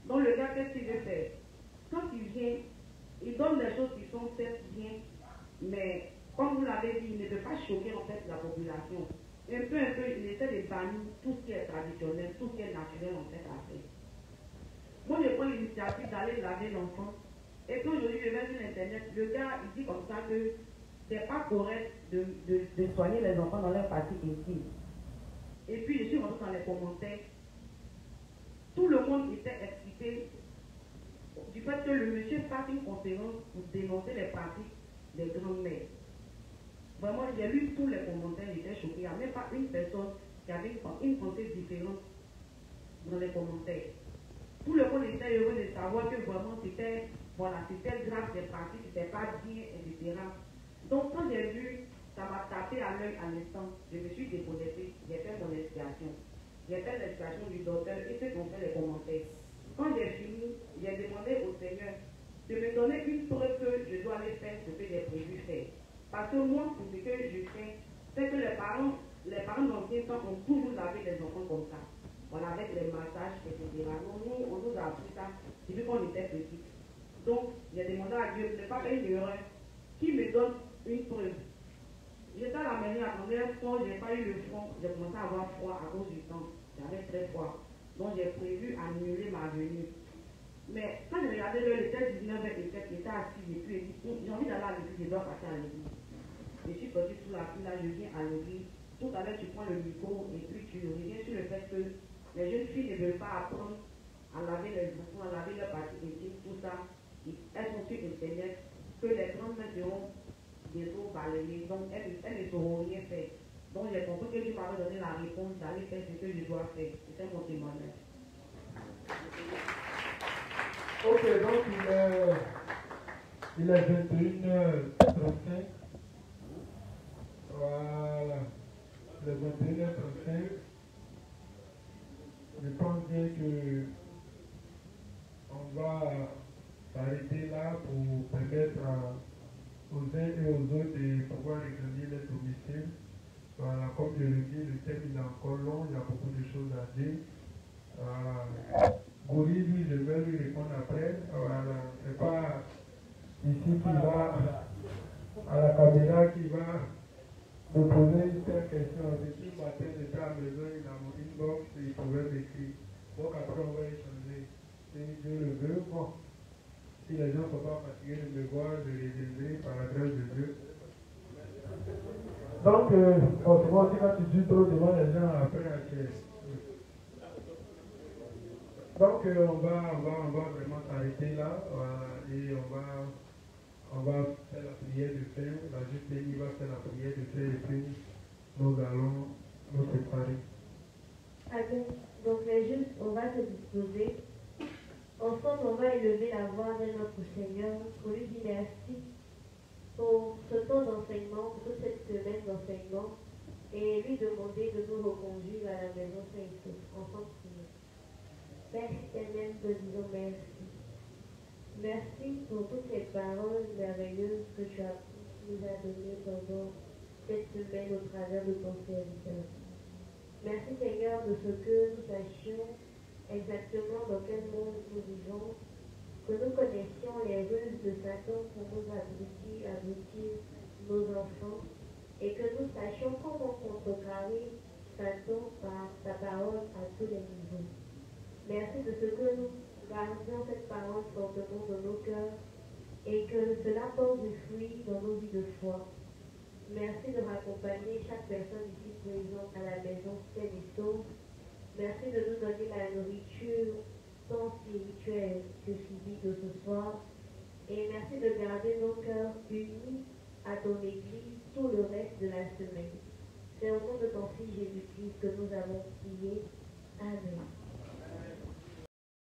Donc le gars, qu'est-ce qu'il veut faire? Quand il vient, il donne des choses qui sont certes bien, mais comme vous l'avez dit, il ne peut pas choquer en fait la population. Un peu, il essaie de bannir tout ce qui est traditionnel, tout ce qui est naturel en fait à faire. Moi, je prends l'initiative d'aller laver l'enfant. Et puis aujourd'hui, je vais sur Internet, le gars, il dit comme ça que c'est pas correct de soigner les enfants dans leur partie intime. Et puis, je suis rentrée dans les commentaires. Tout le monde était excité du fait que le monsieur fasse une conférence pour dénoncer les pratiques des grandes-mères. Vraiment, j'ai lu tous les commentaires, j'étais choquée. Il n'y a même pas une personne qui avait une pensée différente dans les commentaires. Tout le monde était heureux de savoir que vraiment c'était grave, ces pratiques, c'était pas bien, etc. Donc quand j'ai vu, ça m'a tapé à l'œil à l'instant, je me suis déconnectée, j'ai fait mon explication. J'ai fait l'explication du docteur et ceux qui ont fait les commentaires. Quand j'ai fini, j'ai demandé au Seigneur de me donner une preuve que je dois aller faire ce que j'ai prévu faire. Parce que moi, pour ce que je fais, c'est que les parents d'ancien temps ont toujours lavé les enfants comme ça. Voilà, avec les massages, etc. Nous, on nous a appris ça depuis qu'on était petits. Donc, j'ai demandé à Dieu de ne pas faire une erreur qui me donne une preuve. J'étais à la maison, attendais un froid, je n'ai pas eu le front, j'ai commencé à avoir froid à cause du temps. J'avais très froid. Donc, j'ai prévu annuler ma venue. Mais quand j'ai regardé l'heure, il était 19h07, j'étais assis et puis j'ai envie d'aller à l'église, je dois passer à l'église. Je suis sortie sous la file, là, je viens à l'église. Tout à l'heure, tu prends le micro et puis tu reviens sur le fait que les jeunes filles ne veulent pas apprendre à laver les enfants, à laver leurs parties intimes, tout ça. Elles sont sur Internet, que les grandes mains seront des eaux balayées, donc elles ne sauront rien faire. Donc j'ai compris que Dieu m'avait donné la réponse d'aller faire ce que je dois faire. C'était mon témoignage. Ok, donc il est 21h35. Voilà. Il est 21h35. Je pense bien que on va s'arrêter là pour permettre aux uns et aux autres de pouvoir regagner les domiciles. Voilà, comme je le dis, le thème il est encore long, il y a beaucoup de choses à dire. Gori, lui, je vais lui répondre après. Voilà, c'est pas ici qui va, à la caméra, qui va me poser une telle question. Depuis le matin, j'étais à la maison, il a mon inbox, il pouvait m'écrire. Donc après, on va échanger. Si Dieu le veut, bon. Si les gens ne sont pas fatigués de me voir, je les aiderai par la grâce de Dieu. Donc, souvent aussi quand tu dis trop devant les gens, après, donc on va vraiment s'arrêter là et on va faire la prière de fin. La juste il va faire la prière de fin et puis nous allons nous séparer. Amen. Donc les justes, on va se disposer. Ensemble, on va élever la voix vers notre Seigneur pour lui dire merci pour ce temps d'enseignement, pour toute cette semaine d'enseignement, et lui demander de nous reconduire à la maison Saint-Christ. Ensemble, prions. Père éternel, te disons merci. Merci pour toutes les paroles merveilleuses que tu nous as données pendant cette semaine au travers de ton serviteur. Merci Seigneur de ce que nous sachions exactement dans quel monde nous vivons, que nous connaissions les ruses de Satan pour nous abrutir nos enfants, et que nous sachions comment contrecarrer Satan par ta parole à tous les niveaux. Merci de ce que nous gardions cette parole fortement dans nos cœurs et que cela porte du fruit dans nos vies de foi. Merci de m'accompagner chaque personne ici présente à la maison saine et sauve. Merci de nous donner la nourriture tant spirituelle que physique de ce soir. Et merci de garder nos cœurs unis à ton Église tout le reste de la semaine. C'est au nom de ton Fils Jésus-Christ que nous avons prié.